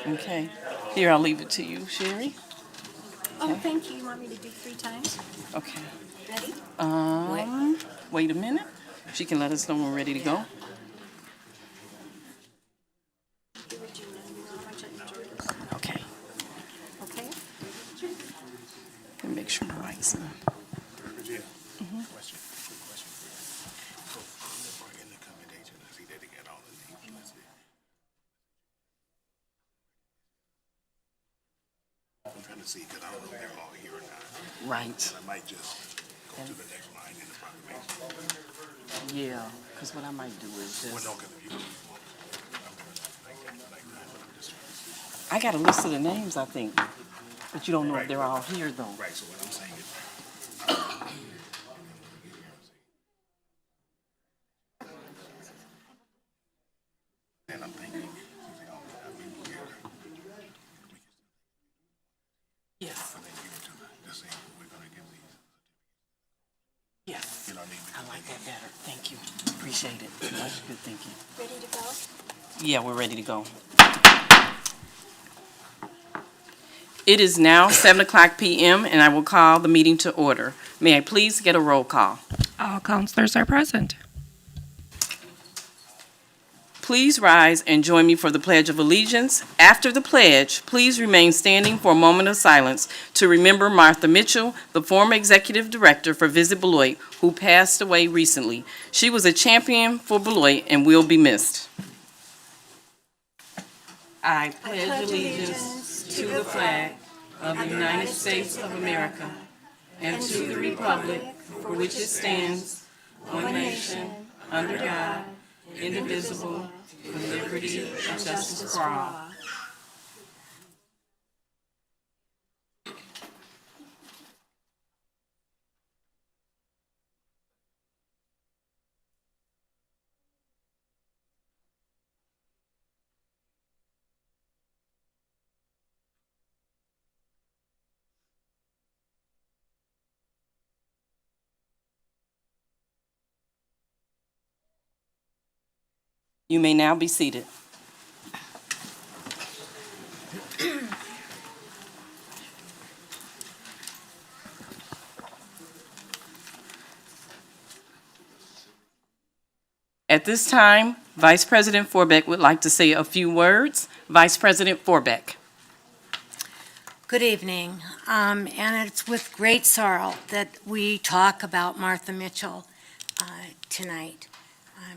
Okay. Here, I'll leave it to you, Sherry. Oh, thank you. You want me to do 3 times? Okay. Ready? Wait a minute. She can let us know when we're ready to go. Give it to you now. You know how much I enjoy this. Okay. Okay? And make sure my mic's on. Virginia, question, quick question for you. So, in the commendation, I see that they got all the names listed. I'm trying to see, because I don't know if they're all here or not. Right. I might just go to the next line in the proclamation. Yeah, because what I might do is Well, just... no, because if you, like that, but I'm just trying to see. I got a list of the names, I think. But you don't know if they're all here, though. Right, so what I'm saying is, and I'm thinking, Yes. just saying, we're gonna give these, Yes. you know what I mean? I like that better. Thank you. Appreciate it. That's good thinking. Ready to go? Yeah, we're ready to go. It is now 7:00 p.m., and I will call the meeting to order. May I please get a roll call? All counselors are present. Please rise and join me for the Pledge of Allegiance. After the pledge, please remain standing for a moment of silence to remember Martha Mitchell, the former executive director for Visit Beloit, who passed away recently. She was a champion for Beloit and will be missed. I pledge allegiance to the flag of the United States of America and to the republic for which it stands, one nation, under God, indivisible, with liberty and justice for all. You may now be seated. At this time, Vice President Forbeck would like to say a few words. Vice President Forbeck. Good evening. And it's with great sorrow that we talk about Martha Mitchell tonight.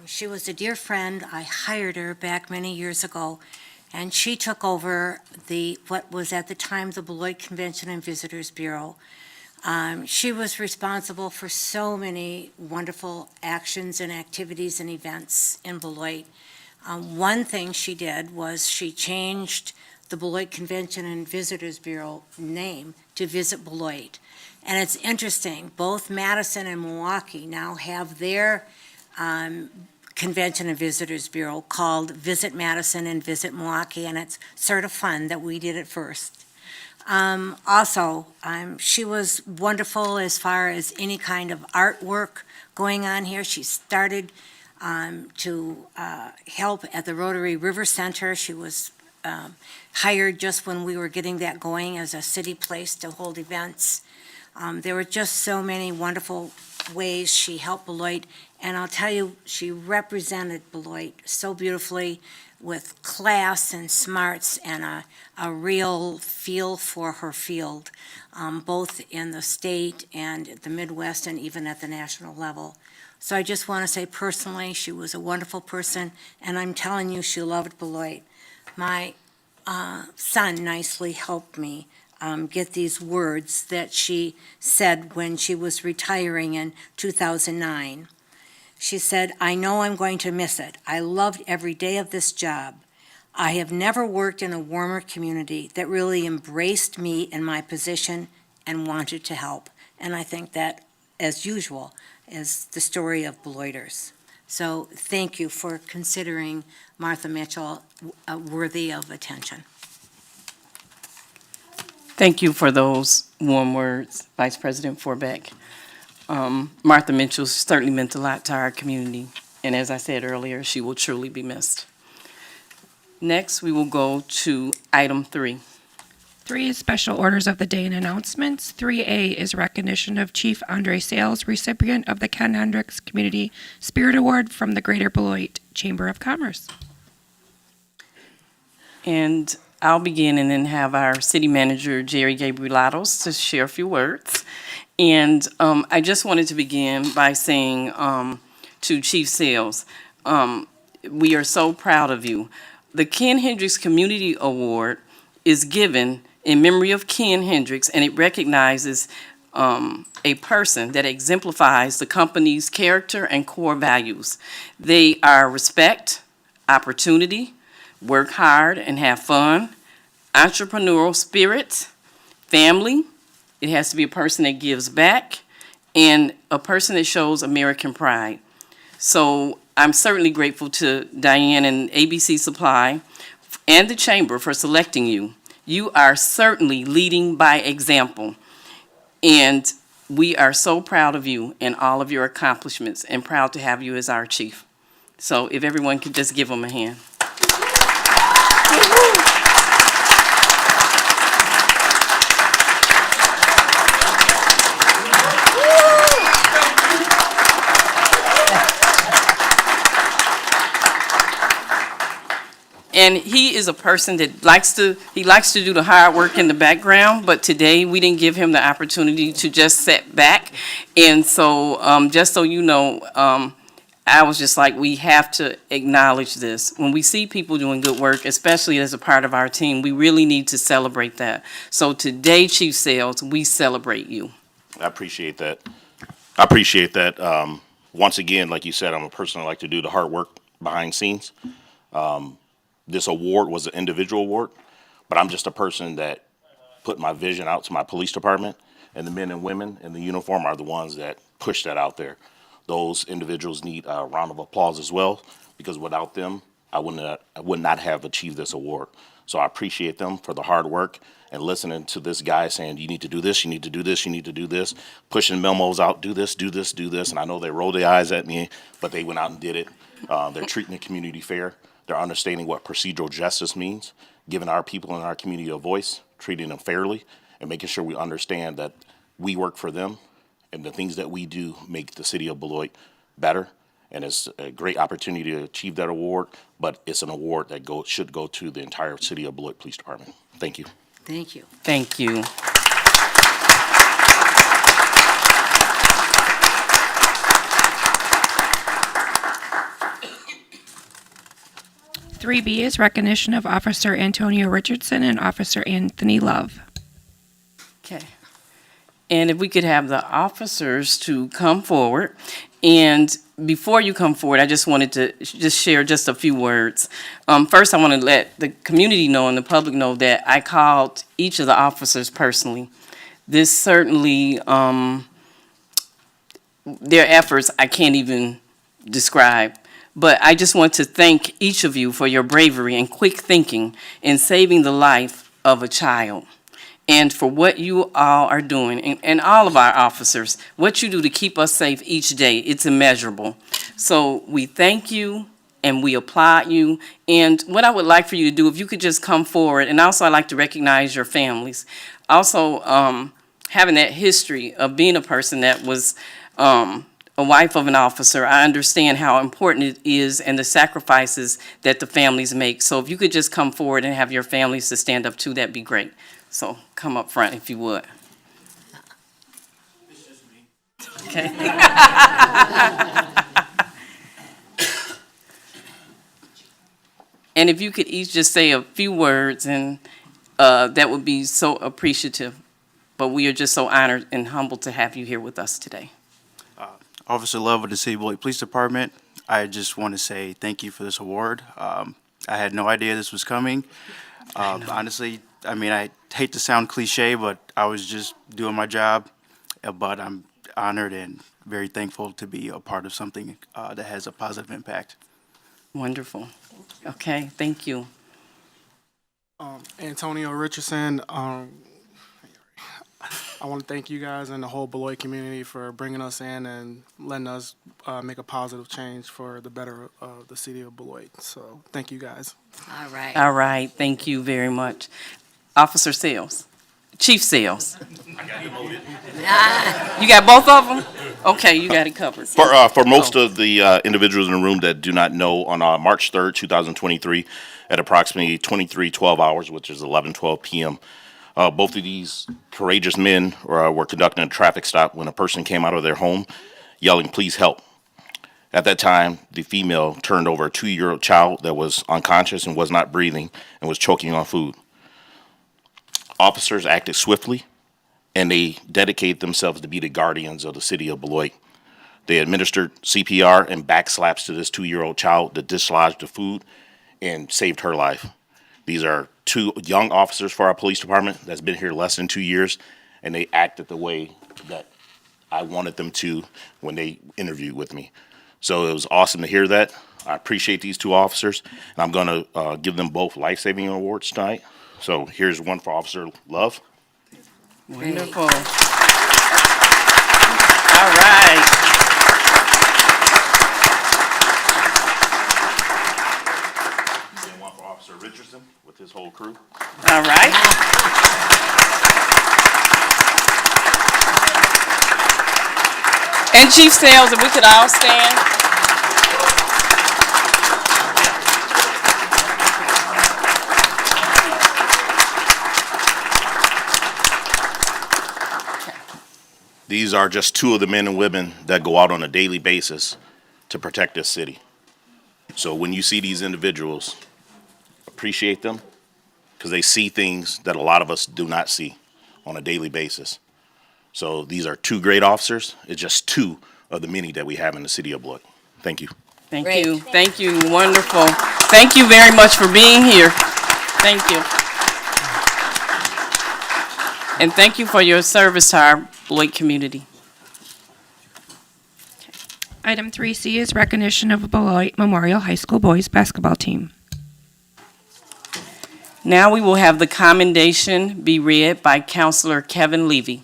She was a dear friend. I hired her back many years ago, and she took over what was at the time the Beloit Convention and Visitors Bureau. She was responsible for so many wonderful actions and activities and events in Beloit. One thing she did was she changed the Beloit Convention and Visitors Bureau name to Visit Beloit. And it's interesting, both Madison and Milwaukee now have their Convention and Visitors Bureau called Visit Madison and Visit Milwaukee, and it's sort of fun that we did it first. She was wonderful as far as any kind of artwork going on here. She started to help at the Rotary River Center. She was hired just when we were getting that going as a city place to hold events. There were just so many wonderful ways she helped Beloit, and I'll tell you, she represented Beloit so beautifully with class and smarts and a real feel for her field, both in the state and the Midwest and even at the national level. So I just want to say personally, she was a wonderful person, and I'm telling you, she loved Beloit. My son nicely helped me get these words that she said when she was retiring in 2009. She said, "I know I'm going to miss it. I loved every day of this job. I have never worked in a warmer community that really embraced me in my position and wanted to help." And I think that, as usual, is the story of Beloiters. So thank you for considering Martha Mitchell worthy of attention. Thank you for those warm words, Vice President Forbeck. Martha Mitchell certainly meant a lot to our community, and as I said earlier, she will truly be missed. Next, we will go to item 3. 3 is special orders of the day and announcements. 3A is recognition of Chief Andre Sales, recipient of the Ken Hendricks Community Spirit Award from the Greater Beloit Chamber of Commerce. And I'll begin and then have our city manager, Jerry Gabrielatos, to share a few words. And I just wanted to begin by saying to Chief Sales, we are so proud of you. The Ken Hendricks Community Award is given in memory of Ken Hendricks, and it recognizes a person that exemplifies the company's character and core values. They are respect, opportunity, work hard and have fun, entrepreneurial spirit, family. It has to be a person that gives back, and a person that shows American pride. So I'm certainly grateful to Diane and ABC Supply and the Chamber for selecting you. You are certainly leading by example, and we are so proud of you and all of your accomplishments, and proud to have you as our chief. So if everyone could just give them a hand. And he is a person that likes to do the hard work in the background, but today we didn't give him the opportunity to just sit back. And so, just so you know, I was just like, we have to acknowledge this. When we see people doing good work, especially as a part of our team, we really need to celebrate that. So today, Chief Sales, we celebrate you. I appreciate that. I appreciate that. Once again, like you said, I'm a person that like to do the hard work behind scenes. This award was an individual award, but I'm just a person that put my vision out to my police department, and the men and women in the uniform are the ones that push that out there. Those individuals need a round of applause as well, because without them, I would not have achieved this award. So I appreciate them for the hard work and listening to this guy saying, you need to do this, you need to do this, you need to do this, pushing memos out, do this, do this, do this. And I know they rolled their eyes at me, but they went out and did it. They're treating the community fair. They're understanding what procedural justice means, giving our people in our community a voice, treating them fairly, and making sure we understand that we work for them, and the things that we do make the city of Beloit better. And it's a great opportunity to achieve that award, but it's an award that should go to the entire city of Beloit Police Department. Thank you. Thank you. Thank you. 3B is recognition of Officer Antonio Richardson and Officer Anthony Love. Okay. And if we could have the officers to come forward. And before you come forward, I just wanted to just share just a few words. First, I want to let the community know and the public know that I called each of the officers personally. This certainly, their efforts I can't even describe. But I just want to thank each of you for your bravery and quick thinking in saving the life of a child, and for what you all are doing, and all of our officers, what you do to keep us safe each day. It's immeasurable. So we thank you and we applaud you. And what I would like for you to do, if you could just come forward, and also I'd like to recognize your families. Also, having that history of being a person that was a wife of an officer, I understand how important it is and the sacrifices that the families make. So if you could just come forward and have your families to stand up to, that'd be great. So come up front if you would. It's just me. Okay. And if you could each just say a few words, and that would be so appreciative. But we are just so honored and humbled to have you here with us today. Officer Love of the City of Beloit Police Department, I just want to say thank you for this award. I had no idea this was coming. Honestly, I mean, I hate to sound cliche, but I was just doing my job. But I'm honored and very thankful to be a part of something that has a positive impact. Wonderful. Okay, thank you. Antonio Richardson, I want to thank you guys and the whole Beloit community for bringing us in and letting us make a positive change for the better of the city of Beloit. So thank you guys. All right. All right, thank you very much. Officer Sales, Chief Sales. You got both of them? Okay, you got it covered. For most of the individuals in the room that do not know, on March 3rd, 2023, at approximately 23:12 hours, which is 11:12 p.m., both of these courageous men were conducting a traffic stop when a person came out of their home yelling, "Please help." At that time, the female turned over a 2-year-old child that was unconscious and was not breathing and was choking on food. Officers acted swiftly, and they dedicated themselves to be the guardians of the city of Beloit. They administered CPR and back slaps to this 2-year-old child that dislodged the food and saved her life. These are 2 young officers for our police department that's been here less than 2 years, and they acted the way that I wanted them to when they interviewed with me. So it was awesome to hear that. I appreciate these 2 officers, and I'm going to give them both life-saving awards tonight. So here's one for Officer Love. Wonderful. All right. And one for Officer Richardson with his whole crew. All right. And Chief Sales, if we could all stand. These are just 2 of the men and women that go out on a daily basis to protect this city. So when you see these individuals, appreciate them, because they see things that a lot of us do not see on a daily basis. So these are 2 great officers. It's just 2 of the many that we have in the city of Beloit. Thank you. Thank Great. you. Thank you. Wonderful. Thank you very much for being here. Thank you. And thank you for your service to our Beloit community. Item 3C is recognition of Beloit Memorial High School boys basketball team. Now we will have the commendation be read by Counselor Kevin Levy.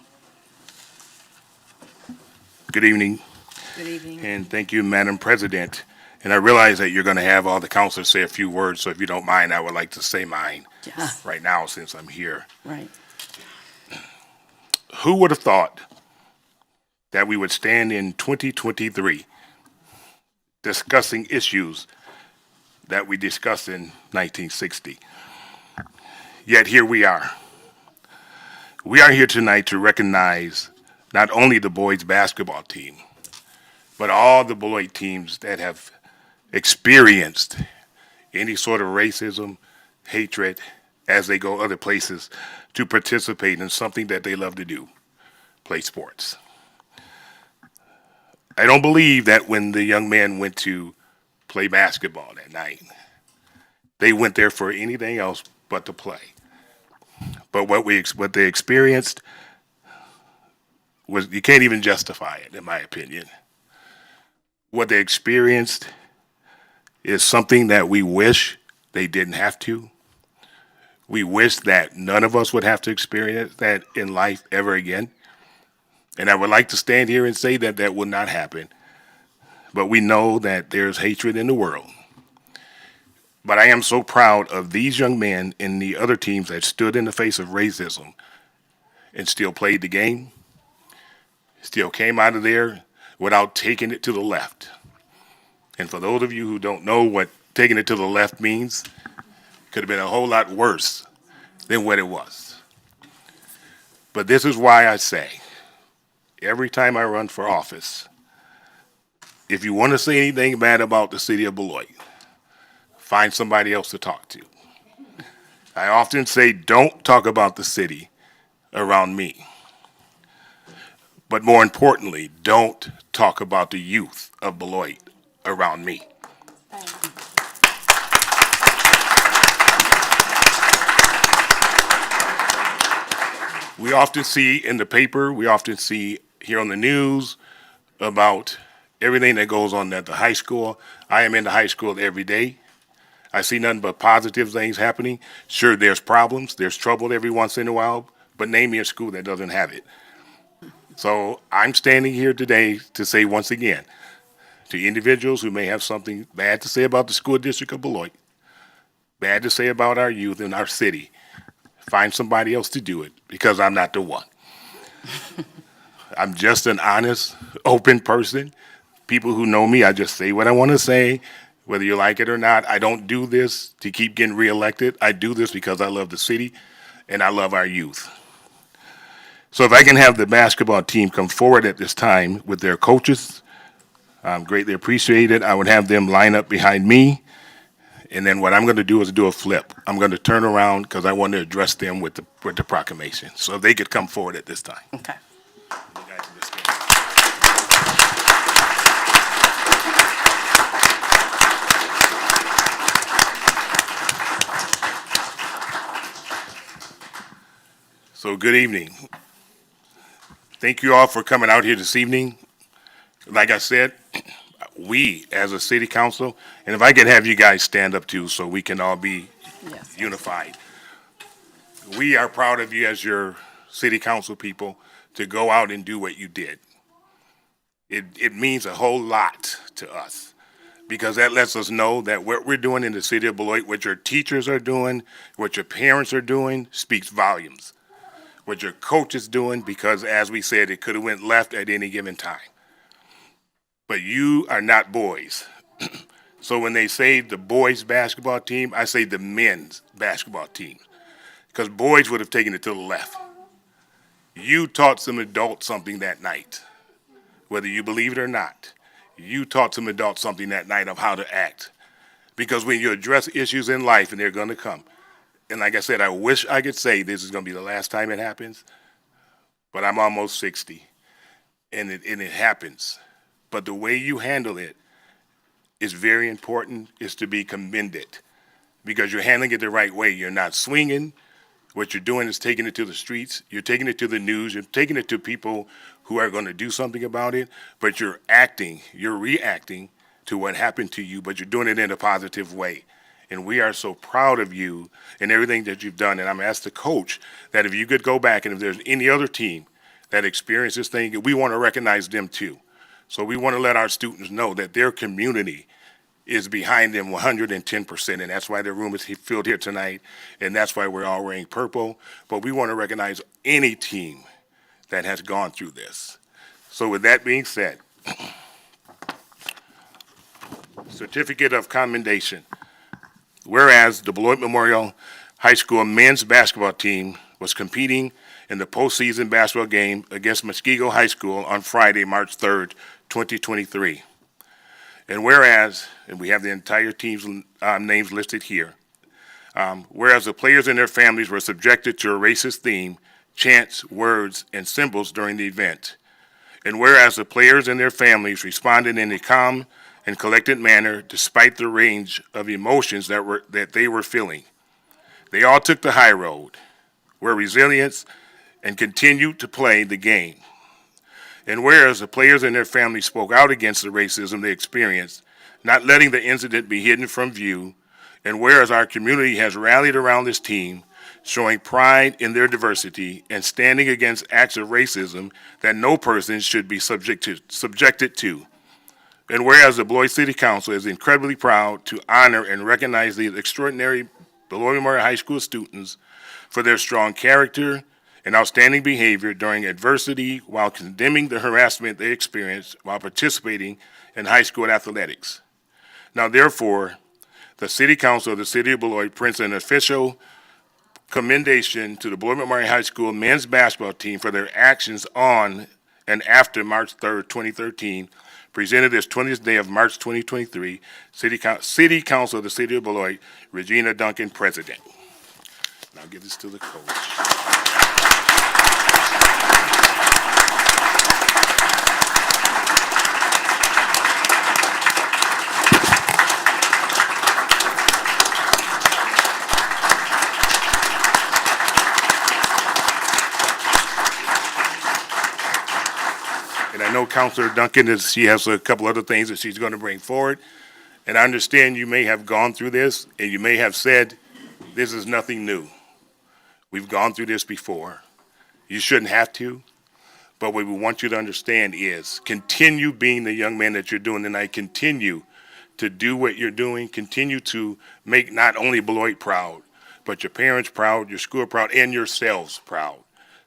Good evening, Good evening. and thank you, Madam President. And I realize that you're going to have all the counselors say a few words, so if you don't mind, I would like to say mine Yes. right now since I'm here. Right. Who would have thought that we would stand in 2023 discussing issues that we discussed in 1960? Yet here we are. We are here tonight to recognize not only the boys basketball team, but all the Beloit teams that have experienced any sort of racism, hatred, as they go other places to participate in something that they love to do, play sports. I don't believe that when the young man went to play basketball that night, they went there for anything else but to play. But what they experienced was, you can't even justify it, in my opinion. What they experienced is something that we wish they didn't have to. We wish that none of us would have to experience that in life ever again. And I would like to stand here and say that that will not happen. But we know that there's hatred in the world. But I am so proud of these young men and the other teams that stood in the face of racism and still played the game, still came out of there without taking it to the left. And for those of you who don't know what taking it to the left means, it could have been a whole lot worse than what it was. But this is why I say, every time I run for office, if you want to say anything bad about the city of Beloit, find somebody else to talk to. I often say, don't talk about the city around me. But more importantly, don't talk about the youth of Beloit around me. We often see in the paper, we often see here on the news about everything that goes on at the high school. I am in the high school every day. I see nothing but positive things happening. Sure, there's problems, there's trouble every once in a while, but name me a school that doesn't have it. So I'm standing here today to say once again, to individuals who may have something bad to say about the school district of Beloit, bad to say about our youth and our city, find somebody else to do it, because I'm not the one. I'm just an honest, open person. People who know me, I just say what I want to say, whether you like it or not. I don't do this to keep getting reelected. I do this because I love the city and I love our youth. So if I can have the basketball team come forward at this time with their coaches, I'm greatly appreciated. I would have them line up behind me. And then what I'm going to do is do a flip. I'm going to turn around because I want to address them with the proclamation. So if they could come forward at this time. Okay. So good evening. Thank you all for coming out here this evening. Like I said, we as a city council, and if I could have you guys stand up too so we can all be Yes. unified. We are proud of you as your city council people to go out and do what you did. It means a whole lot to us because that lets us know that what we're doing in the city of Beloit, what your teachers are doing, what your parents are doing, speaks volumes. What your coach is doing, because as we said, it could have went left at any given time. But you are not boys. So when they say the boys basketball team, I say the men's basketball team. Because boys would have taken it to the left. You taught some adults something that night. Whether you believe it or not, you taught some adults something that night of how to act. Because when you address issues in life, and they're going to come, and like I said, I wish I could say this is going to be the last time it happens, but I'm almost 60, and it happens. But the way you handle it is very important, is to be commended, because you're handling it the right way. You're not swinging. What you're doing is taking it to the streets. You're taking it to the news. You're taking it to people who are going to do something about it, but you're reacting to what happened to you, but you're doing it in a positive way. And we are so proud of you and everything that you've done. And I'm asked the coach that if you could go back and if there's any other team that experienced this thing, we want to recognize them too. So we want to let our students know that their community is behind them 110%. And that's why their room is filled here tonight. And that's why we're all wearing purple. But we want to recognize any team that has gone through this. So with that being said, certificate of commendation. Whereas the Beloit Memorial High School men's basketball team was competing in the postseason basketball game against Muskego High School on Friday, March 3rd, 2023. And whereas, and we have the entire team's names listed here, whereas the players and their families were subjected to a racist theme, chants, words, and symbols during the event. And whereas the players and their families responded in a calm and collected manner despite the range of emotions that they were feeling. They all took the high road, were resilient, and continued to play the game. And whereas the players and their families spoke out against the racism they experienced, not letting the incident be hidden from view, and whereas our community has rallied around this team, showing pride in their diversity and standing against acts of racism that no person should be subjected to. And whereas the Beloit City Council is incredibly proud to honor and recognize these extraordinary Beloit Memorial High School students for their strong character and outstanding behavior during adversity while condemning the harassment they experienced while participating in high school athletics. Now, therefore, the City Council of the City of Beloit prints an official commendation to the Beloit Memorial High School men's basketball team for their actions on and after March 3rd, 2013, presented this 20th day of March 2023, City Council of the City of Beloit, Regina Duncan, President. And I'll give this to the coach. And I know Councilor Duncan she has a couple other things that she's going to bring forward. And I understand you may have gone through this and you may have said, this is nothing new. We've gone through this before. You shouldn't have to. But what we want you to understand is continue being the young man that you're doing tonight. Continue to do what you're doing. Continue to make not only Beloit proud, but your parents proud, your school proud, and yourselves proud.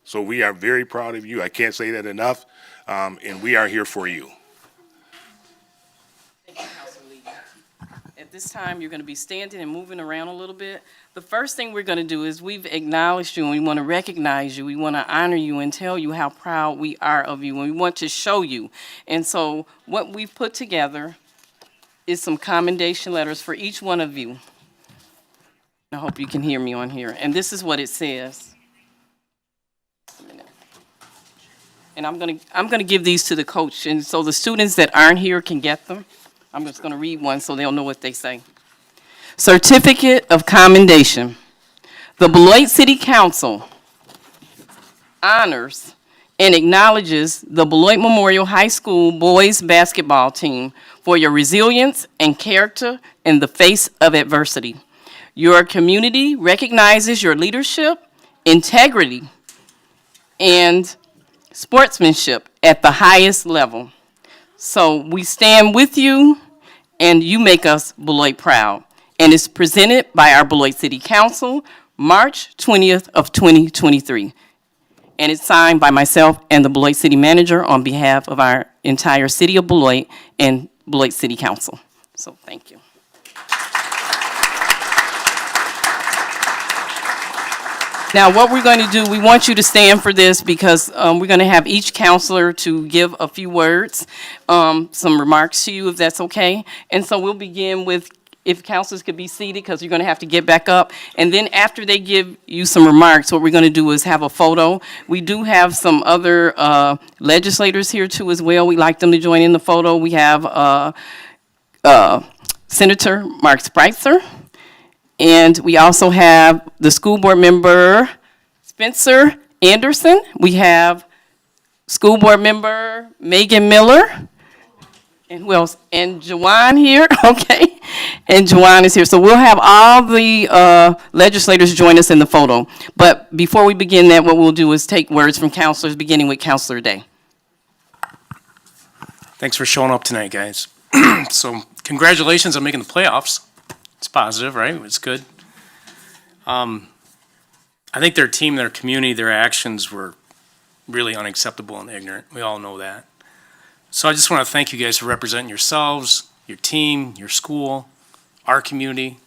So we are very proud of you. I can't say that enough. And we are here for you. Thank you, Councilor Lee. At this time, you're going to be standing and moving around a little bit. The first thing we're going to do is we've acknowledged you and we want to recognize you. We want to honor you and tell you how proud we are of you, and we want to show you. And so what we've put together is some commendation letters for each one of you. I hope you can hear me on here. And this is what it says. And I'm gonna give these to the coach, and so the students that aren't here can get them. I'm just gonna read one so they'll know what they say. Certificate of Commendation. The Beloit City Council honors and acknowledges the Beloit Memorial High School boys basketball team for your resilience and character in the face of adversity. Your community recognizes your leadership, integrity, and sportsmanship at the highest level. So we stand with you, and you make us Beloit proud. And it's presented by our Beloit City Council, March 20th of 2023. And it's signed by myself and the Beloit City Manager on behalf of our entire City of Beloit and Beloit City Council. So thank you. Now, what we're going to do, we want you to stand for this because we're going to have each counselor to give a few words, some remarks to you, if that's okay. And so we'll begin with, if counselors could be seated, because you're going to have to get back up. And then after they give you some remarks, what we're going to do is have a photo. We do have some other legislators here too as well. We'd like them to join in the photo. We have Senator Mark Spreitzer. And we also have the school board member, Spencer Anderson. We have school board member Megan Miller. And who else? And Jawan here, okay? And Jawan is here. So we'll have all the legislators join us in the photo. But before we begin that, what we'll do is take words from counselors, beginning with Counselor Day. Thanks for showing up tonight, guys. So congratulations on making the playoffs. It's positive, right? It's good. I think their team, their community, their actions were really unacceptable and ignorant. We all know that. So I just want to thank you guys for representing yourselves, your team, your school, our community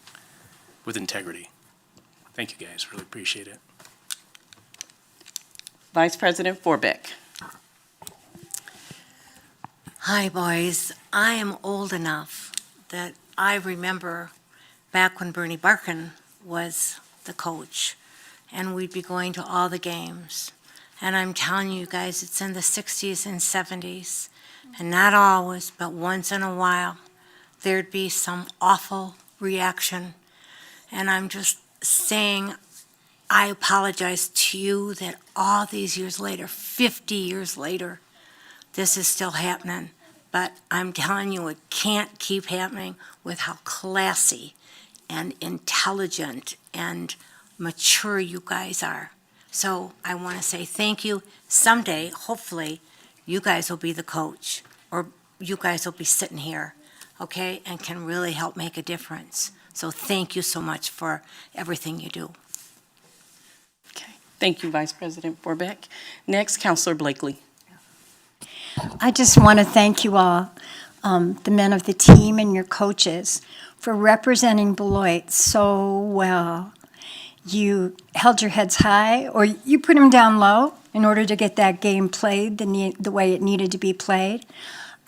with integrity. Thank you guys, really appreciate it. Vice President Forbeck. Hi, boys. I am old enough that I remember back when Bernie Barkin was the coach, and we'd be going to all the games. And I'm telling you guys, it's in the 60s and 70s, and not always, but once in a while, there'd be some awful reaction. And I'm just saying, I apologize to you that all these years later, 50 years later, this is still happening. But I'm telling you, it can't keep happening with how classy and intelligent and mature you guys are. So I want to say thank you. Someday, hopefully, you guys will be the coach, or you guys will be sitting here, okay, and can really help make a difference. So thank you so much for everything you do. Okay. Thank you, Vice President Forbeck. Next, Counselor Blakely. I just want to thank you all, the men of the team and your coaches, for representing Beloit so well. You held your heads high, or you put them down low in order to get that game played the way it needed to be played.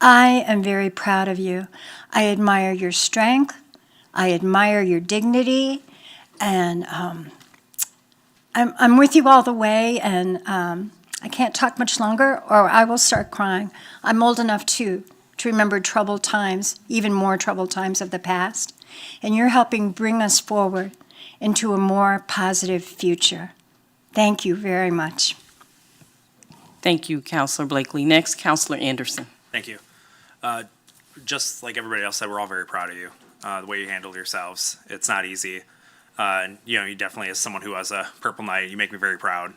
I am very proud of you. I admire your strength. I admire your dignity. And I'm with you all the way, and I can't talk much longer, or I will start crying. I'm old enough, too, to remember troubled times, even more troubled times of the past. And you're helping bring us forward into a more positive future. Thank you very much. Thank you, Counselor Blakely. Next, Counselor Anderson. Thank you. Just like everybody else said, we're all very proud of you, the way you handled yourselves. It's not easy. And, you know, you definitely, as someone who has a Purple Knight, you make me very proud.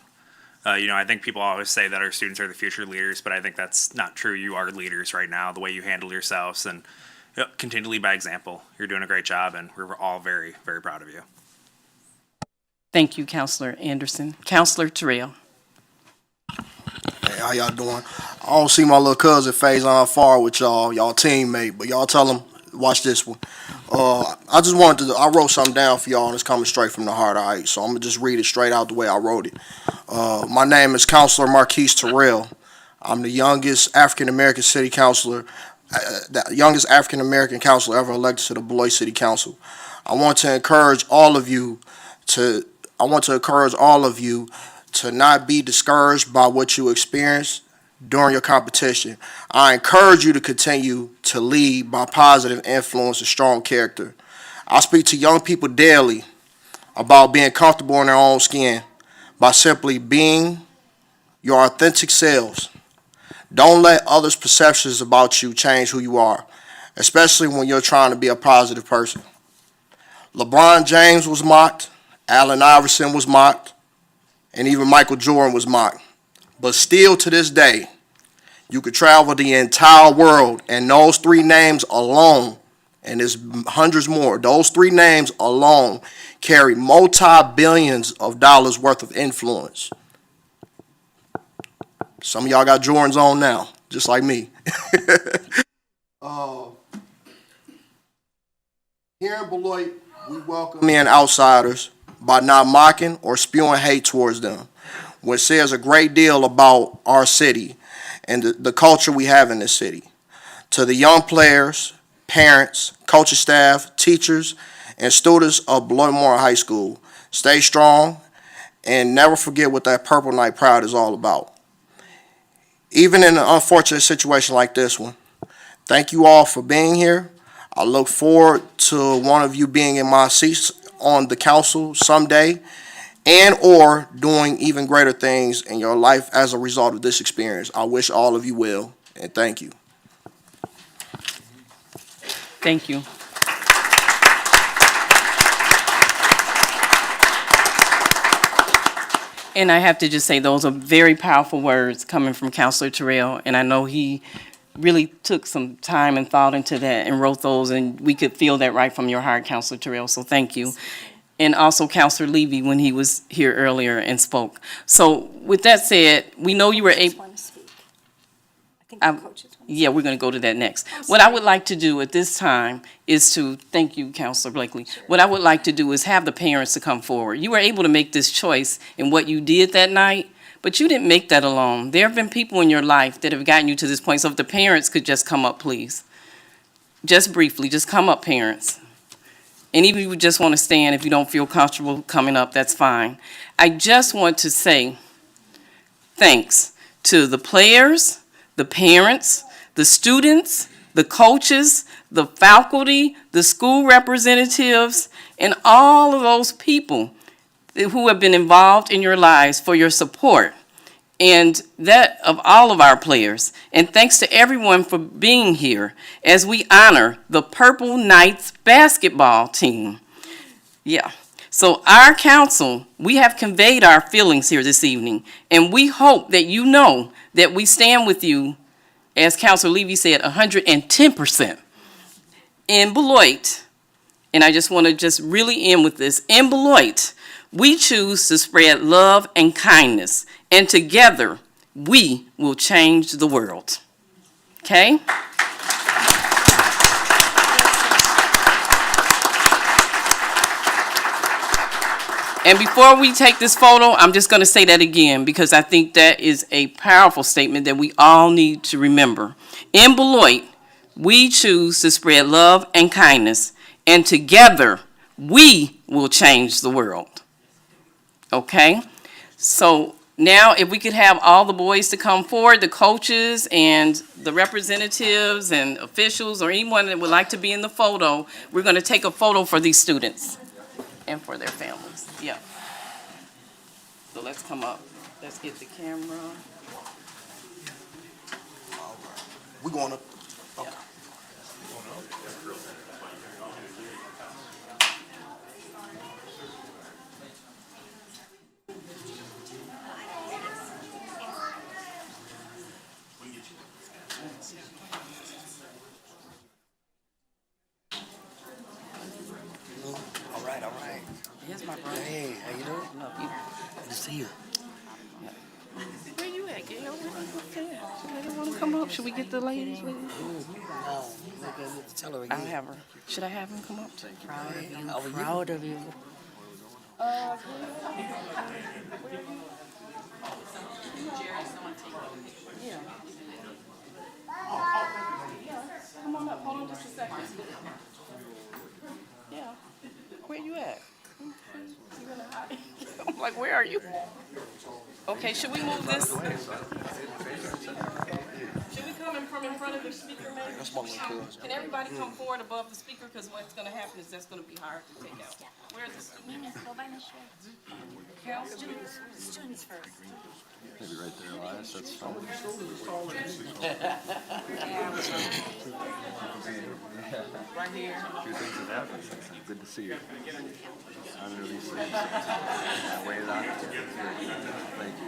I think people always say that our students are the future leaders, but I think that's not true. You are leaders right now, the way you handle yourselves, and continue to lead by example. You're doing a great job, and we're all very, very proud of you. Thank you, Counselor Anderson. Counselor Terrell. Hey, how y'all doing? I don't see my little cousin Faison Far with y'all teammate, but y'all tell him, watch this one. I wrote something down for y'all, and it's coming straight from the heart, all right? So I'm going to just read it straight out the way I wrote it. My name is Counselor Marquise Terrell. I'm the youngest African-American city councilor, the youngest African-American councilor ever elected to the Beloit City Council. I want to encourage all of you to not be discouraged by what you experience during your competition. I encourage you to continue to lead by positive influence and strong character. I speak to young people daily about being comfortable in their own skin by simply being your authentic selves. Don't let others' perceptions about you change who you are, especially when you're trying to be a positive person. LeBron James was mocked, Allen Iverson was mocked, and even Michael Jordan was mocked. But still to this day, you could travel the entire world, and those three names alone, and there's hundreds more, those three names alone carry multi-billions of dollars worth of influence. Some of y'all got Jordans on now, just like me. Here in Beloit, we welcome in outsiders by not mocking or spewing hate towards them, which says a great deal about our city and the culture we have in this city. To the young players, parents, coaching staff, teachers, and students of Beloit Memorial High School, stay strong and never forget what that Purple Night Pride is all about. Even in an unfortunate situation like this one, thank you all for being here. I look forward to one of you being in my seats on the council someday, and or doing even greater things in your life as a result of this experience. I wish all of you well, and thank you. Thank you. And I have to just say, those are very powerful words coming from Counselor Terrell, and I know he really took some time and thought into that and wrote those, and we could feel that right from your heart, Counselor Terrell, so thank you. And also Counselor Levy when he was here earlier and spoke. So with that said, we know you were able. Yeah, we're going to go to that next. What I would like to do at this time is to, thank you, Counselor Blakely. Sure. What I would like to do is have the parents to come forward. You were able to make this choice in what you did that night, but you didn't make that alone. There have been people in your life that have gotten you to this point. So if the parents could just come up, please. Just briefly, just come up, parents. And even if you just want to stand, if you don't feel comfortable coming up, that's fine. I just want to say thanks to the players, the parents, the students, the coaches, the faculty, the school representatives, and all of those people who have been involved in your lives for your support, and that of all of our players. And thanks to everyone for being here as we honor the Purple Knights basketball team. Yeah. So our council, we have conveyed our feelings here this evening, and we hope that you know that we stand with you, as Councilor Levy said, 110%. In Beloit, and I just want to just really end with this, in Beloit, we choose to spread love and kindness, and together we will change the world. Okay? And before we take this photo, I'm just going to say that again because I think that is a powerful statement that we all need to remember. In Beloit, we choose to spread love and kindness, and together we will change the world. Okay? So now if we could have all the boys to come forward, the coaches and the representatives and officials or anyone that would like to be in the photo, we're going to take a photo for these students and for their families. Yeah. So let's come up. Let's get the camera. We're going to. Okay. Hey, how you doing? Good to see you. Where you at, Gail? They don't want to come up. Should we get the ladies? No, tell her again. I'll have her. Should I have him come up? Proud of you. Yeah. Come on up. Hold on just a second. Yeah. Where you at? You gonna hide? I'm like, where are you? Okay, should we move this? Should we come in from in front of the speaker, maybe? Can everybody come forward above the speaker? Because what's gonna happen is that's gonna be hard to take out. Where are the students? Students first. Maybe right there, Elias, that's fine. Right here. Two things have happened. Good to see you. Under these things. Wait it out. Thank you.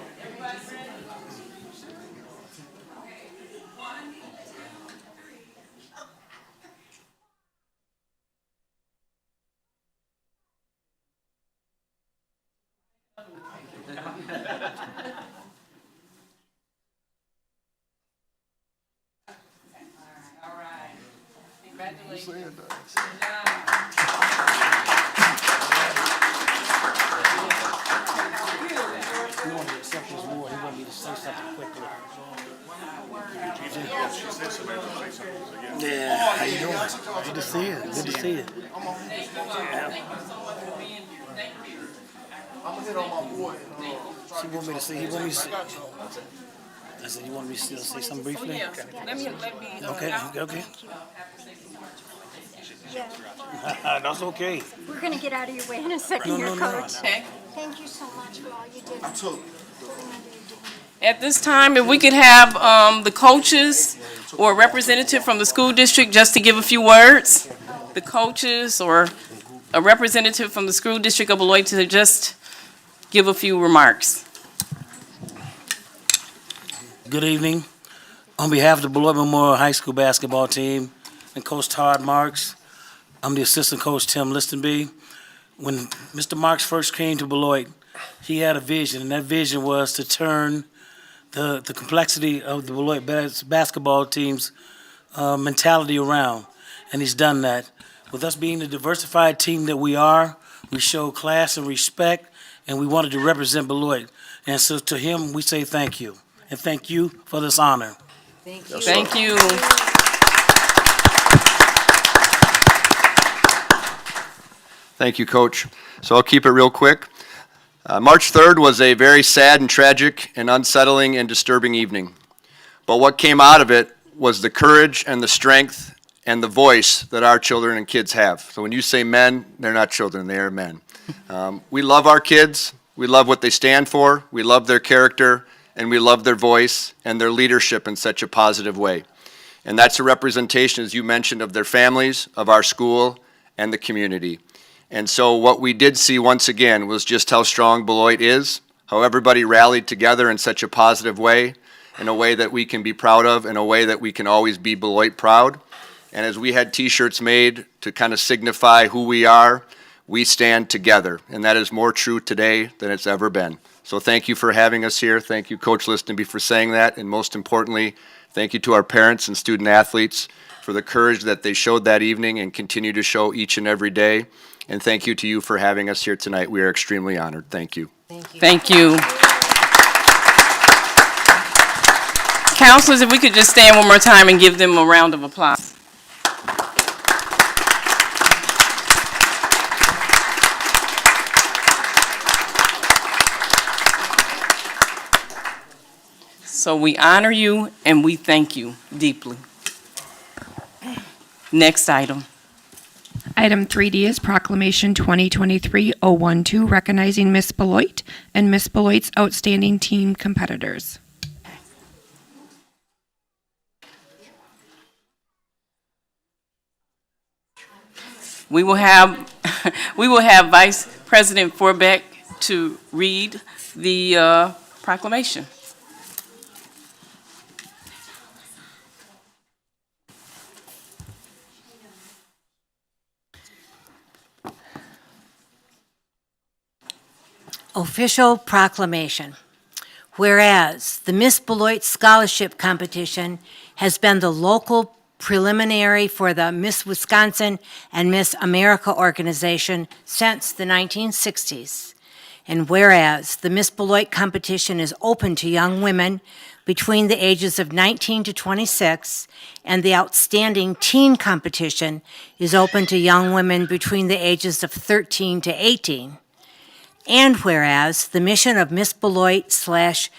He wanted to accept his award. He wanted me to say something quickly. Yeah, how you doing? Good to see you. Good to see you. She want me to say. He want me to say. I said, you want me to say something briefly? Yeah. Let me. Okay. Okay. Yeah, That's okay. we're gonna get out of your way in a second, No, here, no, no. Coach. Okay. Thank you so much for all you did. At this time, if we could have the coaches or a representative from the school district just to give a few words. The coaches or a representative from the school district of Beloit to just give a few remarks. Good evening. On behalf of the Beloit Memorial High School basketball team and Coach Todd Marks, I'm the assistant coach, Tim Listenby. When Mr. Marks first came to Beloit, he had a vision, and that vision was to turn the complexity of the Beloit basketball team's mentality around, and he's done that. With us being the diversified team that we are, we show class and respect, and we wanted to represent Beloit. And so to him, we say thank you, and thank you for this honor. Thank you. Thank you. Thank you, Coach. So I'll keep it real quick. March 3rd was a very sad and tragic and unsettling and disturbing evening. But what came out of it was the courage and the strength and the voice that our children and kids have. So when you say men, they're not children, they are men. We love our kids. We love what they stand for. We love their character, and we love their voice and their leadership in such a positive way. And that's a representation, as you mentioned, of their families, of our school, and the community. And so what we did see once again was just how strong Beloit is, how everybody rallied together in such a positive way, in a way that we can be proud of, in a way that we can always be Beloit proud. And as we had t-shirts made to kind of signify who we are, we stand together. And that is more true today than it's ever been. So thank you for having us here. Thank you, Coach Listenby, for saying that. And most importantly, thank you to our parents and student athletes for the courage that they showed that evening and continue to show each and every day. And thank you to you for having us here tonight. We are extremely honored. Thank you. Thank you. Counselors, if we could just stand one more time and give them a round of applause. So we honor you and we thank you deeply. Next item. Item 3D is Proclamation 2023-012, recognizing Miss Beloit and Miss Beloit's outstanding team competitors. We will have Vice President Forbeck to read the proclamation. Official proclamation. Whereas the Miss Beloit Scholarship Competition has been the local preliminary for the Miss Wisconsin and Miss America organization since the 1960s. And whereas the Miss Beloit competition is open to young women between the ages of 19 to 26, and the Outstanding Teen competition is open to young women between the ages of 13 to 18. And whereas the mission of Miss Beloit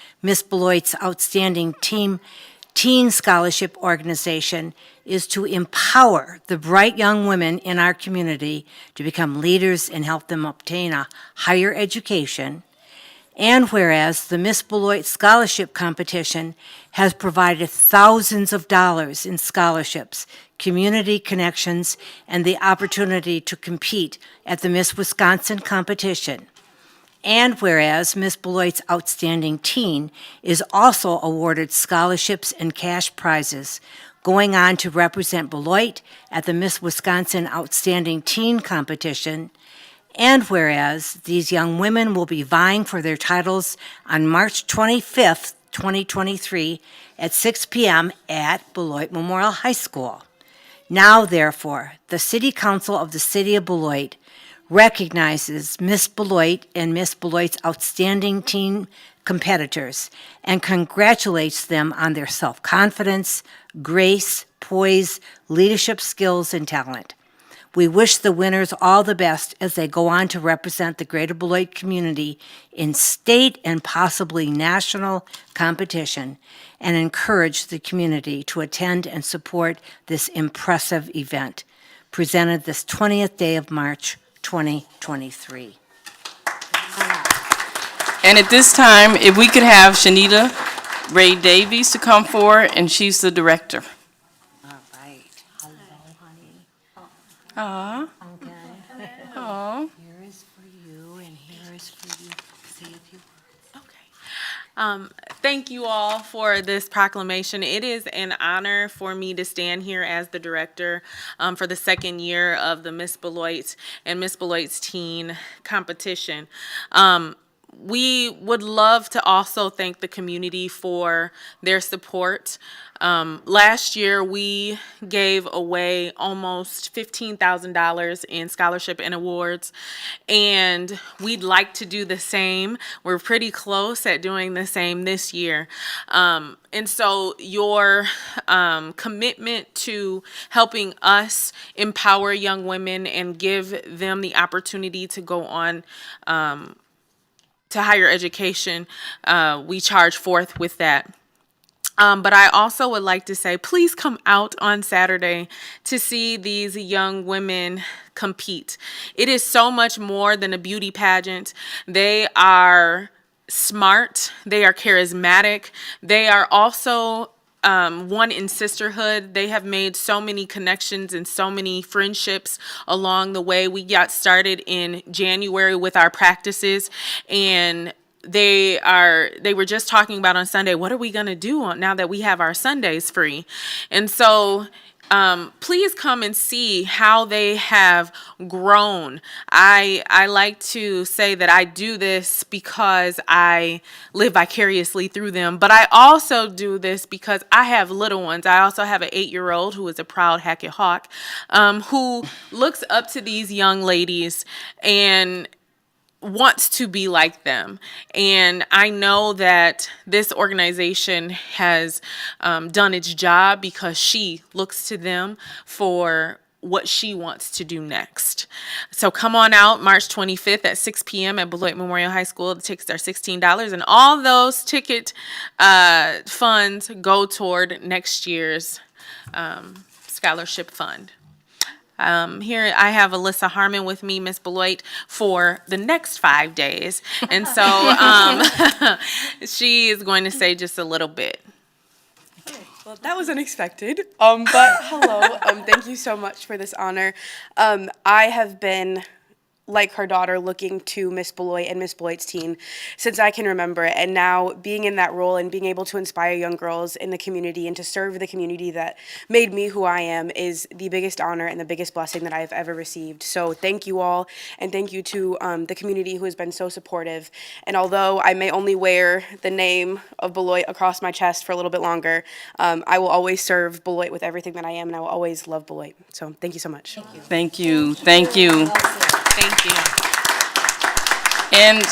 / Miss Beloit's Outstanding Teen Scholarship Organization is to empower the bright young women in our community to become leaders and help them obtain a higher education. And whereas the Miss Beloit Scholarship Competition has provided thousands of dollars in scholarships, community connections, and the opportunity to compete at the Miss Wisconsin competition. And whereas Miss Beloit's Outstanding Teen is also awarded scholarships and cash prizes, going on to represent Beloit at the Miss Wisconsin Outstanding Teen competition. And whereas these young women will be vying for their titles on March 25th, 2023 at 6 p.m. at Beloit Memorial High School. Now, therefore, the City Council of the City of Beloit recognizes Miss Beloit and Miss Beloit's Outstanding Teen competitors and congratulates them on their self-confidence, grace, poise, leadership skills, and talent. We wish the winners all the best as they go on to represent the greater Beloit community in state and possibly national competition, and encourage the community to attend and support this impressive event, presented this 20th day of March, 2023. And at this time, if we could have Shanita Ray Davies to come forward, and she's the director. All right. Hello, honey. Aw. Okay. Aw. Here is for you, and here is for you. Say a few words. Thank you all for this proclamation. It is an honor for me to stand here as the director for the second year of the Miss Beloit and Miss Beloit's Teen competition. We would love to also thank the community for their support. Last year, we gave away almost $15,000 in scholarship and awards, and we'd like to do the same. We're pretty close at doing the same this year. And so your commitment to helping us empower young women and give them the opportunity to go on to higher education, we charge forth with that. But I also would like to say, please come out on Saturday to see these young women compete. It is so much more than a beauty pageant. They are smart, they are charismatic, they are also one in sisterhood. They have made so many connections and so many friendships along the way. We got started in January with our practices, and they were just talking about on Sunday, what are we going to do now that we have our Sundays free? And so please come and see how they have grown. I like to say that I do this because I live vicariously through them, but I also do this because I have little ones. I also have an 8-year-old who is a proud Hackett Hawk, who looks up to these young ladies and wants to be like them. And I know that this organization has done its job because she looks to them for what she wants to do next. So come on out March 25th at 6 p.m. at Beloit Memorial High School. The tickets are $16, and all those ticket funds go toward next year's scholarship fund. Here I have Alyssa Harmon with me, Miss Beloit, for the next 5 days. And so she is going to say just a little bit. Well, that was unexpected. But hello, thank you so much for this honor. I have been like her daughter, looking to Miss Beloit and Miss Beloit's team since I can remember. And now being in that role and being able to inspire young girls in the community and to serve the community that made me who I am is the biggest honor and the biggest blessing that I've ever received. So thank you all, and thank you to the community who has been so supportive. And although I may only wear the name of Beloit across my chest for a little bit longer, I will always serve Beloit with everything that I am, and I will always love Beloit. So thank you so much. Thank you. Thank you. Thank you. And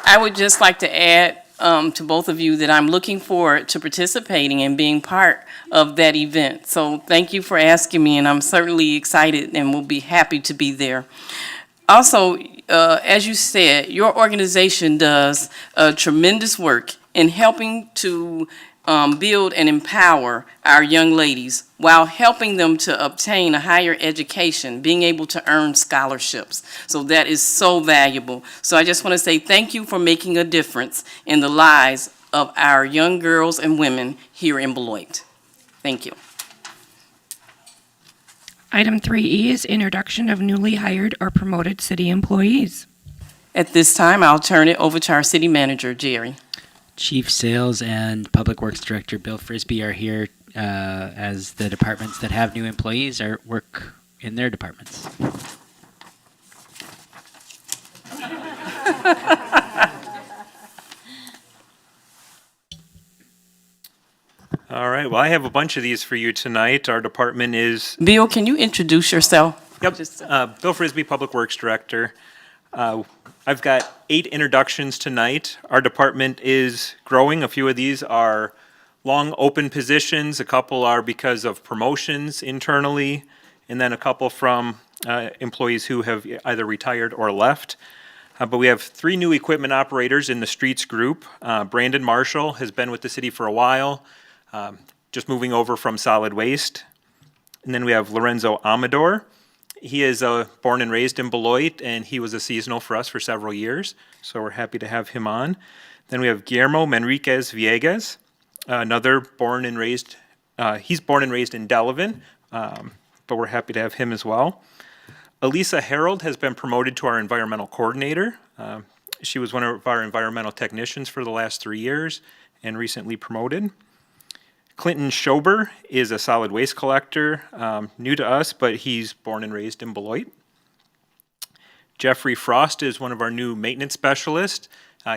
I would just like to add to both of you that I'm looking forward to participating and being part of that event. So thank you for asking me, and I'm certainly excited and will be happy to be there. Also, as you said, your organization does tremendous work in helping to build and empower our young ladies while helping them to obtain a higher education, being able to earn scholarships. So that is so valuable. So I just want to say thank you for making a difference in the lives of our young girls and women here in Beloit. Thank you. Item 3E is introduction of newly hired or promoted city employees. At this time, I'll turn it over to our city manager, Jerry. Chief Sales and Public Works Director Bill Frisbee are here as the departments that have new employees work in their departments. All right, well, I have a bunch of these for you tonight. Our department is... Bill, can you introduce yourself? Yep, Bill Frisbee, Public Works Director. I've got 8 introductions tonight. Our department is growing. A few of these are long open positions. A couple are because of promotions internally, and then a couple from employees who have either retired or left. But we have 3 new equipment operators in the streets group. Brandon Marshall has been with the city for a while, just moving over from solid waste. And then we have Lorenzo Amador. He is born and raised in Beloit, and he was a seasonal for us for several years, so we're happy to have him on. Then we have Guillermo Manriquez Villegas, another born and raised, he's born and raised in Delavan, but we're happy to have him as well. Elisa Harold has been promoted to our environmental coordinator. She was one of our environmental technicians for the last 3 years and recently promoted. Clinton Schober is a solid waste collector, new to us, but he's born and raised in Beloit. Jeffrey Frost is one of our new maintenance specialists.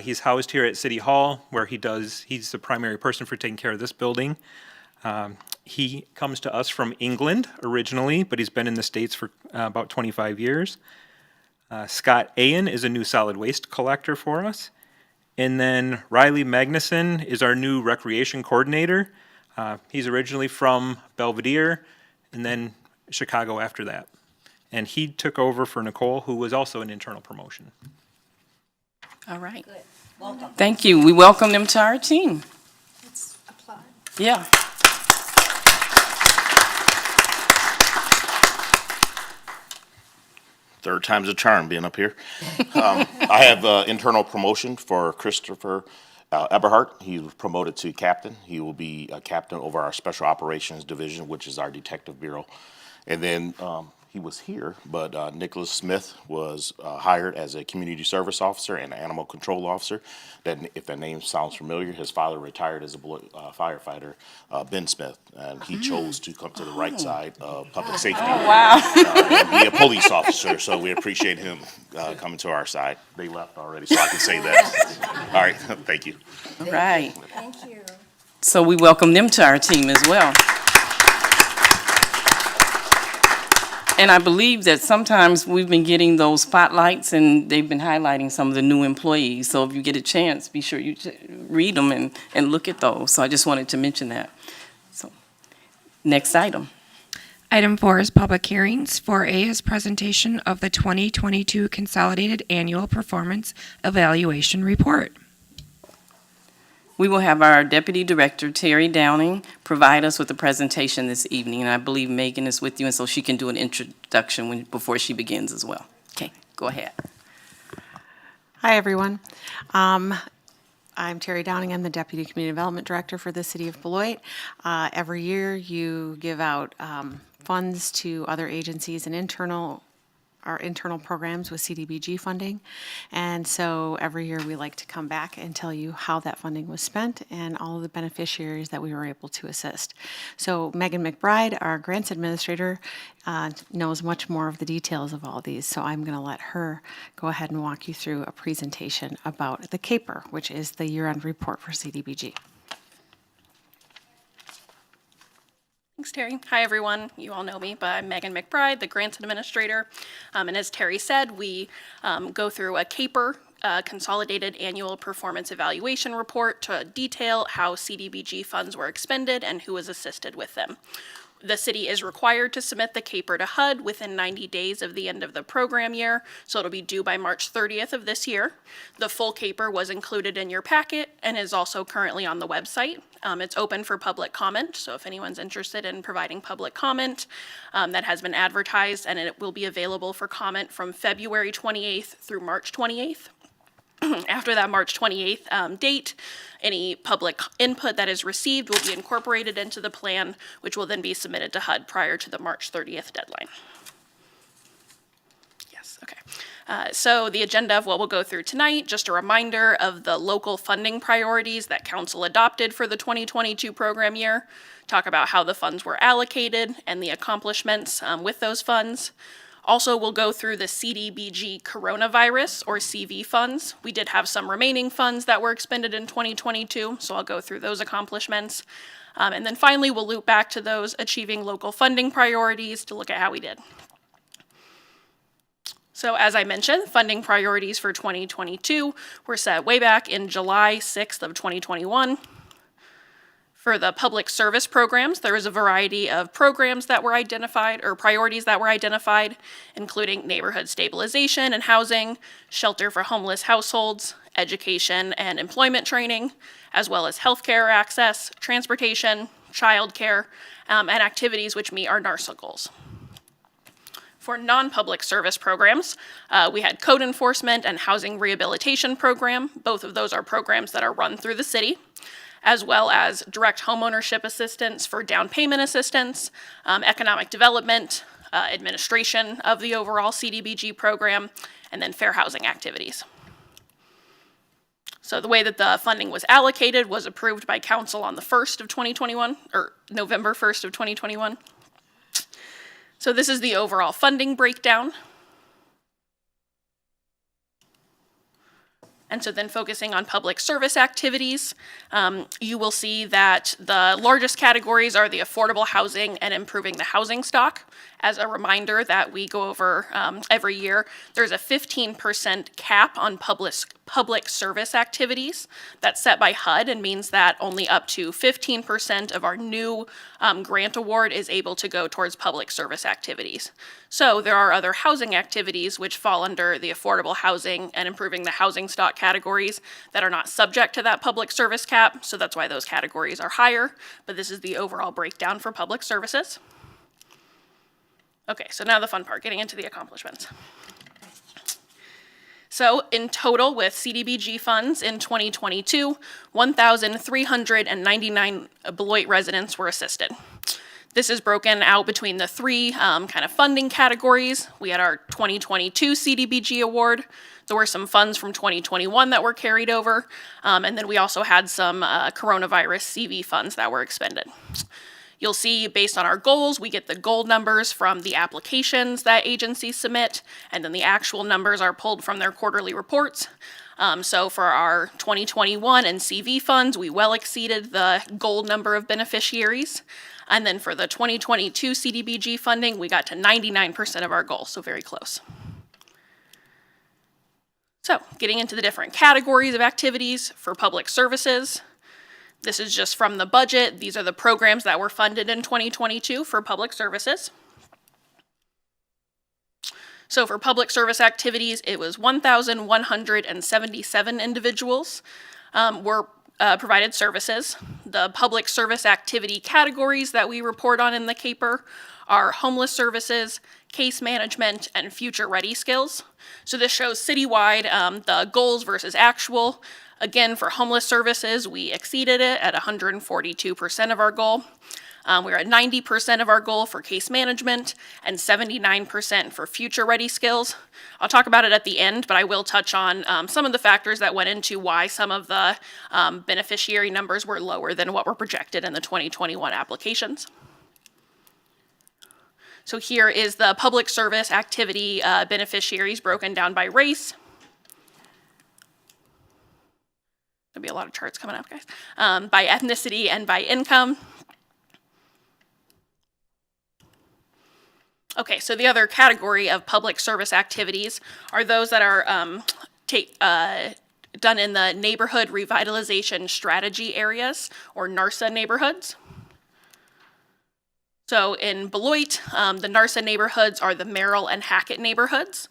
He's housed here at City Hall, where he's the primary person for taking care of this building. He comes to us from England originally, but he's been in the States for about 25 years. Scott Ayen is a new solid waste collector for us. And then Riley Magnuson is our new recreation coordinator. He's originally from Belvedere and then Chicago after that. And he took over for Nicole, who was also an internal promotion. All right. Good. Welcome. Thank you. We welcome them to our team. Let's applaud. Yeah. Third time's a charm being up here. I have internal promotion for Christopher Eberhardt. He was promoted to captain. He will be a captain over our Special Operations Division, which is our detective bureau. And then he was here, but Nicholas Smith was hired as a community service officer and animal control officer. That, if that name sounds familiar, his father retired as a firefighter, Ben Smith, and he chose to come to the right side of public safety. Oh, wow. And be a police officer, so we appreciate him coming to our side. They left already, so I can say that. All right, thank you. All right. Thank you. So we welcome them to our team as well. And I believe that sometimes we've been getting those spotlights and they've been highlighting some of the new employees. So if you get a chance, be sure you read them and look at those. So I just wanted to mention that. So, next item. Item 4 is public hearings. 4A is presentation of the 2022 Consolidated Annual Performance Evaluation Report. We will have our Deputy Director, Terry Downing, provide us with a presentation this evening. And I believe Megan is with you, and so she can do an introduction before she begins as well. Okay, go ahead. Hi, everyone. I'm Terry Downing. I'm the Deputy Community Development Director for the City of Beloit. Every year, you give out funds to other agencies and internal our internal programs with CDBG funding. And so every year we like to come back and tell you how that funding was spent and all of the beneficiaries that we were able to assist. So Megan McBride, our grants administrator, knows much more of the details of all these. So I'm going to let her go ahead and walk you through a presentation about the CAPER, which is the year-end report for CDBG. Thanks, Terry. Hi, everyone. You all know me, but I'm Megan McBride, the Grants Administrator. And as Terry said, we go through a CAPER, Consolidated Annual Performance Evaluation Report, to detail how CDBG funds were expended and who was assisted with them. The city is required to submit the CAPER to HUD within 90 days of the end of the program year, so it'll be due by March 30th of this year. The full CAPER was included in your packet and is also currently on the website. It's open for public comment, so if anyone's interested in providing public comment, that has been advertised, and it will be available for comment from February 28th through March 28th. After that March 28th date, any public input that is received will be incorporated into the plan, which will then be submitted to HUD prior to the March 30th deadline. Yes, okay. So the agenda of what we'll go through tonight, just a reminder of the local funding priorities that Council adopted for the 2022 program year, talk about how the funds were allocated and the accomplishments with those funds. Also, we'll go through the CDBG coronavirus or CV funds. We did have some remaining funds that were expended in 2022, so I'll go through those accomplishments. And then finally, we'll loop back to those achieving local funding priorities to look at how we did. So as I mentioned, funding priorities for 2022 were set way back in July 6th of 2021. For the public service programs, there was a variety of programs that were identified, or priorities that were identified, including neighborhood stabilization and housing, shelter for homeless households, education and employment training, as well as healthcare access, transportation, childcare, and activities which meet our NARSA goals. For non-public service programs, we had code enforcement and housing rehabilitation program. Both of those are programs that are run through the city, as well as direct homeownership assistance for down payment assistance, economic development, administration of the overall CDBG program, and then fair housing activities. So the way that the funding was allocated was approved by Council on the 1st of 2021, or November 1st of 2021. So this is the overall funding breakdown. And so then focusing on public service activities, you will see that the largest categories are the affordable housing and improving the housing stock. As a reminder that we go over every year, there's a 15% cap on public service activities that's set by HUD, and means that only up to 15% of our new grant award is able to go towards public service activities. So there are other housing activities which fall under the affordable housing and improving the housing stock categories that are not subject to that public service cap, so that's why those categories are higher, but this is the overall breakdown for public services. Okay, so now the fun part, getting into the accomplishments. So in total with CDBG funds in 2022, 1,399 Beloit residents were assisted. This is broken out between the three kind of funding categories. We had our 2022 CDBG award. There were some funds from 2021 that were carried over. And then we also had some coronavirus CV funds that were expended. You'll see based on our goals, we get the goal numbers from the applications that agencies submit, and then the actual numbers are pulled from their quarterly reports. So for our 2021 and CV funds, we well exceeded the goal number of beneficiaries. And then for the 2022 CDBG funding, we got to 99% of our goal, so very close. So getting into the different categories of activities for public services. This is just from the budget. These are the programs that were funded in 2022 for public services. So for public service activities, it was 1,177 individuals were provided services. The public service activity categories that we report on in the CAPER are homeless services, case management, and future ready skills. So this shows citywide the goals versus actual. Again, for homeless services, we exceeded it at 142% of our goal. We're at 90% of our goal for case management and 79% for future-ready skills. I'll talk about it at the end, but I will touch on some of the factors that went into why some of the beneficiary numbers were lower than what were projected in the 2021 applications. So here is the public service activity beneficiaries broken down by race. There'll be a lot of charts coming up, guys. By ethnicity and by income. Okay, so the other category of public service activities are those that are done in the neighborhood revitalization strategy areas, or NARSA neighborhoods. So in Beloit, the NARSA neighborhoods are the Merrill and Hackett neighborhoods.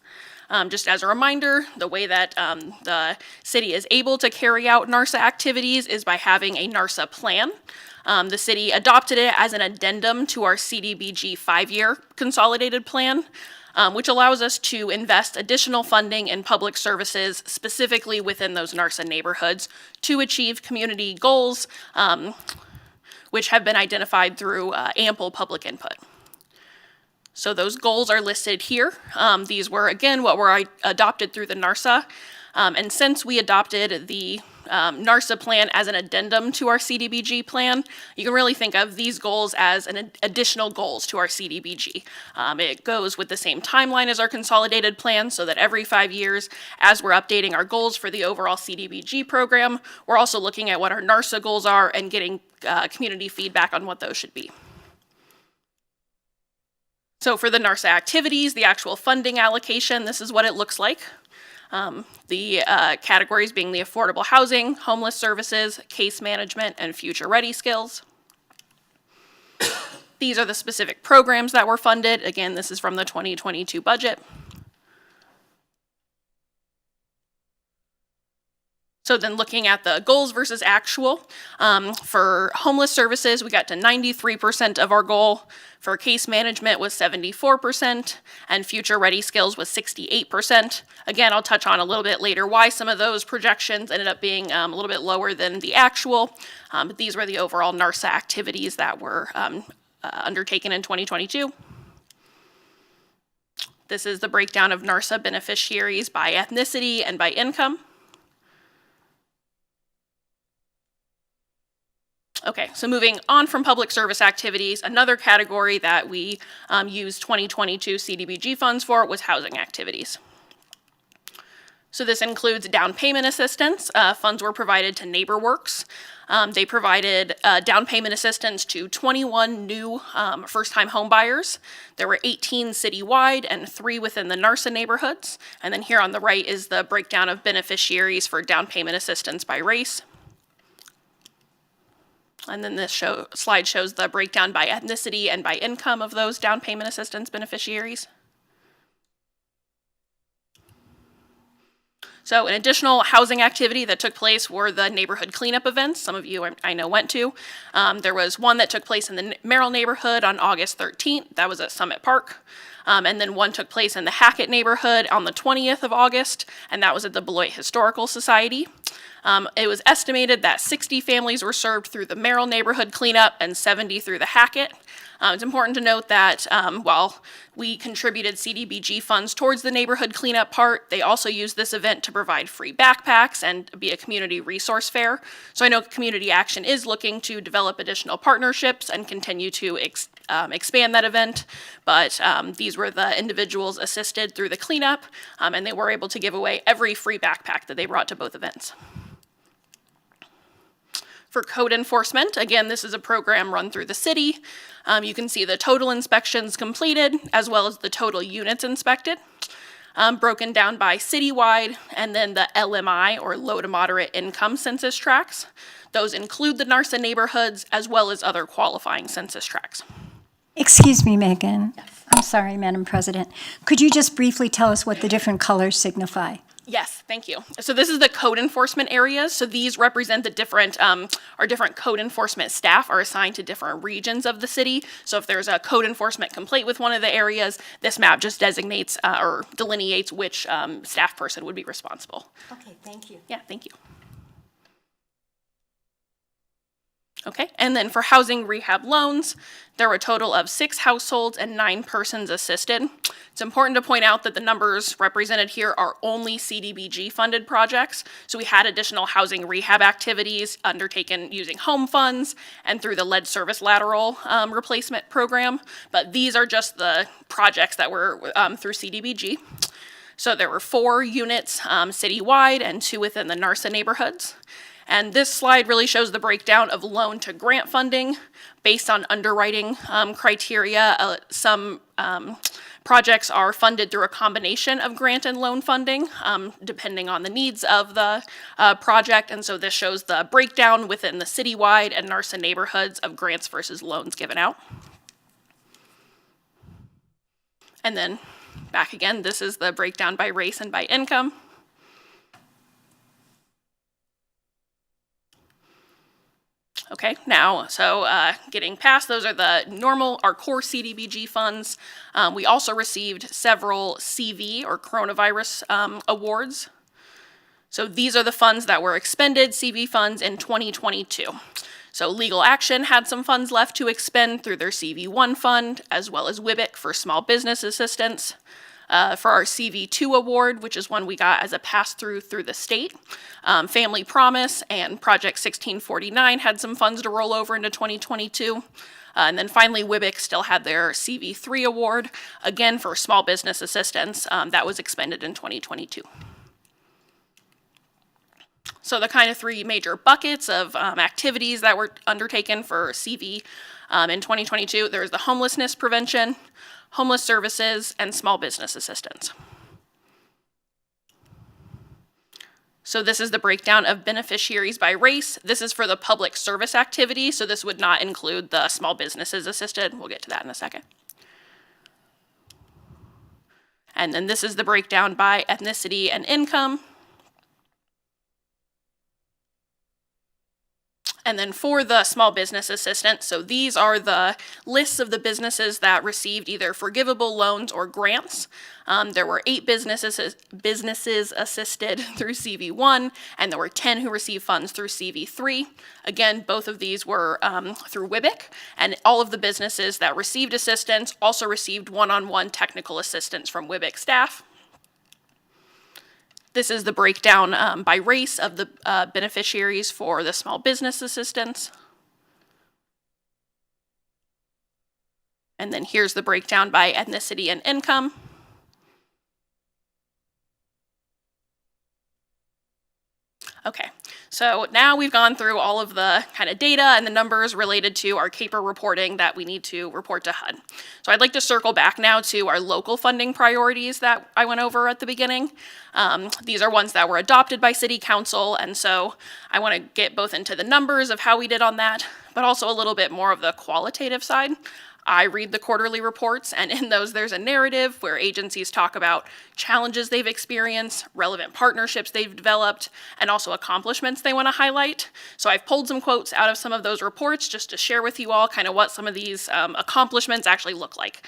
Just as a reminder, the way that the city is able to carry out NARSA activities is by having a NARSA plan. The city adopted it as an addendum to our CDBG 5-year consolidated plan, which allows us to invest additional funding in public services specifically within those NARSA neighborhoods to achieve community goals, which have been identified through ample public input. So those goals are listed here. These were, again, what were adopted through the NARSA. And since we adopted the NARSA plan as an addendum to our CDBG plan, you can really think of these goals as an additional goals to our CDBG. It goes with the same timeline as our consolidated plan, so that every 5 years, as we're updating our goals for the overall CDBG program, we're also looking at what our NARSA goals are and getting community feedback on what those should be. So for the NARSA activities, the actual funding allocation, this is what it looks like. The categories being the affordable housing, homeless services, case management, and future-ready skills. These are the specific programs that were funded. Again, this is from the 2022 budget. So then looking at the goals versus actual, for homeless services, we got to 93% of our goal. For case management was 74%, and future-ready skills was 68%. Again, I'll touch on a little bit later why some of those projections ended up being a little bit lower than the actual, but these were the overall NARSA activities that were undertaken in 2022. This is the breakdown of NARSA beneficiaries by ethnicity and by income. Okay, so moving on from public service activities, another category that we used 2022 CDBG funds for was housing activities. So this includes down payment assistance. Funds were provided to NeighborWorks. They provided down payment assistance to 21 new first-time home buyers. There were 18 citywide and 3 within the NARSA neighborhoods. And then here on the right is the breakdown of beneficiaries for down payment assistance by race. And then this slide shows the breakdown by ethnicity and by income of those down payment assistance beneficiaries. So an additional housing activity that took place were the neighborhood cleanup events. Some of you I know went to. There was one that took place in the Merrill neighborhood on August 13th. That was at Summit Park. And then one took place in the Hackett neighborhood on the 20th of August, and that was at the Beloit Historical Society. It was estimated that 60 families were served through the Merrill neighborhood cleanup and 70 through the Hackett. It's important to note that while we contributed CDBG funds towards the neighborhood cleanup part, they also used this event to provide free backpacks and be a community resource fair. So I know Community Action is looking to develop additional partnerships and continue to expand that event, but these were the individuals assisted through the cleanup, and they were able to give away every free backpack that they brought to both events. For code enforcement, again, this is a program run through the city. You can see the total inspections completed as well as the total units inspected, broken down by citywide, and then the LMI, or low to moderate income census tracts. Those include the NARSA neighborhoods as well as other qualifying census tracts. Excuse me, Megan. Yes. I'm sorry, Madam President. Could you just briefly tell us what the different colors signify? Yes, thank you. So this is the code enforcement areas. So these represent the different, our different code enforcement staff are assigned to different regions of the city. So if there's a code enforcement complaint with one of the areas, this map just designates or delineates which staff person would be responsible. Okay, thank you. Yeah, thank you. Okay, and then for housing rehab loans, there were a total of 6 households and 9 persons assisted. It's important to point out that the numbers represented here are only CDBG funded projects. So we had additional housing rehab activities undertaken using home funds and through the lead service lateral replacement program. But these are just the projects that were through CDBG. So there were 4 units citywide and 2 within the NARSA neighborhoods. And this slide really shows the breakdown of loan to grant funding based on underwriting criteria. Some projects are funded through a combination of grant and loan funding, depending on the needs of the project. And so this shows the breakdown within the citywide and NARSA neighborhoods of grants versus loans given out. And then back again, this is the breakdown by race and by income. Okay, now, so getting past those are our core CDBG funds. We also received several CV or coronavirus awards. So these are the funds that were expended, CV funds in 2022. So Legal Action had some funds left to expend through their CV1 fund, as well as WIBIC for small business assistance. For our CV2 award, which is one we got as a pass-through through the state. Family Promise and Project 1649 had some funds to roll over into 2022. And then finally, WIBIC still had their CV3 award, again for small business assistance, that was expended in 2022. So the kind of 3 major buckets of activities that were undertaken for CV in 2022, there's the homelessness prevention, homeless services, and small business assistance. So this is the breakdown of beneficiaries by race. This is for the public service activity, so this would not include the small businesses assisted. We'll get to that in a second. And then this is the breakdown by ethnicity and income. And then for the small business assistance, so these are the lists of the businesses that received either forgivable loans or grants. There were 8 businesses assisted through CV1, and there were 10 who received funds through CV3. Again, both of these were through WIBIC, and all of the businesses that received assistance also received one-on-one technical assistance from WIBIC staff. This is the breakdown by race of the beneficiaries for the small business assistance. And then here's the breakdown by ethnicity and income. Okay, so now we've gone through all of the kind of data and the numbers related to our CAPER reporting that we need to report to HUD. So I'd like to circle back now to our local funding priorities that I went over at the beginning. These are ones that were adopted by City Council, and so I want to get both into the numbers of how we did on that, but also a little bit more of the qualitative side. I read the quarterly reports, and in those there's a narrative where agencies talk about challenges they've experienced, relevant partnerships they've developed, and also accomplishments they want to highlight. So I've pulled some quotes out of some of those reports just to share with you all kind of what some of these accomplishments actually look like.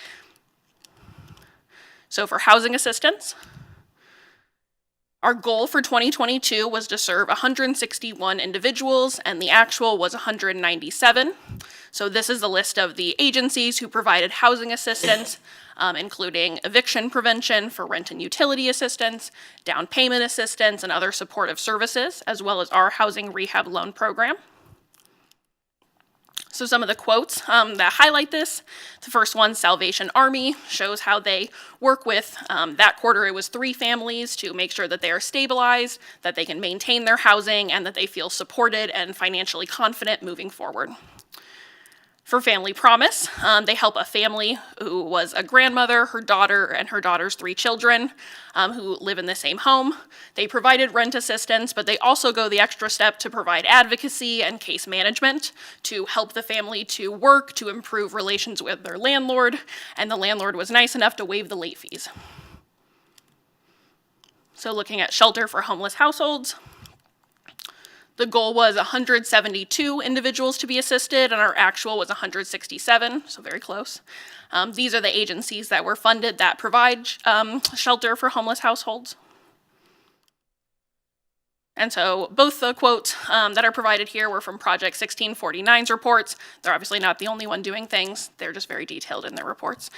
So for housing assistance, our goal for 2022 was to serve 161 individuals, and the actual was 197. So this is the list of the agencies who provided housing assistance, including eviction prevention for rent and utility assistance, down payment assistance, and other supportive services, as well as our housing rehab loan program. So some of the quotes that highlight this. The first one, Salvation Army, shows how they work with, that quarter it was 3 families to make sure that they are stabilized, that they can maintain their housing, and that they feel supported and financially confident moving forward. For Family Promise, they help a family who was a grandmother, her daughter, and her daughter's 3 children who live in the same home. They provided rent assistance, but they also go the extra step to provide advocacy and case management to help the family to work to improve relations with their landlord, and the landlord was nice enough to waive the late fees. So looking at Shelter for Homeless Households, the goal was 172 individuals to be assisted, and our actual was 167, so very close. These are the agencies that were funded that provide shelter for homeless households. And so both the quotes that are provided here were from Project 1649's reports. They're obviously not the only one doing things. They're just very detailed in their reports.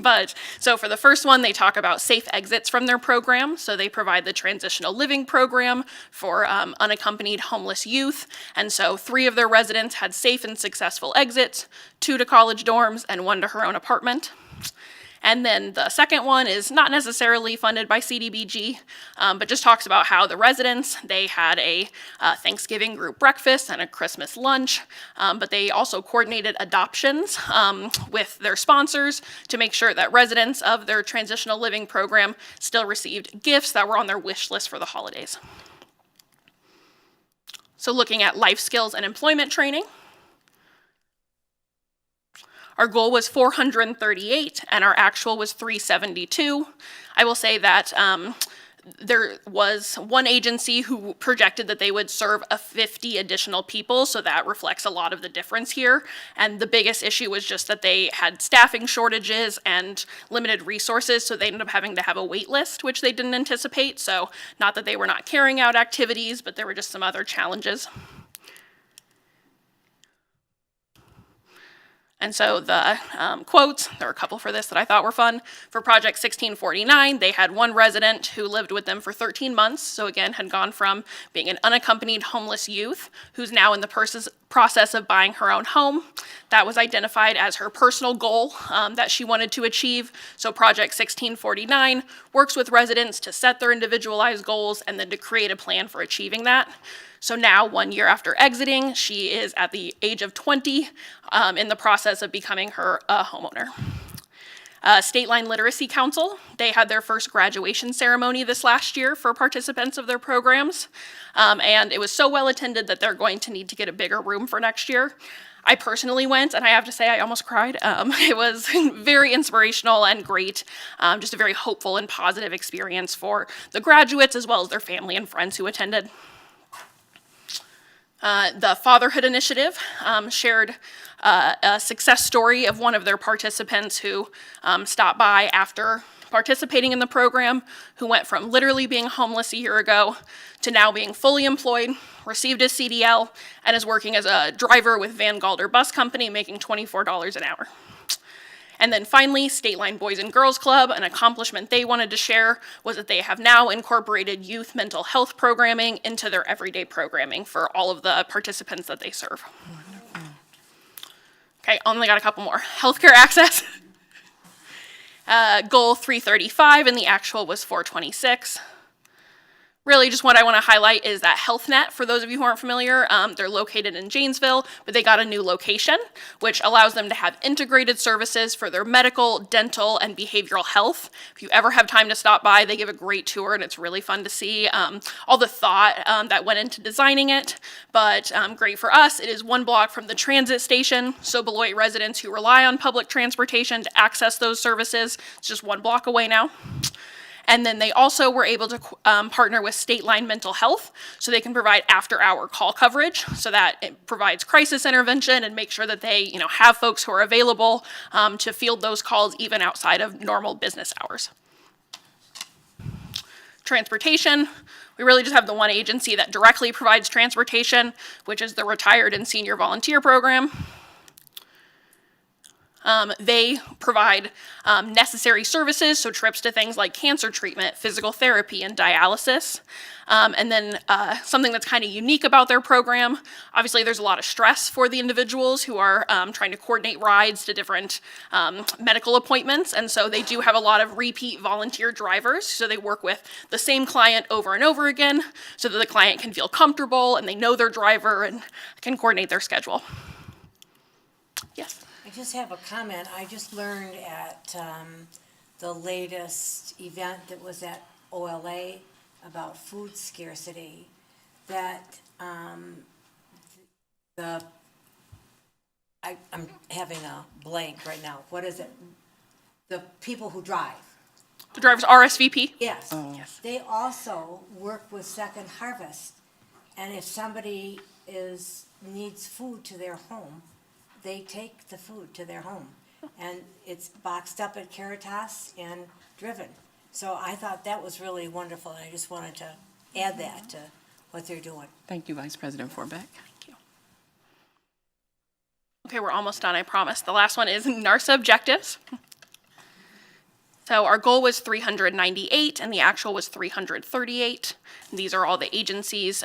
But so for the first one, they talk about safe exits from their program. So they provide the transitional living program for unaccompanied homeless youth. And so 3 of their residents had safe and successful exits, 2 to college dorms and 1 to her own apartment. And then the second one is not necessarily funded by CDBG, but just talks about how the residents, they had a Thanksgiving group breakfast and a Christmas lunch, but they also coordinated adoptions with their sponsors to make sure that residents of their transitional living program still received gifts that were on their wish list for the holidays. So looking at life skills and employment training, our goal was 438, and our actual was 372. I will say that there was one agency who projected that they would serve 50 additional people, so that reflects a lot of the difference here. And the biggest issue was just that they had staffing shortages and limited resources, so they ended up having to have a wait list, which they didn't anticipate. So not that they were not carrying out activities, but there were just some other challenges. And so the quotes, there were a couple for this that I thought were fun. For Project 1649, they had 1 resident who lived with them for 13 months. So again, had gone from being an unaccompanied homeless youth who's now in the process of buying her own home. That was identified as her personal goal that she wanted to achieve. So Project 1649 works with residents to set their individualized goals and then to create a plan for achieving that. So now, 1 year after exiting, she is at the age of 20 in the process of becoming her homeowner. State Line Literacy Council, they had their first graduation ceremony this last year for participants of their programs. And it was so well attended that they're going to need to get a bigger room for next year. I personally went, and I have to say I almost cried. It was very inspirational and great, just a very hopeful and positive experience for the graduates as well as their family and friends who attended. The Fatherhood Initiative shared a success story of one of their participants who stopped by after participating in the program, who went from literally being homeless a year ago to now being fully employed, received his CDL, and is working as a driver with Van Galder Bus Company, making $24 an hour. And then finally, State Line Boys and Girls Club, an accomplishment they wanted to share was that they have now incorporated youth mental health programming into their everyday programming for all of the participants that they serve. Okay, only got a couple more. Healthcare access. Goal 335 and the actual was 426. Really, just what I want to highlight is that HealthNet, for those of you who aren't familiar, they're located in Janesville, but they got a new location, which allows them to have integrated services for their medical, dental, and behavioral health. If you ever have time to stop by, they give a great tour, and it's really fun to see all the thought that went into designing it. But great for us, it is 1 block from the transit station, so Beloit residents who rely on public transportation to access those services, it's just 1 block away now. And then they also were able to partner with State Line Mental Health so they can provide after-hour call coverage so that it provides crisis intervention and make sure that they have folks who are available to field those calls even outside of normal business hours. Transportation, we really just have the one agency that directly provides transportation, which is the Retired and Senior Volunteer Program. They provide necessary services, so trips to things like cancer treatment, physical therapy, and dialysis. And then something that's kind of unique about their program, obviously there's a lot of stress for the individuals who are trying to coordinate rides to different medical appointments, and so they do have a lot of repeat volunteer drivers, so they work with the same client over and over again so that the client can feel comfortable and they know their driver and can coordinate their schedule. Yes? I just have a comment. I just learned at the latest event that was at OLA about food scarcity that I'm having a blank right now. What is it? The people who drive. The driver's RSVP? Yes. Oh. Yes. They also work with Second Harvest, and if somebody needs food to their home, they take the food to their home, and it's boxed up at Caritas and driven. So I thought that was really wonderful, and I just wanted to add that to what they're doing. Thank you, Vice President Forbeck. Thank you. Okay, we're almost done, I promise. The last one is NARSA objectives. So our goal was 398 and the actual was 338. These are all the agencies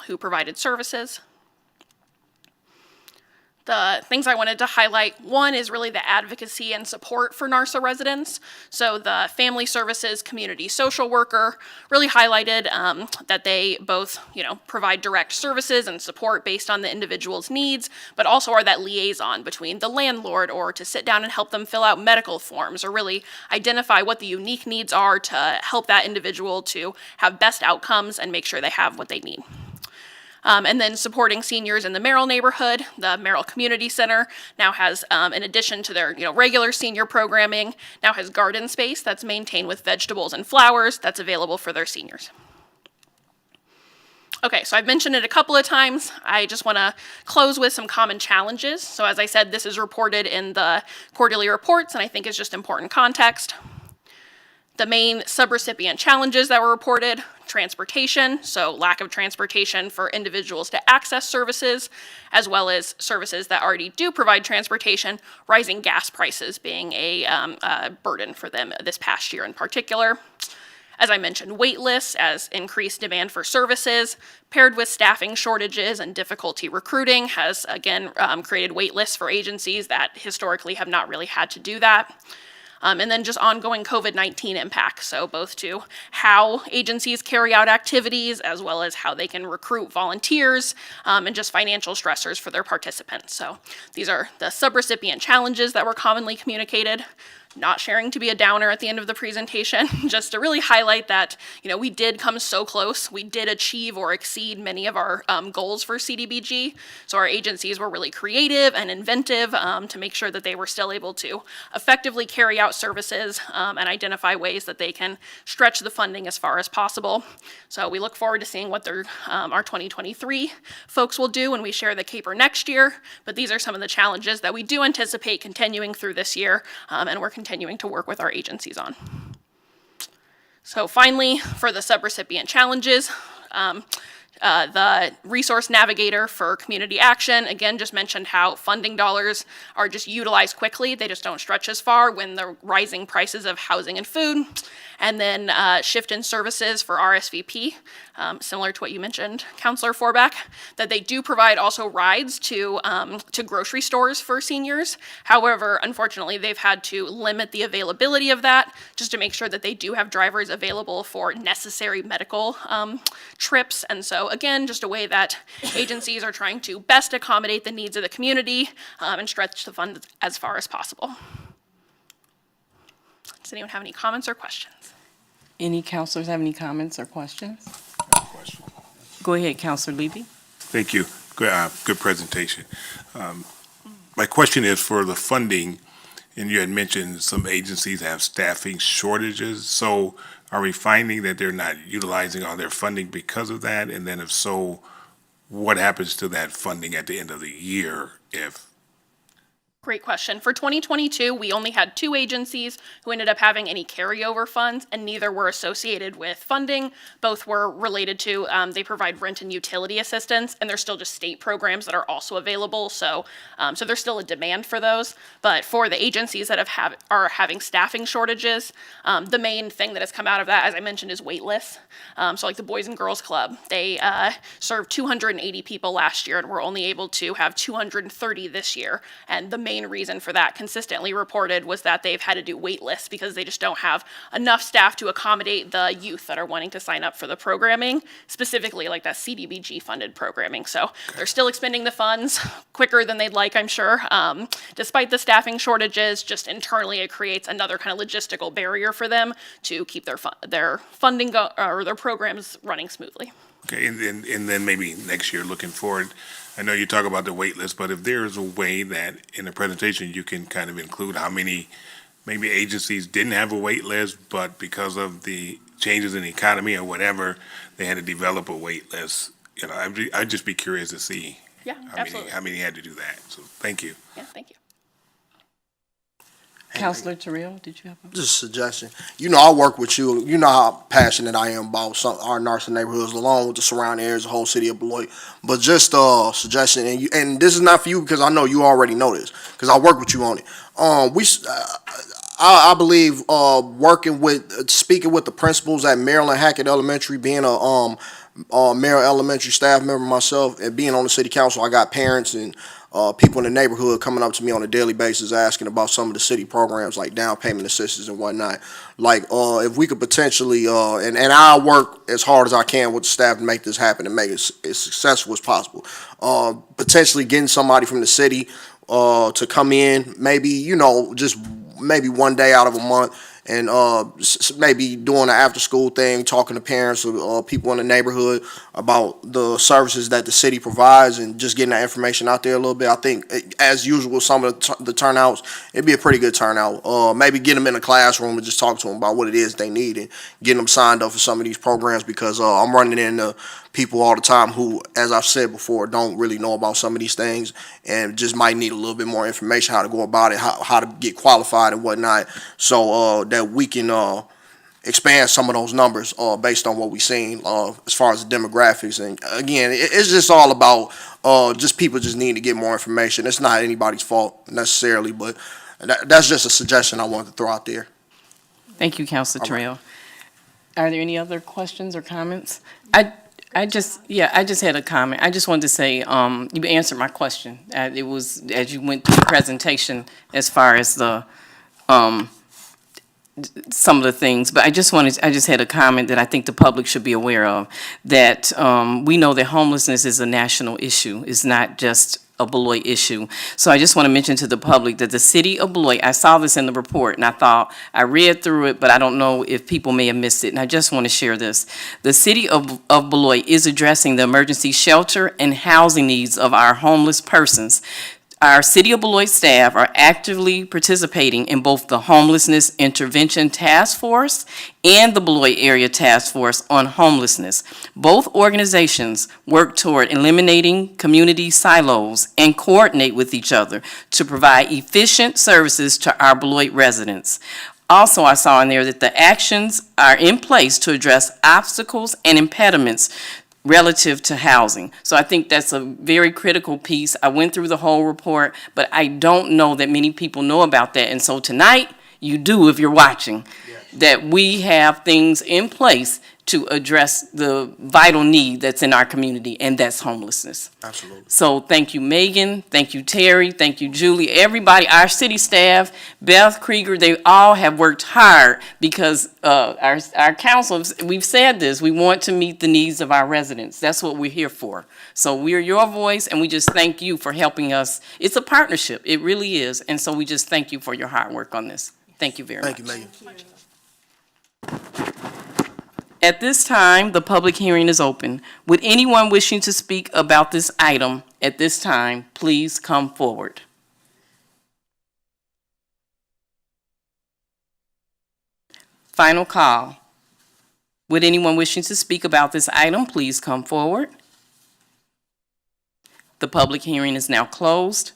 who provided services. The things I wanted to highlight, one is really the advocacy and support for NARSA residents. So the family services community social worker really highlighted that they both, provide direct services and support based on the individual's needs, but also are that liaison between the landlord or to sit down and help them fill out medical forms or really identify what the unique needs are to help that individual to have best outcomes and make sure they have what they need. And then supporting seniors in the Merrill neighborhood. The Merrill Community Center now has, in addition to their regular senior programming, now has garden space that's maintained with vegetables and flowers that's available for their seniors. Okay, so I've mentioned it a couple of times. I just want to close with some common challenges. So as I said, this is reported in the quarterly reports, and I think it's just important context. The main subrecipient challenges that were reported: transportation, so lack of transportation for individuals to access services, as well as services that already do provide transportation, rising gas prices being a burden for them this past year in particular. As I mentioned, wait lists as increased demand for services, paired with staffing shortages and difficulty recruiting has again created wait lists for agencies that historically have not really had to do that. And then just ongoing COVID-19 impacts, so both to how agencies carry out activities as well as how they can recruit volunteers and just financial stressors for their participants. So these are the subrecipient challenges that were commonly communicated. Not sharing to be a downer at the end of the presentation, just to really highlight that, we did come so close. We did achieve or exceed many of our goals for CDBG. So our agencies were really creative and inventive to make sure that they were still able to effectively carry out services and identify ways that they can stretch the funding as far as possible. So we look forward to seeing what our 2023 folks will do when we share the CAPER next year. But these are some of the challenges that we do anticipate continuing through this year, and we're continuing to work with our agencies on. So finally, for the subrecipient challenges, the resource navigator for community action, again, just mentioned how funding dollars are just utilized quickly. They just don't stretch as far when the rising prices of housing and food. And then shift in services for RSVP, similar to what you mentioned, Councilor Forbeck, that they do provide also rides to grocery stores for seniors. However, unfortunately, they've had to limit the availability of that just to make sure that they do have drivers available for necessary medical trips. And so, again, just a way that agencies are trying to best accommodate the needs of the community and stretch the funds as far as possible. Does anyone have any comments or questions? Any counselors have any comments or questions? Go ahead, Counselor Levy. Thank you. Good presentation. My question is for the funding, and you had mentioned some agencies have staffing shortages. So are we finding that they're not utilizing all their funding because of that? And then if so, what happens to that funding at the end of the year if? Great question. For 2022, we only had 2 agencies who ended up having any carryover funds, and neither were associated with funding. Both were related to, they provide rent and utility assistance, and there's still just state programs that are also available. So there's still a demand for those. But for the agencies that are having staffing shortages, the main thing that has come out of that, as I mentioned, is wait lists. So like the Boys and Girls Club, they served 280 people last year, and we're only able to have 230 this year. And the main reason for that, consistently reported, was that they've had to do wait lists because they just don't have enough staff to accommodate the youth that are wanting to sign up for the programming, specifically like that CDBG funded programming. So they're still expending the funds quicker than they'd like, I'm sure. Despite the staffing shortages, just internally it creates another kind of logistical barrier for them to keep their funding or their programs running smoothly. Okay, and then maybe next year looking forward, I know you talk about the wait list, but if there is a way that in the presentation you can kind of include how many maybe agencies didn't have a wait list, but because of the changes in the economy or whatever, they had to develop a wait list. I'd just be curious to see Yeah, absolutely. how many had to do that. So thank you. Yeah, thank you. Councilor Terrell, did you have a? Just a suggestion. You know, I work with you. You know how passionate I am about our Narson neighborhoods, along with the surrounding areas, the whole city of Beloit. But just a suggestion, and this is not for you because I know you already know this because I work with you on it. I believe speaking with the principals at Maryland Hackett Elementary, being a Maryland Elementary staff member myself, and being on the city council, I got parents and people in the neighborhood coming up to me on a daily basis asking about some of the city programs like down payment assistance and whatnot. Like if we could potentially, and I work as hard as I can with the staff to make this happen and make it as successful as possible. Potentially getting somebody from the city to come in, maybe, you know, just maybe one day out of a month, and maybe doing an after-school thing, talking to parents or people in the neighborhood about the services that the city provides and just getting that information out there a little bit. I think, as usual, some of the turnouts, it'd be a pretty good turnout. Maybe get them in a classroom and just talk to them about what it is they need and getting them signed up for some of these programs because I'm running into people all the time who, as I've said before, don't really know about some of these things and just might need a little bit more information how to go about it, how to get qualified and whatnot, so that we can expand some of those numbers based on what we've seen as far as the demographics. And again, it's just all about just people just need to get more information. It's not anybody's fault necessarily, but that's just a suggestion I wanted to throw out there. Thank you, Councilor Terrell. Are there any other questions or comments? I just had a comment. I just wanted to say, you answered my question. It was as you went through the presentation as far as the, some of the things, but I just had a comment that I think the public should be aware of, that we know that homelessness is a national issue. It's not just a Beloit issue. So I just want to mention to the public that the city of Beloit, I saw this in the report and I read through it, but I don't know if people may have missed it, and I just want to share this. The city of Beloit is addressing the emergency shelter and housing needs of our homeless persons. Our City of Beloit staff are actively participating in both the Homelessness Intervention Task Force and the Beloit Area Task Force on Homelessness. Both organizations work toward eliminating community silos and coordinate with each other to provide efficient services to our Beloit residents. Also, I saw in there that the actions are in place to address obstacles and impediments relative to housing. So I think that's a very critical piece. I went through the whole report, but I don't know that many people know about that. And so tonight, you do if you're watching, that we have things in place to address the vital need that's in our community, and that's homelessness. Absolutely. So thank you, Megan. Thank you, Terry. Thank you, Julie. Everybody, our city staff, Beth, Krieger, they all have worked hard because our council, we've said this, we want to meet the needs of our residents. That's what we're here for. So we're your voice, and we just thank you for helping us. It's a partnership. It really is. And so we just thank you for your hard work on this. Thank you very much. Thank you, Megan. At this time, the public hearing is open. Would anyone wishing to speak about this item at this time, please come forward. Final call. Would anyone wishing to speak about this item, please come forward. The public hearing is now closed.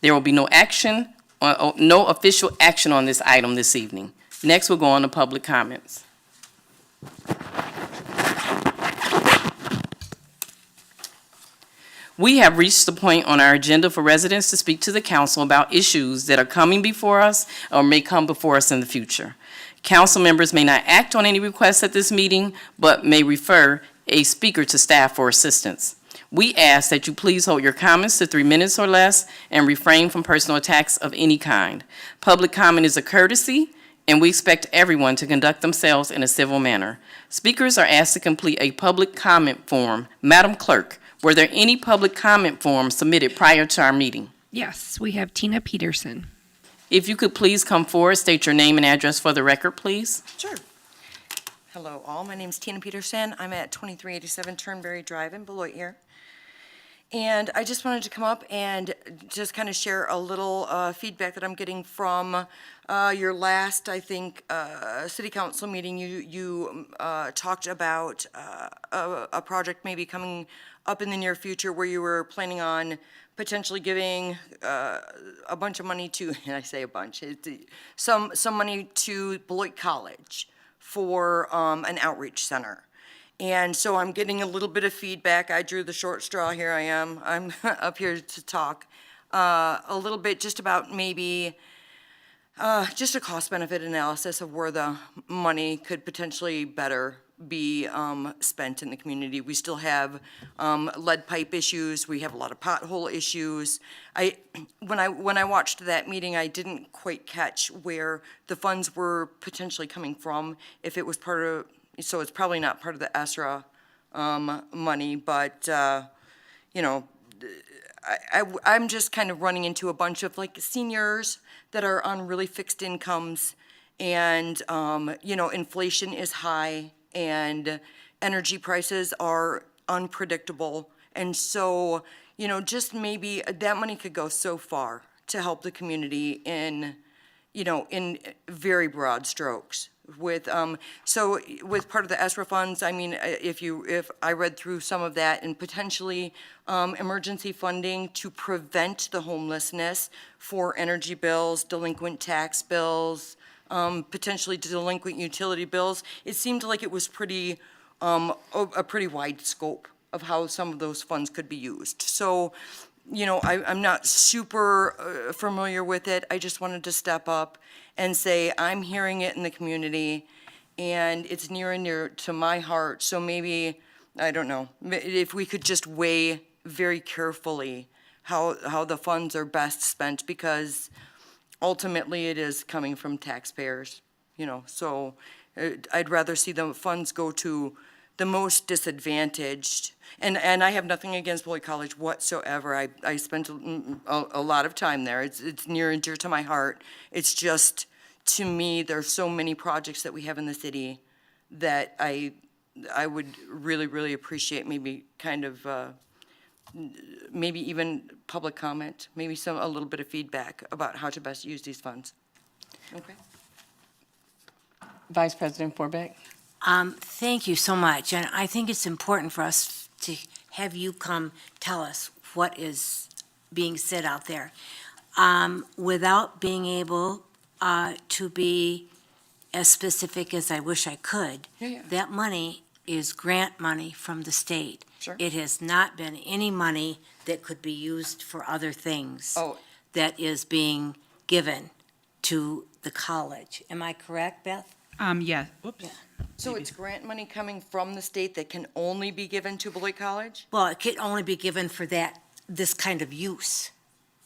There will be no action, no official action on this item this evening. Next, we'll go on to public comments. We have reached the point on our agenda for residents to speak to the council about issues that are coming before us or may come before us in the future. Council members may not act on any requests at this meeting, but may refer a speaker to staff for assistance. We ask that you please hold your comments to 3 minutes or less and refrain from personal attacks of any kind. Public comment is a courtesy, and we expect everyone to conduct themselves in a civil manner. Speakers are asked to complete a public comment form. Madam Clerk, were there any public comment forms submitted prior to our meeting? Yes, we have Tina Peterson. If you could please come forward, state your name and address for the record, please. Sure. Hello all, my name is Tina Peterson. I'm at 2387 Turnberry Drive in Beloit here. And I just wanted to come up and just kind of share a little feedback that I'm getting from your last, I think, city council meeting. You talked about a project maybe coming up in the near future where you were planning on potentially giving a bunch of money to, and I say a bunch, some money to Beloit College for an outreach center. And so I'm getting a little bit of feedback. I drew the short straw. Here I am. I'm up here to talk a little bit just about maybe just a cost-benefit analysis of where the money could potentially better be spent in the community. We still have lead pipe issues. We have a lot of pothole issues. When I watched that meeting, I didn't quite catch where the funds were potentially coming from. If it was part of, so it's probably not part of the ESRA money, but you know, I'm just kind of running into a bunch of like seniors that are on really fixed incomes, and you know, inflation is high and energy prices are unpredictable, and so you know, just maybe that money could go so far to help the community in, you know, in very broad strokes. With so with part of the ESRA funds, I mean, if I read through some of that, and potentially emergency funding to prevent the homelessness for energy bills, delinquent tax bills, potentially delinquent utility bills, it seemed like it was pretty a pretty wide scope of how some of those funds could be used. So, you know, I'm not super familiar with it. I just wanted to step up and say I'm hearing it in the community, and it's near and dear to my heart. So maybe, I don't know, if we could just weigh very carefully how the funds are best spent, because ultimately it is coming from taxpayers, you know. So I'd rather see the funds go to the most disadvantaged. And I have nothing against Beloit College whatsoever. I spent a lot of time there. It's near and dear to my heart. It's just, to me, there's so many projects that we have in the city that I would really, really appreciate maybe kind of, maybe even public comment, maybe a little bit of feedback about how to best use these funds. Okay. Vice President Forbeck. Thank you so much, and I think it's important for us to have you come tell us what is being said out there. Without being able to be as specific as I wish I could, that money is grant money from the state. Sure. It has not been any money that could be used for other things that is being given to the college. Am I correct, Beth? Yeah. Whoops. Yeah. So it's grant money coming from the state that can only be given to Beloit College? Well, it can only be given for this kind of use.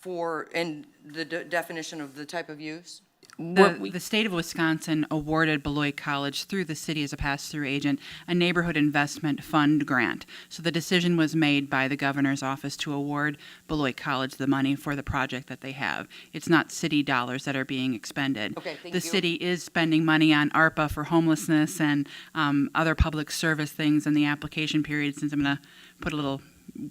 And the definition of the type of use? The state of Wisconsin awarded Beloit College, through the city as a pass-through agent, a neighborhood investment fund grant. So the decision was made by the governor's office to award Beloit College the money for the project that they have. It's not city dollars that are being expended. Okay, thank The you. city is spending money on ARPA for homelessness and other public service things in the application period, since I'm going to put a little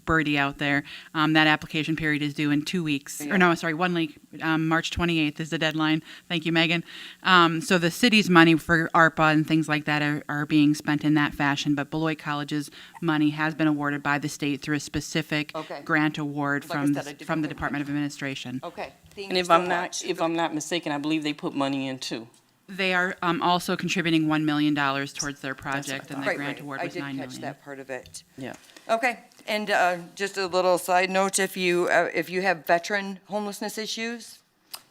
birdie out there. That application period is due in 2 weeks. Yeah. Or no, sorry, 1 week. March 28th is the deadline. Thank you, Megan. So the city's money for ARPA and things like that are being spent in that fashion, but Beloit College's money has been awarded by the state through a specific grant award Like I from said, I didn't from the quite Department of Administration. Okay, thank And you if so I'm much. not, if I'm not mistaken, I believe they put money in too. They are also contributing $1 million towards their project, and the Right, grant right. award I was did $9 million. catch that part of it. Yeah. Okay, and just a little side note, if you have veteran homelessness issues,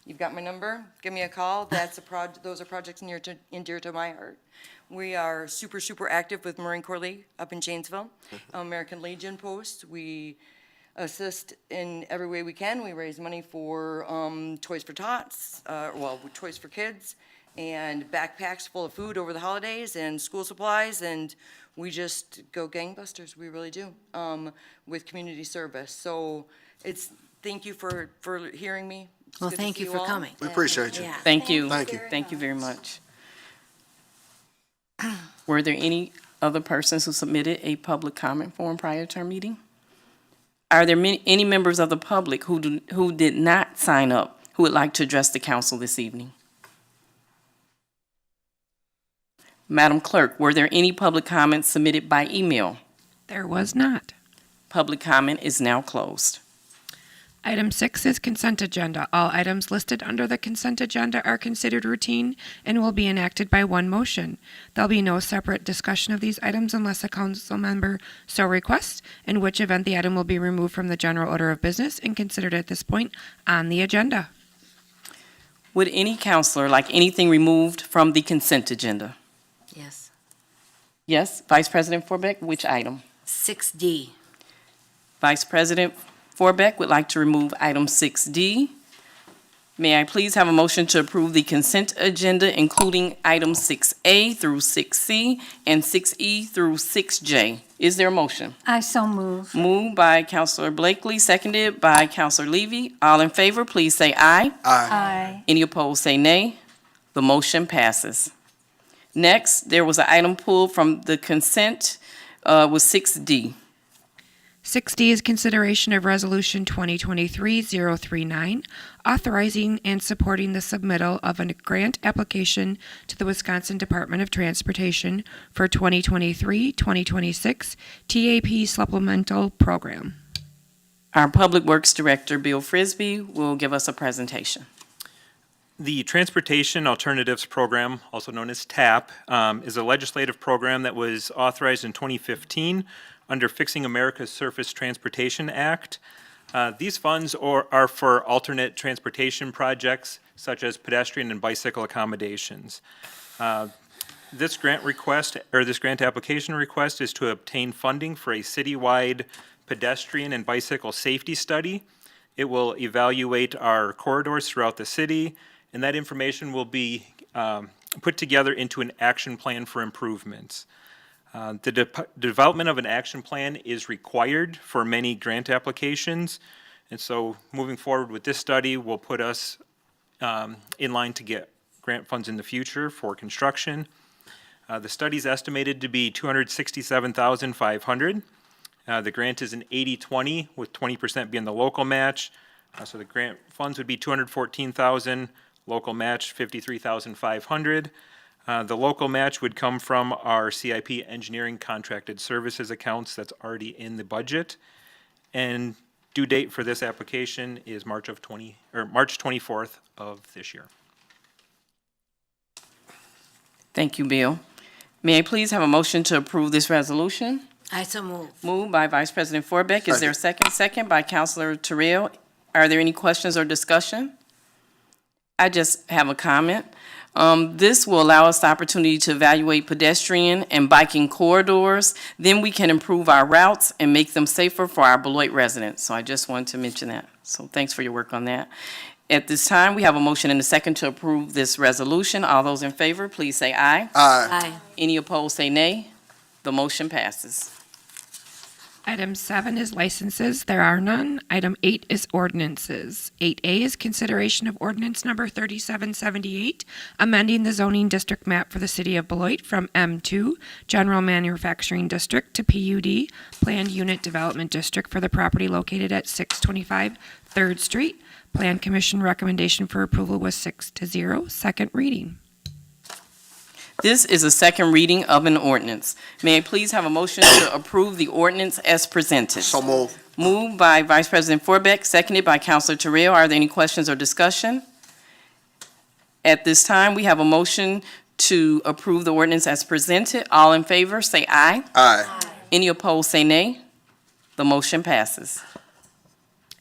you've got my number, give me a call. That's those are projects near and dear to my heart. We are super, super active with Marine Corps League up in Janesville, American Legion Post. We assist in every way we can. We raise money for Toys for Tots, Toys for Kids, and backpacks full of food over the holidays and school supplies, and we just go gangbusters. We really do, with community service. So thank you for hearing me. It's Well, good to thank see you for all. coming. We appreciate you. Yeah. Thank you. Thank you. Thank you very much. Were there any other persons who submitted a public comment form prior to our meeting? Are there any members of the public who did not sign up who would like to address the council this evening? Madam Clerk, were there any public comments submitted by email? There was not. Public comment is now closed. Item 6 is consent agenda. All items listed under the consent agenda are considered routine and will be enacted by one motion. There'll be no separate discussion of these items unless a council member so requests, in which event the item will be removed from the general order of business and considered at this point on the agenda. Would any counselor like anything removed from the consent agenda? Yes. Yes, Vice President Forbeck, which item? 6D. Vice President Forbeck would like to remove item 6D. May I please have a motion to approve the consent agenda, including items 6A through 6C and 6E through 6J? Is there a motion? I so move. Moved by Councilor Blakely, seconded by Councilor Levy. All in favor, please say aye. Aye. Any opposed, say nay. The motion passes. Next, there was an item pulled from the consent with 6D. 6D is consideration of Resolution 2023-039, authorizing and supporting the submittal of a grant application to the Wisconsin Department of Transportation for 2023-2026 TAP Supplemental Program. Our Public Works Director, Bill Frisbee, will give us a presentation. The Transportation Alternatives Program, also known as TAP, is a legislative program that was authorized in 2015 under Fixing America's Surface Transportation Act. These funds are for alternate transportation projects such as pedestrian and bicycle accommodations. This grant application request is to obtain funding for a citywide pedestrian and bicycle safety study. It will evaluate our corridors throughout the city, and that information will be put together into an action plan for improvements. The development of an action plan is required for many grant applications, and so moving forward with this study will put us in line to get grant funds in the future for construction. The study is estimated to be $267,500. The grant is an 80-20, with 20% being the local match. So the grant funds would be $214,000, local match $53,500. The local match would come from our CIP engineering contracted services accounts that's already in the budget. And due date for this application is March 24th of this year. Thank you, Bill. May I please have a motion to approve this resolution? I so move. Moved by Vice President Forbeck. Is there a second? Second by Councilor Terrell. Are there any questions or discussion? I just have a comment. This will allow us the opportunity to evaluate pedestrian and biking corridors. Then we can improve our routes and make them safer for our Beloit residents. So I just wanted to mention that. So thanks for your work on that. At this time, we have a motion and a second to approve this resolution. All those in favor, please say aye. Aye. Any opposed, say nay. The motion passes. Item 7 is licenses. There are none. Item 8 is ordinances. 8A is consideration of ordinance number 3778, amending the zoning district map for the city of Beloit from M2, General Manufacturing District, to PUD, Planned Unit Development District, for the property located at 625 3rd Street. Plan Commission recommendation for approval was 6-0. Second reading. This is a second reading of an ordinance. May I please have a motion to approve the ordinance as presented? So move. Moved by Vice President Forbeck, seconded by Councilor Terrell. Are there any questions or discussion? At this time, we have a motion to approve the ordinance as presented. All in favor, say aye. Aye. Any opposed, say nay. The motion passes.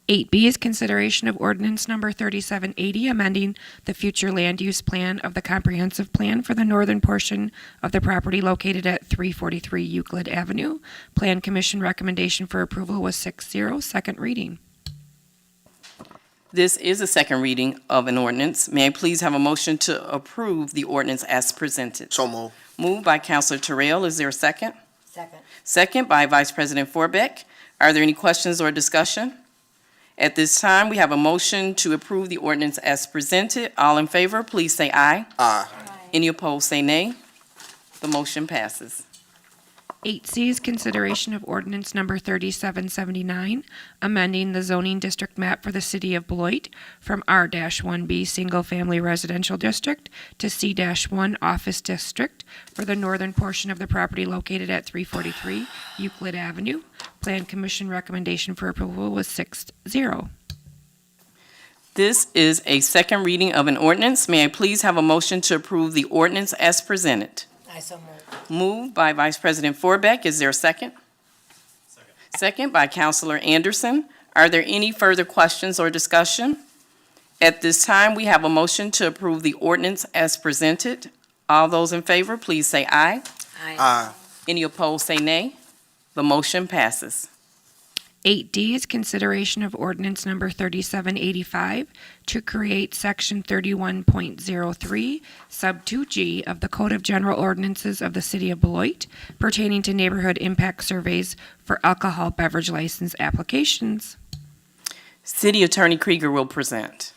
8B is consideration of ordinance number 3780, amending the future land use plan of the comprehensive plan for the northern portion of the property located at 343 Euclid Avenue. Plan Commission recommendation for approval was 6-0. Second reading. This is a second reading of an ordinance. May I please have a motion to approve the ordinance as presented? So move. Moved by Councilor Terrell. Is there a second? Second. Second by Vice President Forbeck. Are there any questions or discussion? At this time, we have a motion to approve the ordinance as presented. All in favor, please say aye. Aye. Any opposed, say nay. The motion passes. 8C is consideration of ordinance number 3779, amending the zoning district map for the city of Beloit from R-1B Single Family Residential District to C-1 Office District for the northern portion of the property located at 343 Euclid Avenue. Plan Commission recommendation for approval was 6-0. This is a second reading of an ordinance. May I please have a motion to approve the ordinance as presented? I so move. Moved by Vice President Forbeck. Is there a second? Second by Councilor Anderson. Are there any further questions or discussion? At this time, we have a motion to approve the ordinance as presented. All those in favor, please say aye. Aye. Any opposed, say nay. The motion passes. 8D is consideration of ordinance number 3785 to create section 31.03, sub 2G of the Code of General Ordinances of the City of Beloit pertaining to neighborhood impact surveys for alcohol beverage license applications. City Attorney Krieger will present.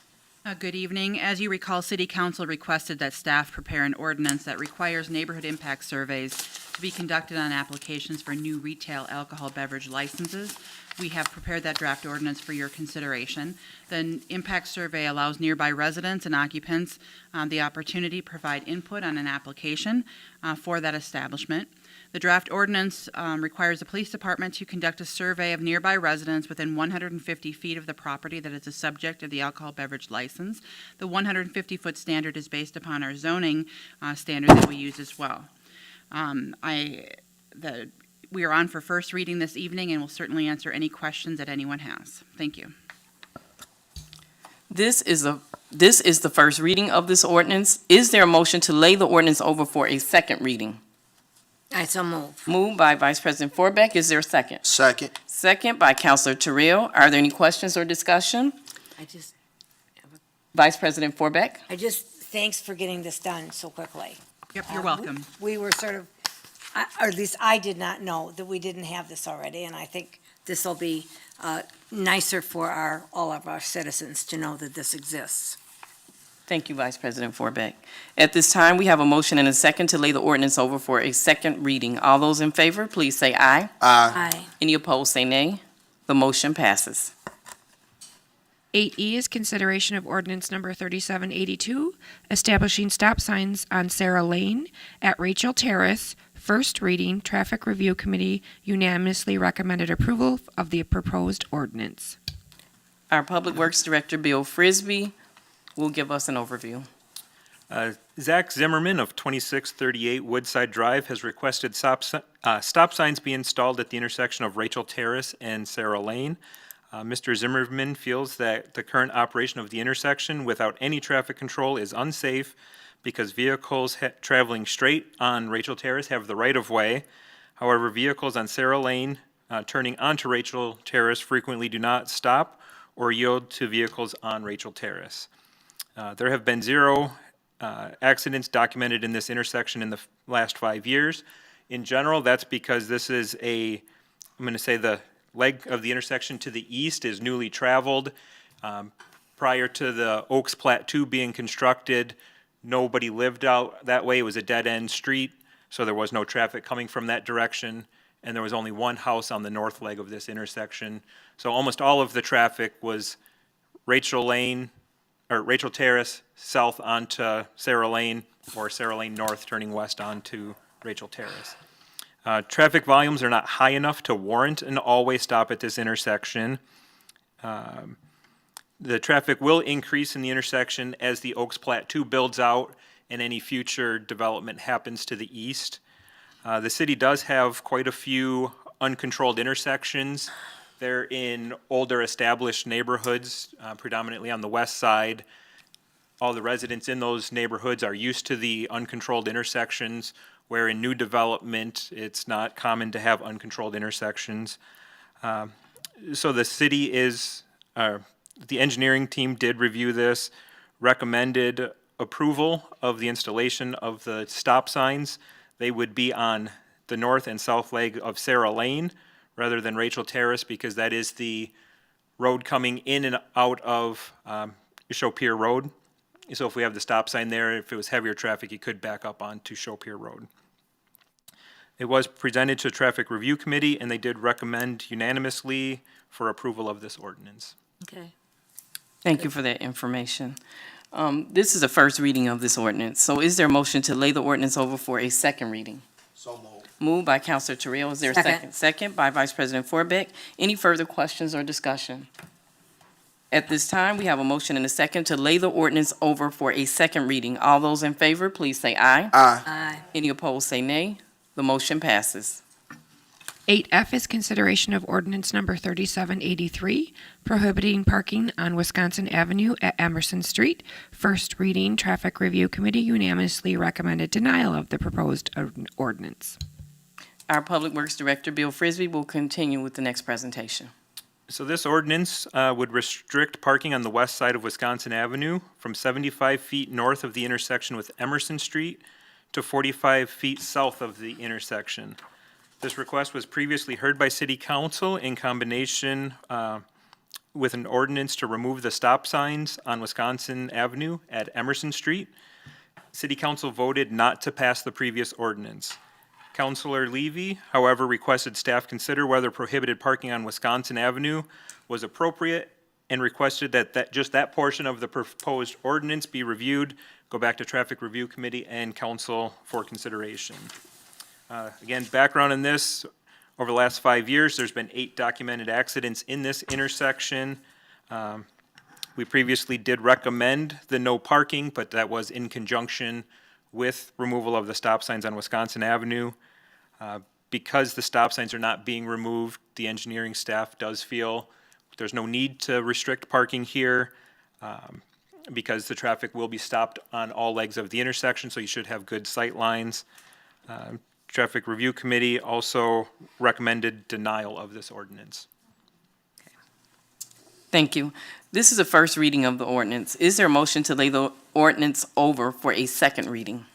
Good evening. As you recall, City Council requested that staff prepare an ordinance that requires neighborhood impact surveys to be conducted on applications for new retail alcohol beverage licenses. We have prepared that draft ordinance for your consideration. The impact survey allows nearby residents and occupants the opportunity to provide input on an application for that establishment. The draft ordinance requires the police department to conduct a survey of nearby residents within 150 feet of the property that is the subject of the alcohol beverage license. The 150-foot standard is based upon our zoning standard that we use as well. We are on for first reading this evening and will certainly answer any questions that anyone has. Thank you. This is the first reading of this ordinance. Is there a motion to lay the ordinance over for a second reading? I so move. Moved by Vice President Forbeck. Is there a second? Second. Second by Councilor Terrell. Are there any questions or discussion? Vice President Forbeck. Thanks for getting this done so quickly. Yep, you're welcome. We were sort of, or at least I did not know that we didn't have this already, and I think this will be nicer for all of our citizens to know that this exists. Thank you, Vice President Forbeck. At this time, we have a motion and a second to lay the ordinance over for a second reading. All those in favor, please say aye. Aye. Any opposed, say nay. The motion passes. 8E is consideration of ordinance number 3782, establishing stop signs on Sarah Lane at Rachel Terrace. First reading, Traffic Review Committee unanimously recommended approval of the proposed ordinance. Our Public Works Director, Bill Frisbee, will give us an overview. Zach Zimmerman of 2638 Woodside Drive has requested stop signs be installed at the intersection of Rachel Terrace and Sarah Lane. Mr. Zimmerman feels that the current operation of the intersection without any traffic control is unsafe because vehicles traveling straight on Rachel Terrace have the right-of-way. However, vehicles on Sarah Lane turning onto Rachel Terrace frequently do not stop or yield to vehicles on Rachel Terrace. There have been 0 accidents documented in this intersection in the last 5 years. In general, that's because this is I'm going to say the leg of the intersection to the east is newly traveled. Prior to the Oaks Plateau being constructed, nobody lived out that way. It was a dead-end street, so there was no traffic coming from that direction, and there was only one house on the north leg of this intersection. So almost all of the traffic was Rachel Terrace south onto Sarah Lane, or Sarah Lane north turning west onto Rachel Terrace. Traffic volumes are not high enough to warrant an all-way stop at this intersection. The traffic will increase in the intersection as the Oaks Plateau builds out and any future development happens to the east. The city does have quite a few uncontrolled intersections. They're in older established neighborhoods, predominantly on the west side. All the residents in those neighborhoods are used to the uncontrolled intersections, where in new development, it's not common to have uncontrolled intersections. So the city the engineering team did review this, recommended approval of the installation of the stop signs. They would be on the north and south leg of Sarah Lane rather than Rachel Terrace, because that is the road coming in and out of Chopier Road. So if we have the stop sign there, if it was heavier traffic, you could back up onto Chopier Road. It was presented to Traffic Review Committee, and they did recommend unanimously for approval of this ordinance. Okay. Thank you for that information. This is the first reading of this ordinance. So is there a motion to lay the ordinance over for a second reading? So moved. Moved by Counselor Terrell. Is there a second? Second by Vice President Forbeck. Any further questions or discussion? At this time, we have a motion and a second to lay the ordinance over for a second reading. All those in favor, please say aye. Aye. Aye. Any opposed, say nay. The motion passes. 8F is consideration of ordinance number 3783, prohibiting parking on Wisconsin Avenue at Emerson Street. First reading, Traffic Review Committee unanimously recommended denial of the proposed ordinance. Our Public Works Director, Bill Frisbee, will continue with the next presentation. So this ordinance would restrict parking on the west side of Wisconsin Avenue from 75 feet north of the intersection with Emerson Street to 45 feet south of the intersection. This request was previously heard by City Council in combination with an ordinance to remove the stop signs on Wisconsin Avenue at Emerson Street. City Council voted not to pass the previous ordinance. Councilor Levy, however, requested staff consider whether prohibited parking on Wisconsin Avenue was appropriate and requested that just that portion of the proposed ordinance be reviewed, go back to Traffic Review Committee and Council for consideration. Again, background in this, over the last 5 years, there's been 8 documented accidents in this intersection. We previously did recommend the no parking, but that was in conjunction with removal of the stop signs on Wisconsin Avenue. Because the stop signs are not being removed, the engineering staff does feel there's no need to restrict parking here because the traffic will be stopped on all legs of the intersection, so you should have good sight lines. Traffic Review Committee also recommended denial of this ordinance. Thank you. This is a first reading of the ordinance. Is there a motion to lay the ordinance over for a second reading?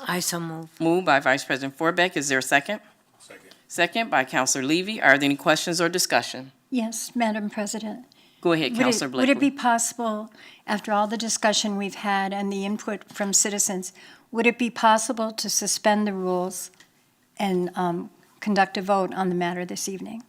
I so move. Moved by Vice President Forbeck. Is there a second? Second. Second by Counselor Levy. Are there any questions or discussion? Yes, Madam President. Go ahead, Counselor Would it Blakely. be possible, after all the discussion we've had and the input from citizens, would it be possible to suspend the rules and conduct a vote on the matter this evening?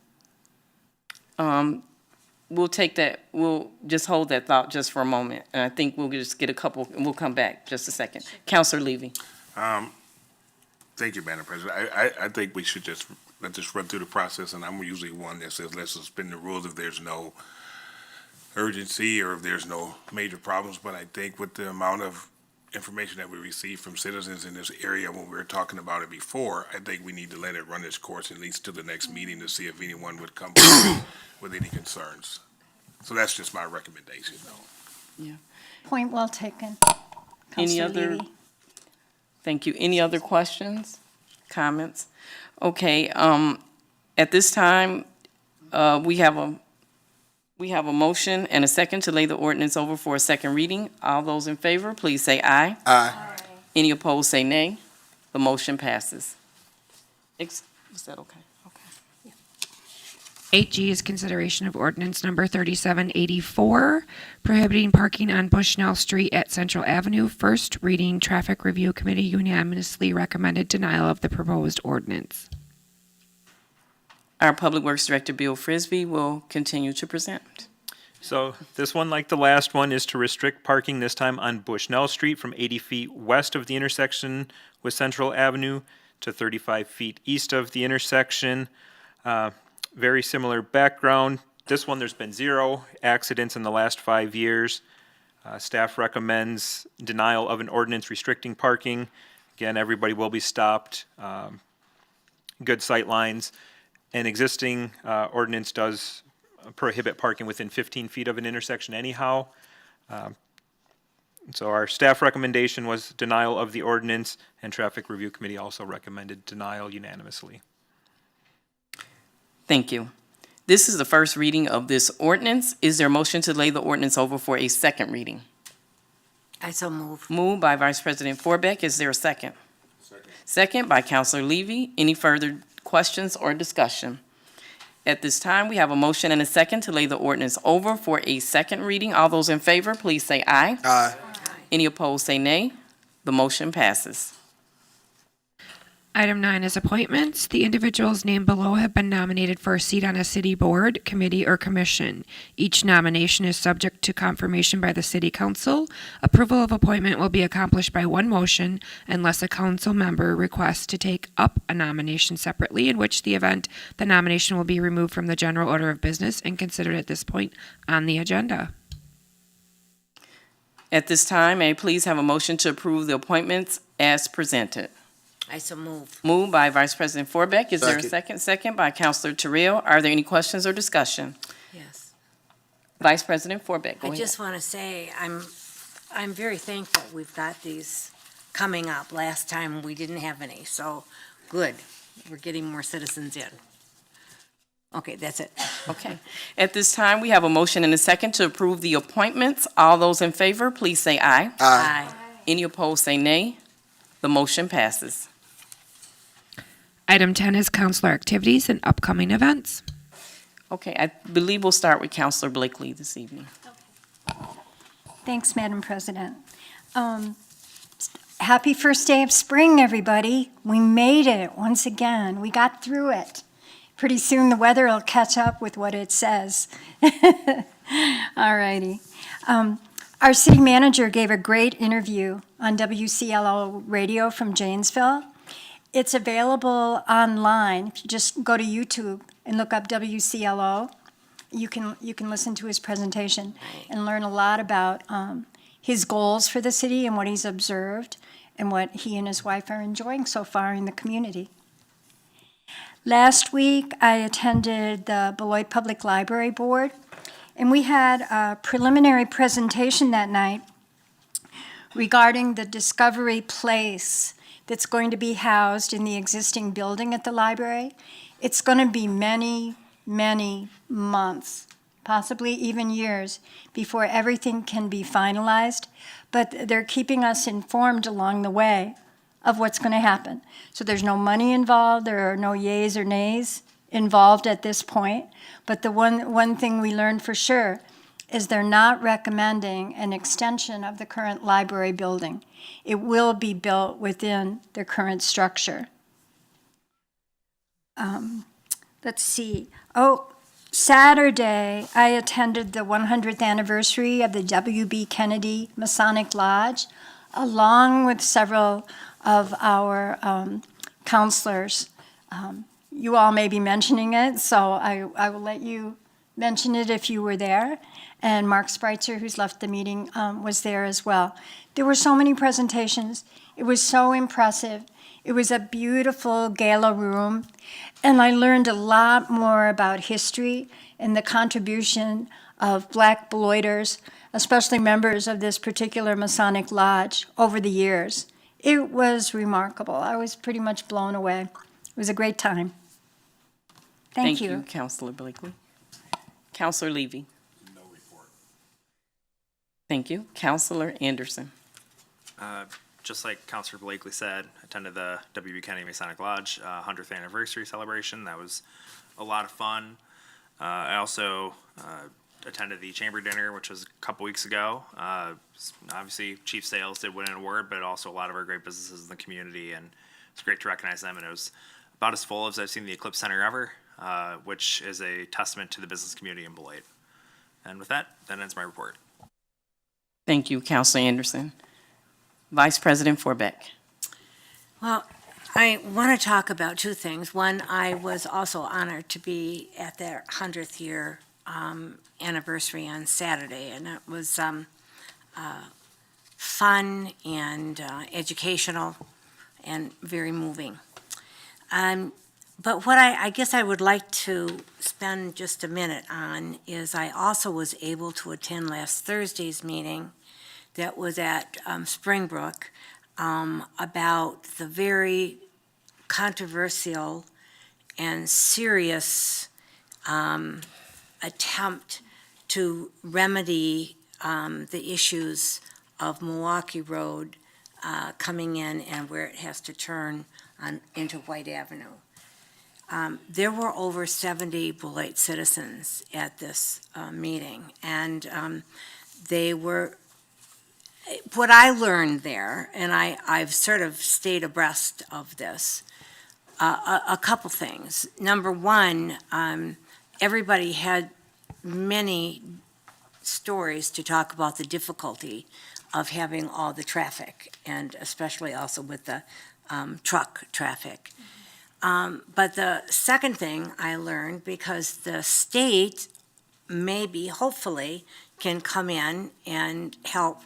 We'll take that, we'll just hold that thought just for a moment. And I think we'll just get a couple, and we'll come back just a second. Counselor Levy. Thank you, Madam President. I think we should just let this run through the process, and I'm usually one that says let's suspend the rules if there's no urgency or if there's no major problems. But I think with the amount of information that we receive from citizens in this area when we were talking about it before, I think we need to let it run its course at least to the next meeting to see if anyone would come with any concerns. So that's just my recommendation, though. Yeah. Point well taken. Any Counselor other? Levy. Thank you. Any other questions, comments? Okay, at this time, we have a motion and a second to lay the ordinance over for a second reading. All those in favor, please say aye. Aye. Any opposed, say nay. The motion passes. Is that okay? 8G is consideration of ordinance number 3784, prohibiting parking on Bushnell Street at Central Avenue. First reading, Traffic Review Committee unanimously recommended denial of the proposed ordinance. Our Public Works Director, Bill Frisbee, will continue to present. So this one, like the last one, is to restrict parking this time on Bushnell Street from 80 feet west of the intersection with Central Avenue to 35 feet east of the intersection. Very similar background. This one, there's been 0 accidents in the last 5 years. Staff recommends denial of an ordinance restricting parking. Again, everybody will be stopped. Good sight lines. An existing ordinance does prohibit parking within 15 feet of an intersection anyhow. So our staff recommendation was denial of the ordinance, and Traffic Review Committee also recommended denial unanimously. Thank you. This is the first reading of this ordinance. Is there a motion to lay the ordinance over for a second reading? I so move. Moved by Vice President Forbeck. Is there a second? Second. Second by Counselor Levy. Any further questions or discussion? At this time, we have a motion and a second to lay the ordinance over for a second reading. All those in favor, please say aye. Aye. Any opposed, say nay. The motion passes. Item 9 is appointments. The individuals named below have been nominated for a seat on a city board, committee, or commission. Each nomination is subject to confirmation by the city council. Approval of appointment will be accomplished by one motion unless a council member requests to take up a nomination separately, in which the event the nomination will be removed from the general order of business and considered at this point on the agenda. At this time, may I please have a motion to approve the appointments as presented? I so move. Moved by Vice President Forbeck. Is there a Second. second? Second by Councilor Terrell. Are there any questions or discussion? Yes. Vice President Forbeck, go I ahead. just want to say, I'm very thankful we've got these coming up. Last time, we didn't have any, so good. We're getting more citizens in. Okay, that's it. Okay. At this time, we have a motion and a second to approve the appointments. All those in favor, please say aye. Aye. Any opposed, say nay. The motion passes. Item 10 is councilor activities and upcoming events. Okay, I believe we'll start with Councilor Blakely this evening. Thanks, Madam President. Happy first day of spring, everybody. We made it once again. We got through it. Pretty soon the weather will catch up with what it says. All righty. Our city manager gave a great interview on WCLO radio from Janesville. It's available online. If you just go to YouTube and look up WCLO, you can listen to his presentation and learn a lot about his goals for the city and what he's observed and what he and his wife are enjoying so far in the community. Last week, I attended the Beloit Public Library Board, and we had a preliminary presentation that night regarding the Discovery Place that's going to be housed in the existing building at the library. It's going to be many, many months, possibly even years, before everything can be finalized, but they're keeping us informed along the way of what's going to happen. So there's no money involved, there are no yays or nays involved at this point, but the one thing we learned for sure is they're not recommending an extension of the current library building. It will be built within the current structure. Let's see. Oh, Saturday, I attended the 100th anniversary of the W.B. Kennedy Masonic Lodge, along with several of our counselors. You all may be mentioning it, so I will let you mention it if you were there. And Mark Spreitzer, who's left the meeting, was there as well. There were so many presentations. It was so impressive. It was a beautiful gala room, and I learned a lot more about history and the contribution of Black Beloiters, especially members of this particular Masonic Lodge, over the years. It was remarkable. I was pretty much blown away. It was a great time. Thank you. Thank you, Councilor Blakely. Councilor Levy. No report. Thank you. Councilor Anderson. Just like Councilor Blakely said, attended the W.B. Kennedy Masonic Lodge 100th anniversary celebration. That was a lot of fun. I also attended the chamber dinner, which was a couple weeks ago. Obviously, Chief Sales did win an award, but also a lot of our great businesses in the community, and it's great to recognize them. And it was about as full as I've seen the Eclipse Center ever, which is a testament to the business community in Beloit. And with that ends my report. Thank you, Councilor Anderson. Vice President Forbeck. Well, I want to talk about two things. One, I was also honored to be at their 100th year anniversary on Saturday, and it was fun and educational and very moving. But what I guess I would like to spend just a minute on is I also was able to attend last Thursday's meeting that was at Springbrook about the very controversial and serious attempt to remedy the issues of Milwaukee Road coming in and where it has to turn into White Avenue. There were over 70 Beloit citizens at this meeting, and they were what I learned there, and I've sort of stayed abreast of this, a couple things. Number one, everybody had many stories to talk about the difficulty of having all the traffic, and especially also with the truck traffic. But the second thing I learned, because the state maybe, hopefully, can come in and help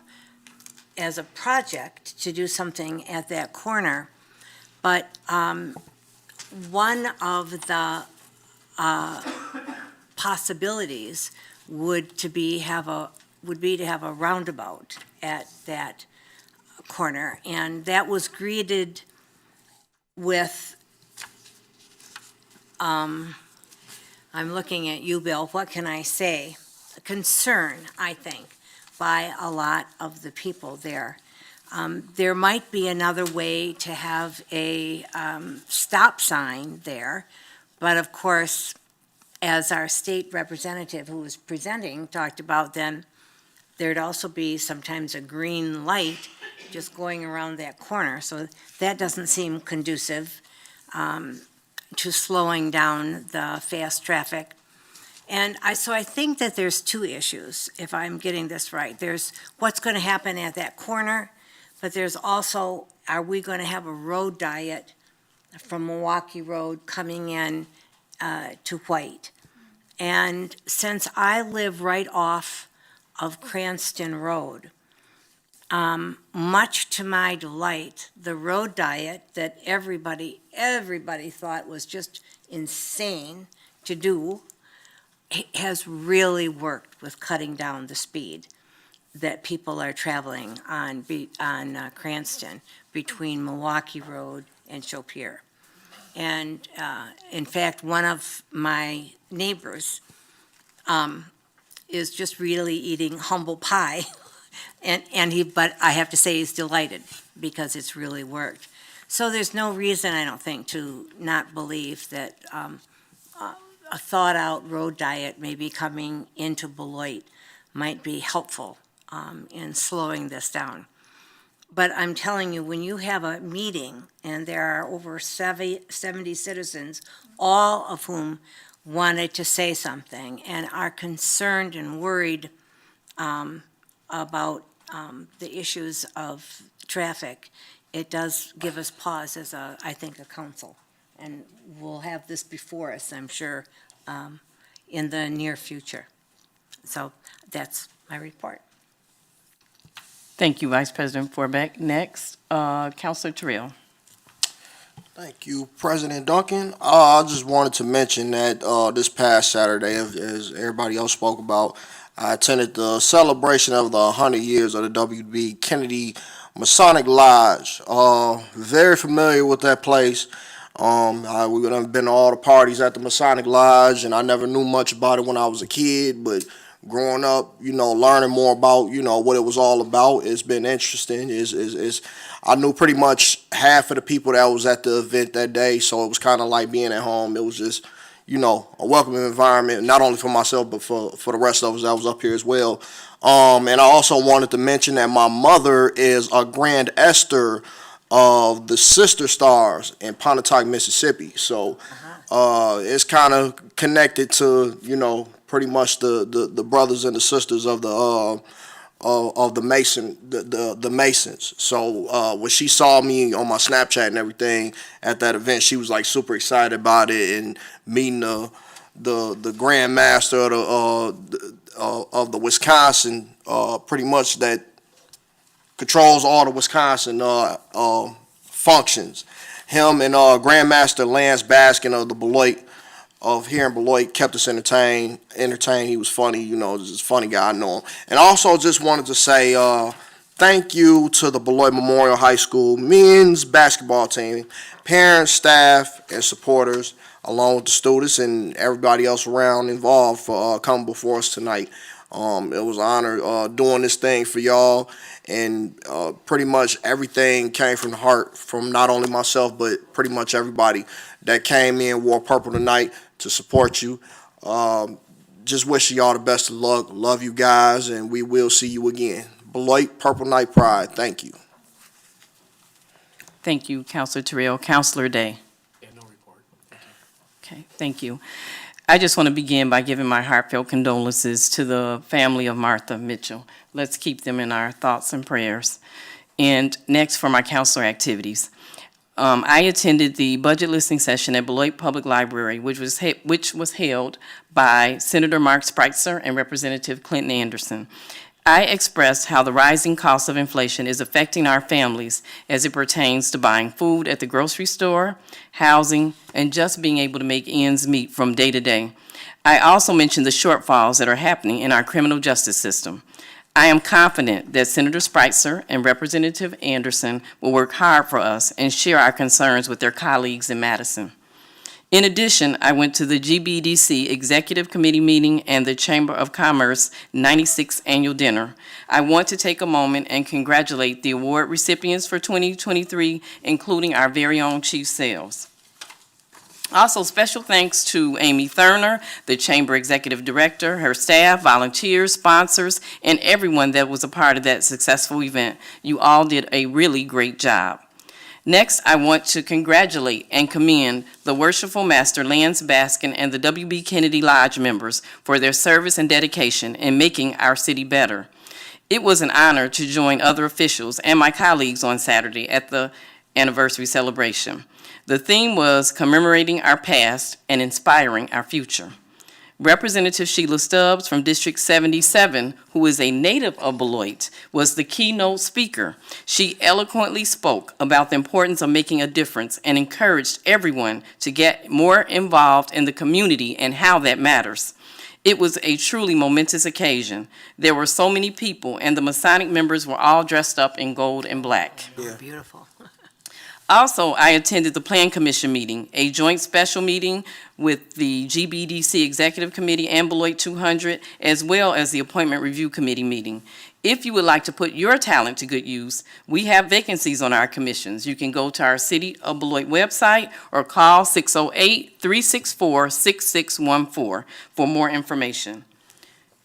as a project to do something at that corner. But one of the possibilities would be to have a roundabout at that corner, and that was greeted with, I'm looking at you, Bill, what can I say? Concern, I think, by a lot of the people there. There might be another way to have a stop sign there, but of course, as our state representative who was presenting talked about, then there'd also be sometimes a green light just going around that corner. So that doesn't seem conducive to slowing down the fast traffic. And so I think that there's two issues, if I'm getting this right. There's what's going to happen at that corner, but there's also, are we going to have a road diet from Milwaukee Road coming in to White? And since I live right off of Cranston Road, much to my delight, the road diet that everybody thought was just insane to do has really worked with cutting down the speed that people are traveling on Cranston between Milwaukee Road and Chopier. And in fact, one of my neighbors is just really eating humble pie. But I have to say he's delighted because it's really worked. So there's no reason, I don't think, to not believe that a thought-out road diet maybe coming into Beloit might be helpful in slowing this down. But I'm telling you, when you have a meeting and there are over 70 citizens, all of whom wanted to say something and are concerned and worried about the issues of traffic, it does give us pause as I think, a council. And we'll have this before us, I'm sure, in the near future. So that's my report. Thank you, Vice President Forbeck. Next, Councilor Terrell. Thank you, President Duncan. I just wanted to mention that this past Saturday, as everybody else spoke about, I attended the celebration of the 100 years of the W.B. Kennedy Masonic Lodge. Very familiar with that place. We've been to all the parties at the Masonic Lodge, and I never knew much about it when I was a kid, but growing up, learning more about, what it was all about, it's been interesting. I knew pretty much half of the people that was at the event that day, so it was kind of like being at home. It was just, a welcoming environment, not only for myself, but for the rest of us that was up here as well. And I also wanted to mention that my mother is a Grand Esther of the Sister Stars in Pontotoc, Mississippi. So it's kind of connected to, pretty much the brothers and the sisters of the Masons. So when she saw me on my Snapchat and everything at that event, she was like super excited about it, and meeting the Grand Master of the Wisconsin, pretty much that controls all the Wisconsin functions. Him and Grandmaster Lance Baskin of the Beloit, of here in Beloit, kept us entertained. He was funny, just a funny guy, I know him. And I also just wanted to say thank you to the Beloit Memorial High School men's basketball team, parents, staff, and supporters, along with the students and everybody else around involved for coming before us tonight. It was an honor doing this thing for y'all, and pretty much everything came from the heart from not only myself, but pretty much everybody that came in, wore purple tonight to support you. Just wishing y'all the best of luck. Love you guys, and we will see you again. Beloit Purple Night Pride. Thank you. Thank you, Councilor Terrell. Councilor Day. Yeah, no report. Okay, thank you. I just want to begin by giving my heartfelt condolences to the family of Martha Mitchell. Let's keep them in our thoughts and prayers. And next, for my councilor activities. I attended the budget listening session at Beloit Public Library, which was held by Senator Mark Spreitzer and Representative Clinton Anderson. I expressed how the rising cost of inflation is affecting our families as it pertains to buying food at the grocery store, housing, and just being able to make ends meet from day to day. I also mentioned the shortfalls that are happening in our criminal justice system. I am confident that Senator Spreitzer and Representative Anderson will work hard for us and share our concerns with their colleagues in Madison. In addition, I went to the GBDC Executive Committee meeting and the Chamber of Commerce 96th Annual Dinner. I want to take a moment and congratulate the award recipients for 2023, including our very own Chief Sales. Also, special thanks to Amy Thurner, the Chamber Executive Director, her staff, volunteers, sponsors, and everyone that was a part of that successful event. You all did a really great job. Next, I want to congratulate and commend the Worshipful Master Lance Baskin and the W.B. Kennedy Lodge members for their service and dedication in making our city better. It was an honor to join other officials and my colleagues on Saturday at the anniversary celebration. The theme was commemorating our past and inspiring our future. Representative Sheila Stubbs from District 77, who is a native of Beloit, was the keynote speaker. She eloquently spoke about the importance of making a difference and encouraged everyone to get more involved in the community and how that matters. It was a truly momentous occasion. There were so many people, and the Masonic members were all dressed up in gold and black. Oh, beautiful. Also, I attended the Plan Commission meeting, a joint special meeting with the GBDC Executive Committee and Beloit 200, as well as the Appointment Review Committee meeting. If you would like to put your talent to good use, we have vacancies on our commissions. You can go to our City of Beloit website or call 608-364-6614 for more information.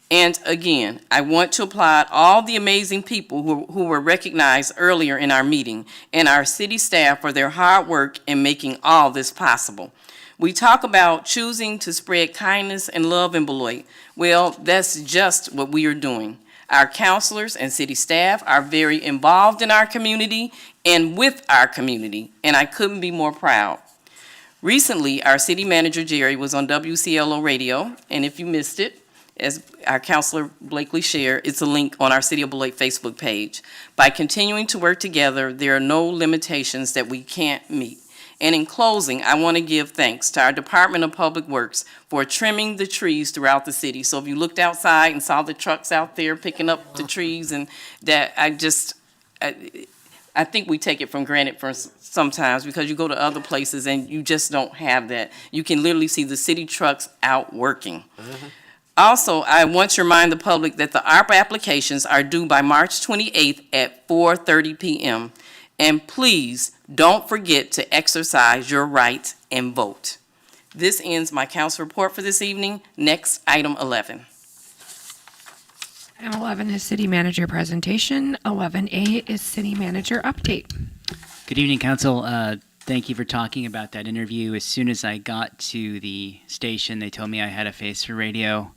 And again, I want to applaud all the amazing people who were recognized earlier in our meeting and our city staff for their hard work in making all this possible. We talk about choosing to spread kindness and love in Beloit. Well, that's just what we are doing. Our counselors and city staff are very involved in our community and with our community, and I couldn't be more proud. Recently, our city manager, Jerry, was on WCLO radio, and if you missed it, as our Councilor Blakely shared, it's a link on our City of Beloit Facebook page. By continuing to work together, there are no limitations that we can't meet. And in closing, I want to give thanks to our Department of Public Works for trimming the trees throughout the city. So if you looked outside and saw the trucks out there picking up the trees, and that I think we take it for granted sometimes, because you go to other places and you just don't have that. You can literally see the city trucks out working. Also, I want to remind the public that the ARPA applications are due by March 28th at 4:30 p.m. And please don't forget to exercise your right and vote. This ends my council report for this evening. Next, item 11. Item 11 is city manager presentation. 11A is city manager update. Good evening, council. Thank you for talking about that interview. As soon as I got to the station, they told me I had a face for radio.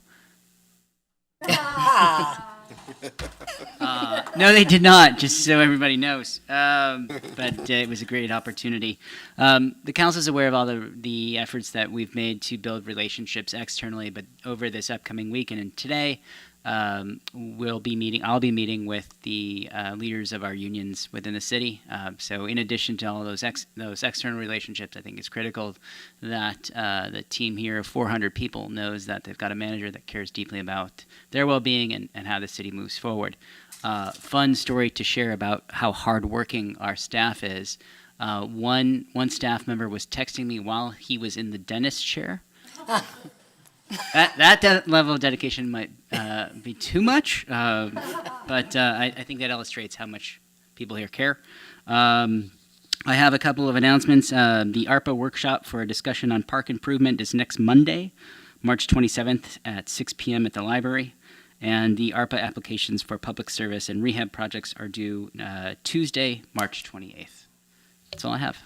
No, they did not, just so everybody knows. But it was a great opportunity. The council is aware of all the efforts that we've made to build relationships externally, but over this upcoming weekend and today, I'll be meeting with the leaders of our unions within the city. So in addition to all those external relationships, I think it's critical that the team here of 400 people knows that they've got a manager that cares deeply about their well-being and how the city moves forward. Fun story to share about how hardworking our staff is. One staff member was texting me while he was in the dentist chair. That level of dedication might be too much, but I think that illustrates how much people here care. I have a couple of announcements. The ARPA workshop for a discussion on park improvement is next Monday, March 27th at 6 p.m. at the library. And the ARPA applications for public service and rehab projects are due Tuesday, March 28th. That's all I have.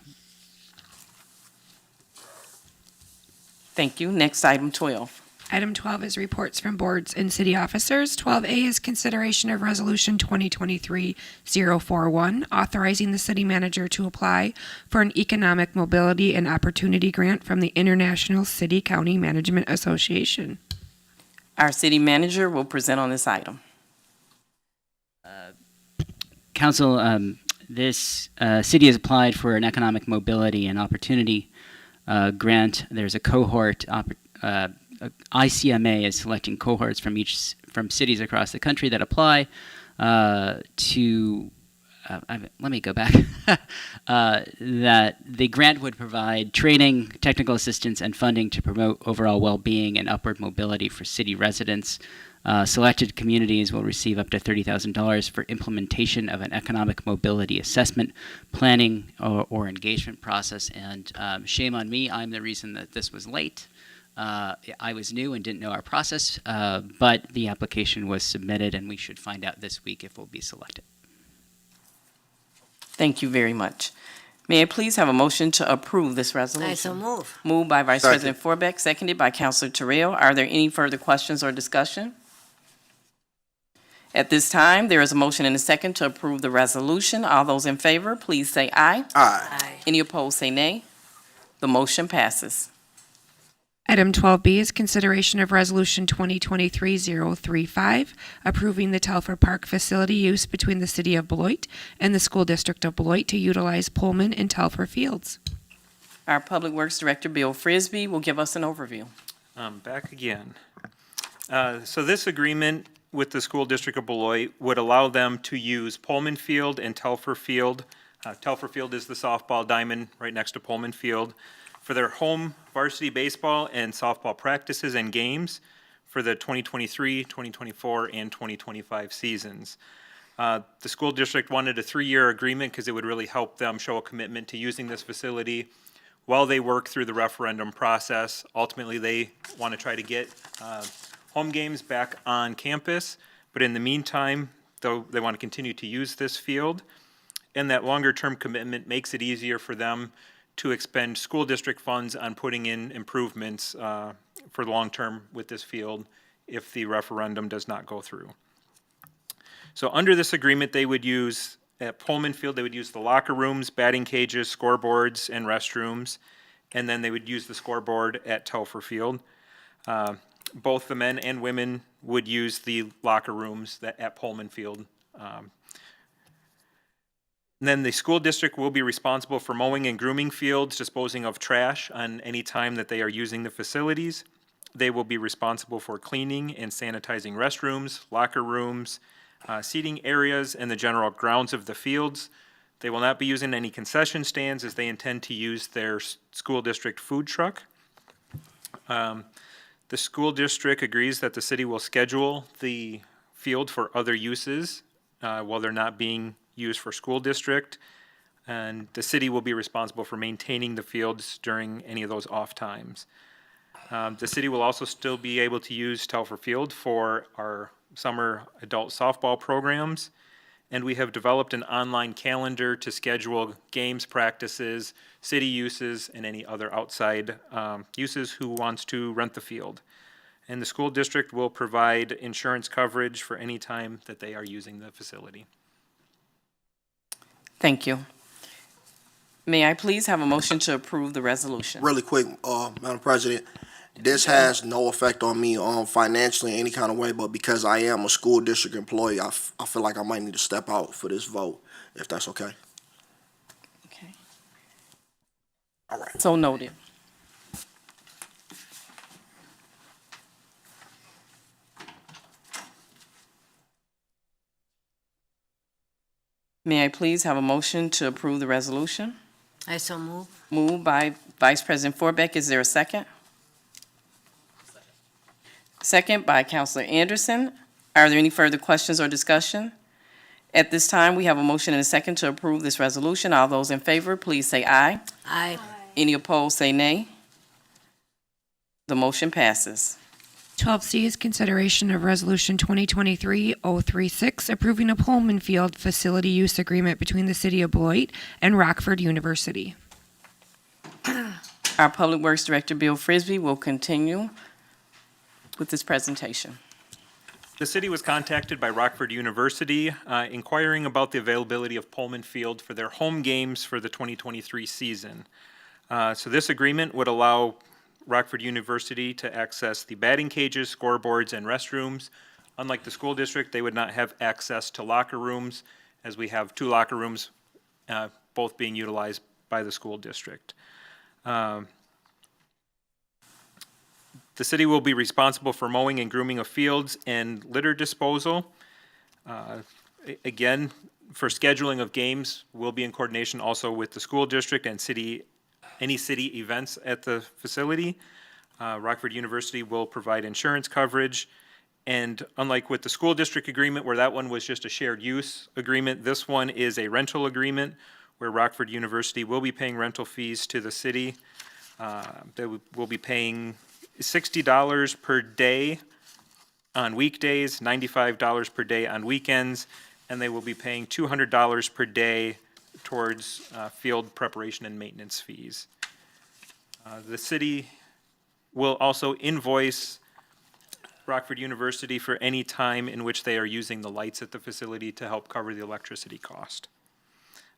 Thank you. Next, item 12. Item 12 is reports from boards and city officers. 12A is consideration of Resolution 2023-041, authorizing the city manager to apply for an economic mobility and opportunity grant from the International City County Management Association. Our city manager will present on this item. Council, this city has applied for an economic mobility and opportunity grant. There's a cohort. ICMA is selecting cohorts from cities across the country that apply to. Let me go back. That the grant would provide training, technical assistance, and funding to promote overall well-being and upward mobility for city residents. Selected communities will receive up to $30,000 for implementation of an economic mobility assessment, planning, or engagement process. And shame on me, I'm the reason that this was late. I was new and didn't know our process, but the application was submitted, and we should find out this week if we'll be selected. Thank you very much. May I please have a motion to approve this resolution? I so move. Moved by Vice Second. President Forbeck, seconded by Councilor Terrell. Are there any further questions or discussion? At this time, there is a motion and a second to approve the resolution. All those in favor, please say aye. Aye. Any opposed, say nay. The motion passes. Item 12B is consideration of Resolution 2023-035, approving the Telford Park facility use between the City of Beloit and the School District of Beloit to utilize Pullman and Telford fields. Our Public Works Director, Bill Frisbee, will give us an overview. Back again. So this agreement with the School District of Beloit would allow them to use Pullman Field and Telford Field. Telford Field is the softball diamond right next to Pullman Field for their home varsity baseball and softball practices and games for the 2023, 2024, and 2025 seasons. The school district wanted a 3-year agreement because it would really help them show a commitment to using this facility while they work through the referendum process. Ultimately, they want to try to get home games back on campus, but in the meantime, though, they want to continue to use this field. And that longer-term commitment makes it easier for them to expend school district funds on putting in improvements for the long term with this field if the referendum does not go through. So under this agreement, they would use, at Pullman Field, they would use the locker rooms, batting cages, scoreboards, and restrooms, and then they would use the scoreboard at Telford Field. Both the men and women would use the locker rooms at Pullman Field. And then the school district will be responsible for mowing and grooming fields, disposing of trash on any time that they are using the facilities. They will be responsible for cleaning and sanitizing restrooms, locker rooms, seating areas, and the general grounds of the fields. They will not be using any concession stands as they intend to use their school district food truck. The school district agrees that the city will schedule the field for other uses while they're not being used for school district, and the city will be responsible for maintaining the fields during any of those off times. The city will also still be able to use Telford Field for our summer adult softball programs, and we have developed an online calendar to schedule games, practices, city uses, and any other outside uses who wants to rent the field. And the school district will provide insurance coverage for any time that they are using the facility. Thank you. May I please have a motion to approve the resolution? Really quick, Madam President, this has no effect on me financially in any kind of way, but because I am a school district employee, I feel like I might need to step out for this vote, if that's okay. Okay. All right. So noted. May I please have a motion to approve the resolution? I so move. Moved by Vice President Forbeck. Is there a second? Second by Councilor Anderson. Are there any further questions or discussion? At this time, we have a motion and a second to approve this resolution. All those in favor, please say aye. Aye. Any opposed, say nay. The motion passes. 12C is consideration of Resolution 2023-036, approving a Pullman Field facility use agreement between the City of Beloit and Rockford University. Our Public Works Director, Bill Frisbee, will continue with this presentation. The city was contacted by Rockford University inquiring about the availability of Pullman Field for their home games for the 2023 season. So this agreement would allow Rockford University to access the batting cages, scoreboards, and restrooms. Unlike the school district, they would not have access to locker rooms, as we have 2 locker rooms, both being utilized by the school district. The city will be responsible for mowing and grooming of fields and litter disposal. Again, for scheduling of games, we'll be in coordination also with the school district and any city events at the facility. Rockford University will provide insurance coverage. And unlike with the school district agreement, where that one was just a shared use agreement, this one is a rental agreement where Rockford University will be paying rental fees to the city. They will be paying $60 per day on weekdays, $95 per day on weekends, and they will be paying $200 per day towards field preparation and maintenance fees. The city will also invoice Rockford University for any time in which they are using the lights at the facility to help cover the electricity cost.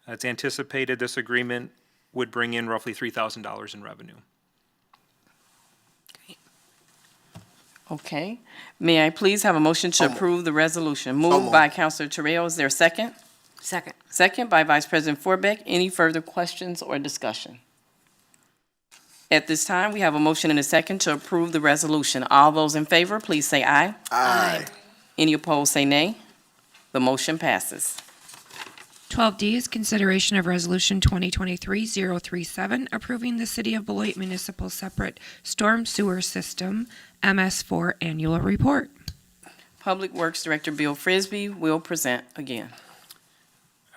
It's anticipated this agreement would bring in roughly $3,000 in revenue. Okay. May I please have a motion to approve the resolution? Moved by Councilor Terrell. Is there a second? Second. Second by Vice President Forbeck. Any further questions or discussion? At this time, we have a motion and a second to approve the resolution. All those in favor, please say aye. Aye. Any opposed, say nay. The motion passes. 12D is consideration of Resolution 2023-037, approving the City of Beloit Municipal Separate Storm Sewer System, MS4 Annual Report. Public Works Director Bill Frisbee will present again.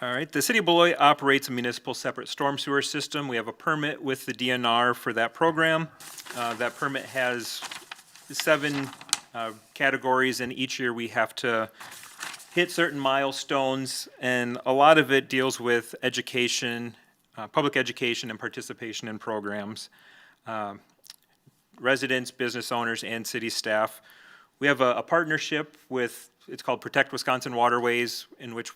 All right, the City of Beloit operates a municipal separate storm sewer system. We have a permit with the DNR for that program. That permit has 7 categories, and each year we have to hit certain milestones, and a lot of it deals with education, public education, and participation in programs. Residents, business owners, and city staff. We have a partnership with, it's called Protect Wisconsin Waterways, in which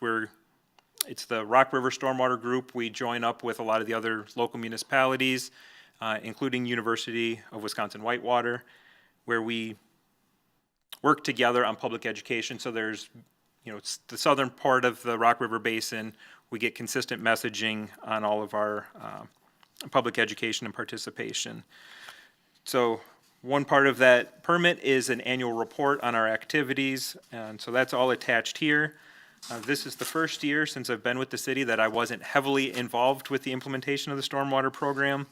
it's the Rock River Stormwater Group. We join up with a lot of the other local municipalities, including University of Wisconsin-Whitewater, where we work together on public education. So there's, it's the southern part of the Rock River Basin. We get consistent messaging on all of our public education and participation. So one part of that permit is an annual report on our activities, and so that's all attached here. This is the first year since I've been with the city that I wasn't heavily involved with the implementation of the stormwater program.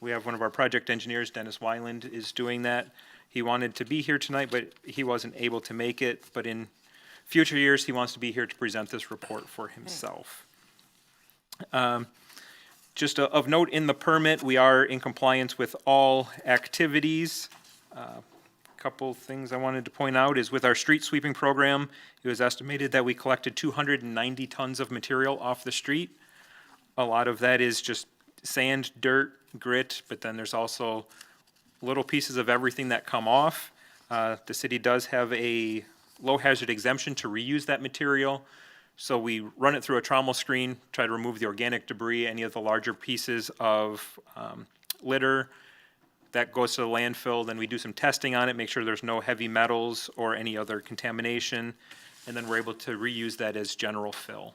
We have one of our project engineers, Dennis Weiland, is doing that. He wanted to be here tonight, but he wasn't able to make it. But in future years, he wants to be here to present this report for himself. Just of note in the permit, we are in compliance with all activities. Couple things I wanted to point out is with our street sweeping program, it was estimated that we collected 290 tons of material off the street. A lot of that is just sand, dirt, grit, but then there's also little pieces of everything that come off. The city does have a low hazard exemption to reuse that material. So we run it through a trommel screen, try to remove the organic debris, any of the larger pieces of litter. That goes to the landfill, then we do some testing on it, make sure there's no heavy metals or any other contamination, and then we're able to reuse that as general fill.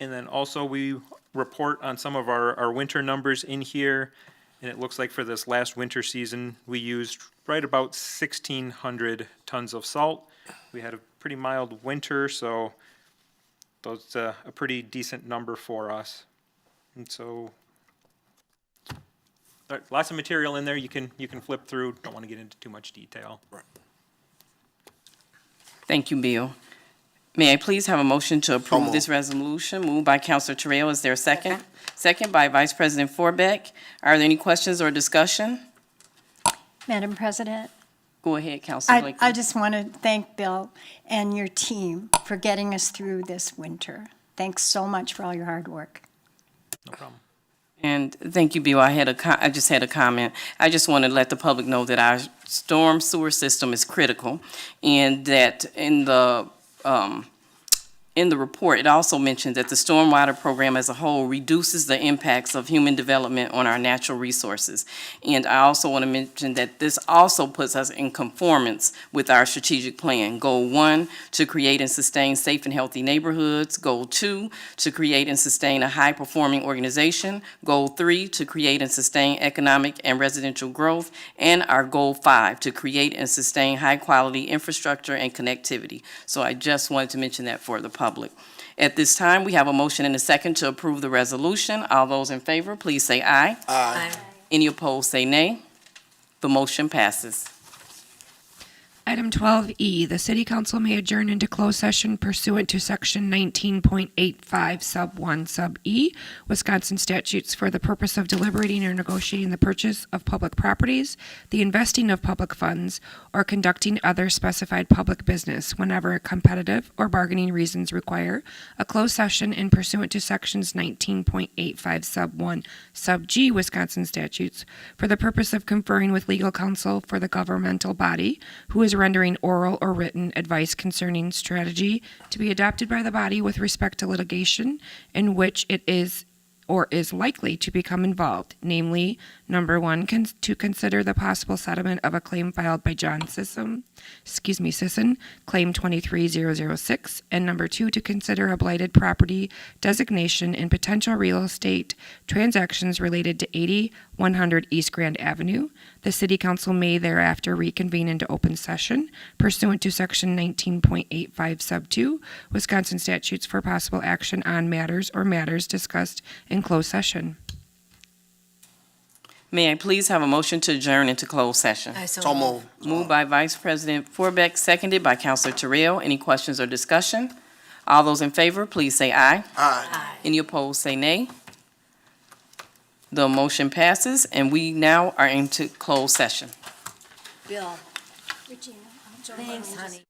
And then also we report on some of our winter numbers in here, and it looks like for this last winter season, we used right about 1,600 tons of salt. We had a pretty mild winter, so that's a pretty decent number for us. And so lots of material in there you can flip through. Don't want to get into too much detail. Right. Thank you, Bill. May I please have a motion to approve this resolution? Moved by Councilor Terrell. Is there a second? Second by Vice President Forbeck. Are there any questions or discussion? Madam President, Go ahead, Councilor Blakely. I just want to thank Bill and your team for getting us through this winter. Thanks so much for all your hard work. No problem. And thank you, Bill. I just had a comment. I just want to let the public know that our storm sewer system is critical, and that in the report, it also mentioned that the stormwater program as a whole reduces the impacts of human development on our natural resources. And I also want to mention that this also puts us in conformance with our strategic plan. Goal 1, to create and sustain safe and healthy neighborhoods. Goal 2, to create and sustain a high-performing organization. Goal 3, to create and sustain economic and residential growth. And our Goal 5, to create and sustain high-quality infrastructure and connectivity. So I just wanted to mention that for the public. At this time, we have a motion and a second to approve the resolution. All those in favor, please say aye. Aye. Any opposed, say nay. The motion passes. Item 12E, the city council may adjourn into closed session pursuant to section 19.85 sub 1 sub E, Wisconsin statutes, for the purpose of deliberating or negotiating the purchase of public properties, the investing of public funds, or conducting other specified public business whenever competitive or bargaining reasons require a closed session in pursuant to sections 19.85 sub 1 sub G, Wisconsin statutes, for the purpose of conferring with legal counsel for the governmental body who is rendering oral or written advice concerning strategy to be adopted by the body with respect to litigation in which it is or is likely to become involved, namely, number 1, to consider the possible settlement of a claim filed by John Sisson, claim 23006, and number 2, to consider a blighted property designation in potential real estate transactions related to 80-100 East Grand Avenue. The City Council may thereafter reconvene into open session pursuant to Section 19.85 Sub 2, Wisconsin statutes, for possible action on matters or matters discussed in closed session. May I please have a motion to adjourn into closed session? So moved. Moved by Vice President Forbeck, seconded by Councilor Terrell. Any questions or discussion? All those in favor, please say aye. Aye. Any opposed, say nay. The motion passes, and we now are into closed session. Bill. Thanks, honey.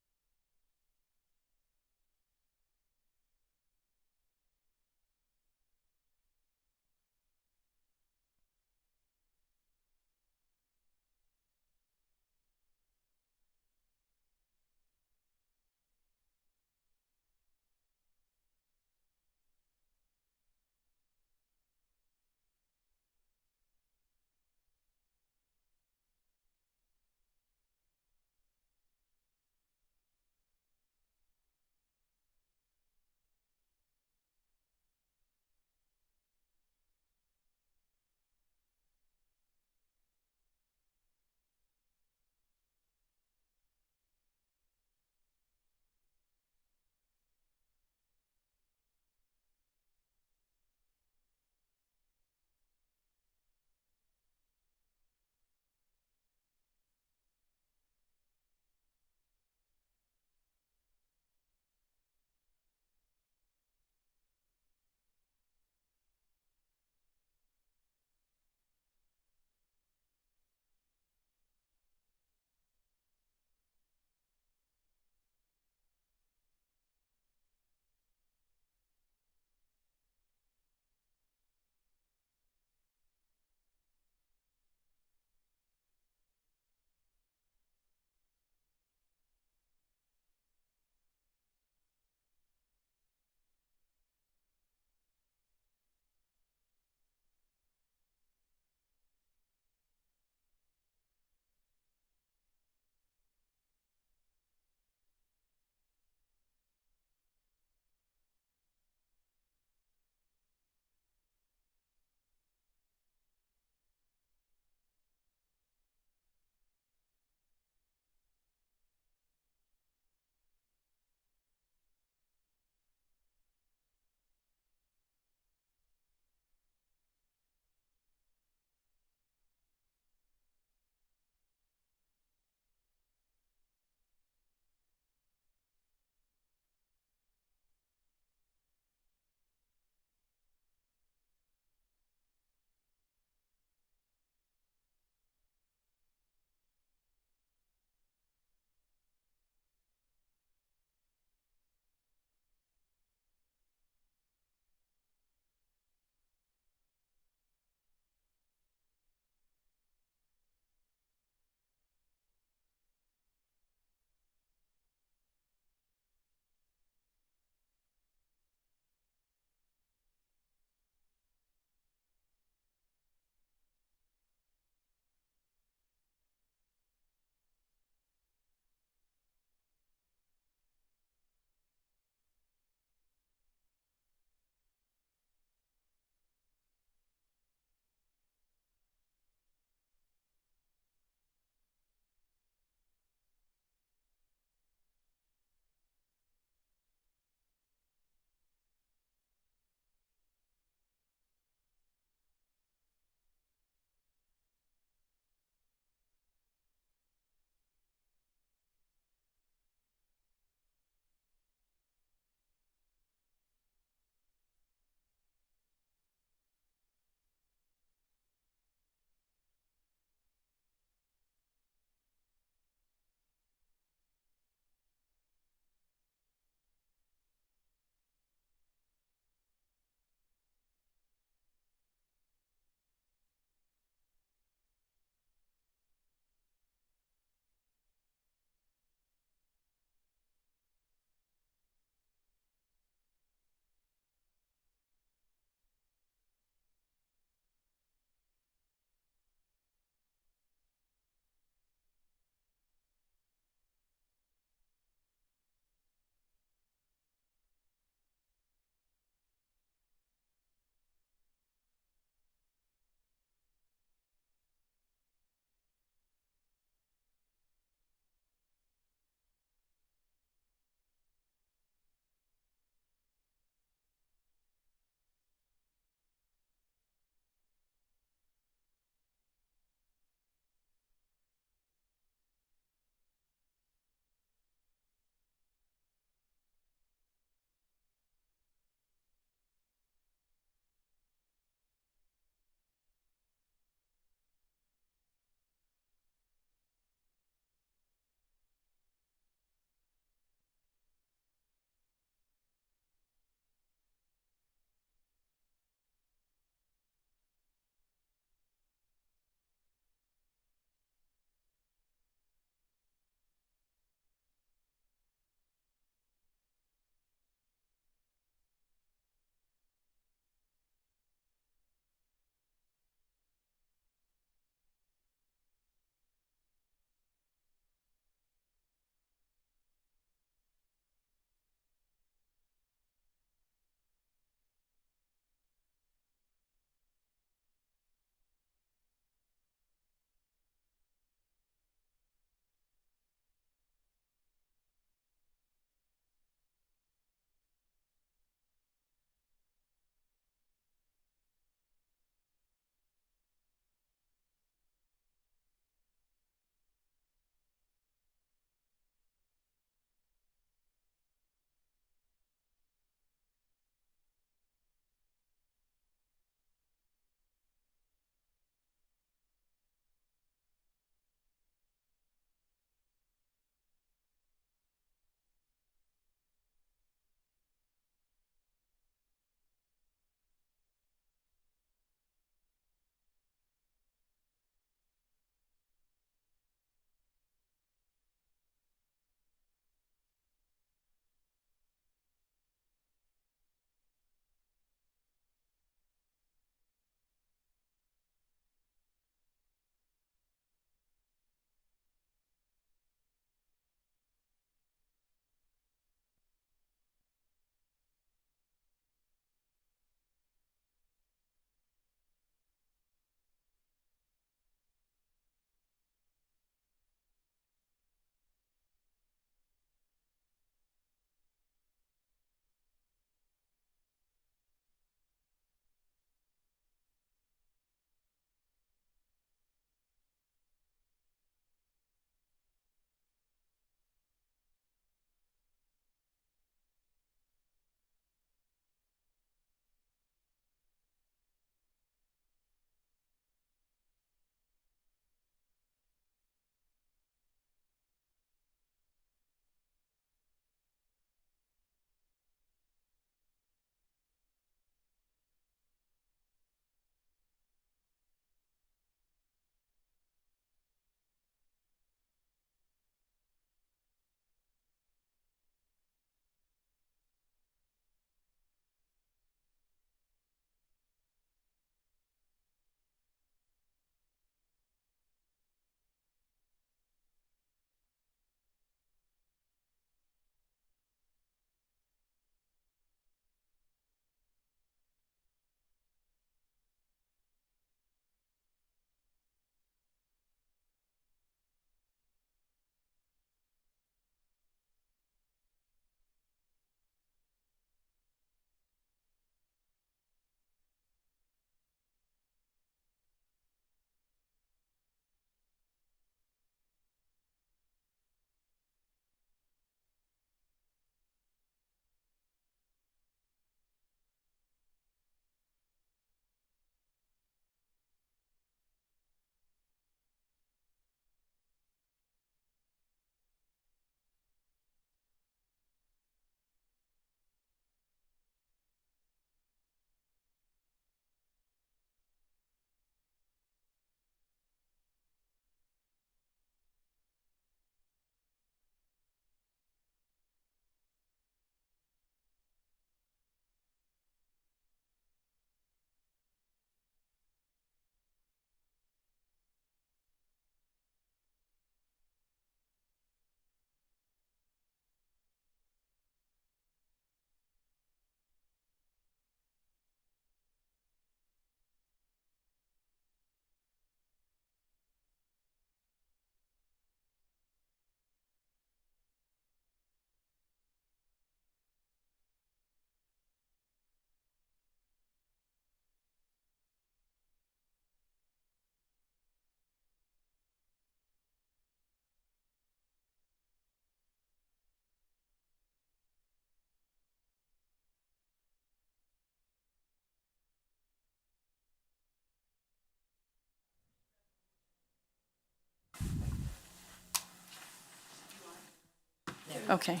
Okay.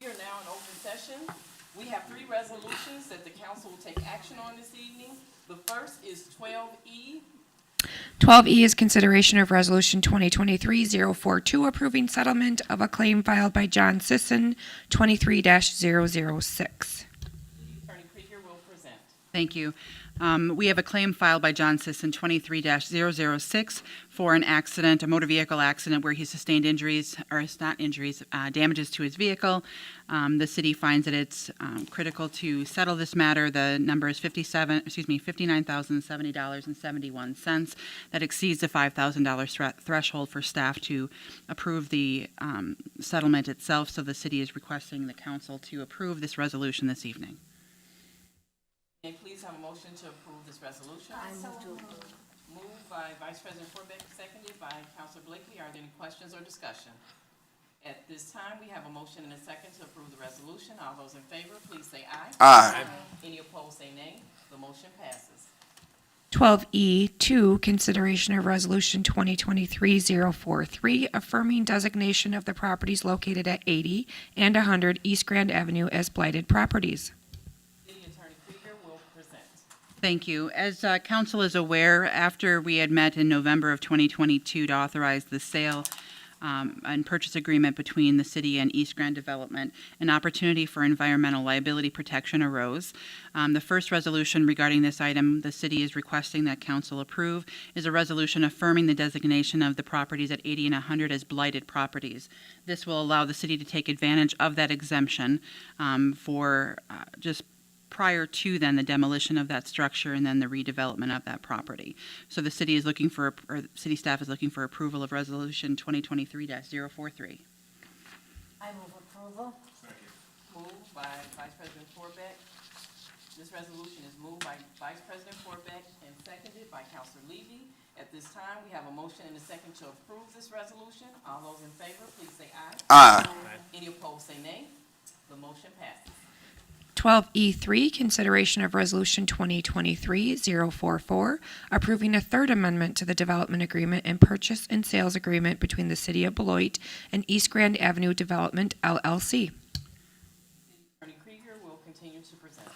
We are now in open session. We have 3 resolutions that the council will take action on this evening. The first is 12E. 12E is consideration of Resolution 2023-042 approving settlement of a claim filed by John Sisson, 23-006. Attorney Krieger will present. Thank you. We have a claim filed by John Sisson, 23-006, for an accident, a motor vehicle accident where he sustained injuries, or it's not injuries, damages to his vehicle. The city finds that it's critical to settle this matter. The number is $59,070.71. That exceeds the $5,000 threshold for staff to approve the settlement itself. So the city is requesting the council to approve this resolution this evening. May I please have a motion to approve this resolution? I move to approve. Moved by Vice President Forbeck, seconded by Councilor Blakely. Are there any questions or discussion? At this time, we have a motion and a second to approve the resolution. All those in favor, please say aye. Aye. Any opposed, say nay. The motion passes. 12E2, consideration of Resolution 2023-043, affirming designation of the properties located at 80 and 100 East Grand Avenue as blighted properties. City Attorney Krieger will present. Thank you. As council is aware, after we had met in November of 2022 to authorize the sale and purchase agreement between the city and East Grand Development, an opportunity for environmental liability protection arose. The first resolution regarding this item the city is requesting that council approve is a resolution affirming the designation of the properties at 80 and 100 as blighted properties. This will allow the city to take advantage of that exemption for just prior to then the demolition of that structure and then the redevelopment of that property. So the city is looking for, or city staff is looking for approval of Resolution 2023-043. I move approval. Moved by Vice President Forbeck. This resolution is moved by Vice President Forbeck and seconded by Councilor Levy. At this time, we have a motion and a second to approve this resolution. All those in favor, please say aye. Aye. Any opposed, say nay. The motion passes. 12E3, consideration of Resolution 2023-044, approving a third amendment to the development agreement and purchase and sales agreement between the City of Beloit and East Grand Avenue Development, LLC. Attorney Krieger will continue to present.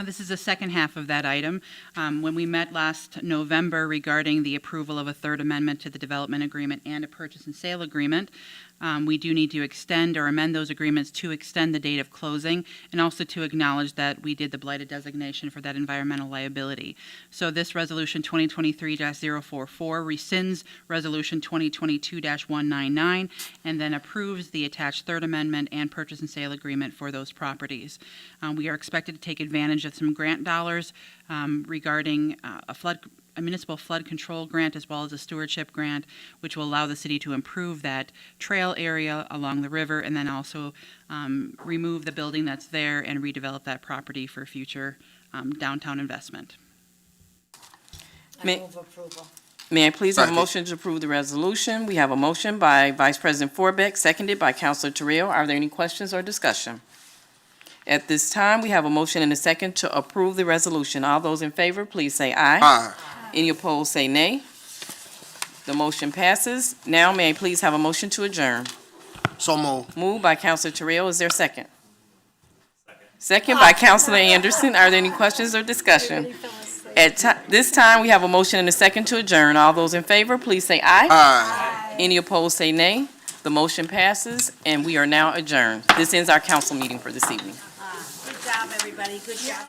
This is the second half of that item. When we met last November regarding the approval of a third amendment to the development agreement and a purchase and sale agreement, we do need to extend or amend those agreements to extend the date of closing and also to acknowledge that we did the blighted designation for that environmental liability. So this resolution 2023-044 rescinds resolution 2022-199 and then approves the attached third amendment and purchase and sale agreement for those properties. We are expected to take advantage of some grant dollars regarding a municipal flood control grant as well as a stewardship grant, which will allow the city to improve that trail area along the river and then also remove the building that's there and redevelop that property for future downtown investment. I move approval. May I please have a Second. motion to approve the resolution? We have a motion by Vice President Forbeck, seconded by Councilor Terrell. Are there any questions or discussion? At this time, we have a motion and a second to approve the resolution. All those in favor, please say aye. Aye. Any opposed, say nay. The motion passes. Now, may I please have a motion to adjourn? So move. Moved by Councilor Terrell. Is there a second? Second by Councilor Anderson. Are there any questions or discussion? At this time, we have a motion and a second to adjourn. All those in favor, please say aye. Aye. Any opposed, say nay. The motion passes, and we are now adjourned. This ends our council meeting for this evening. Good job, everybody. Good job.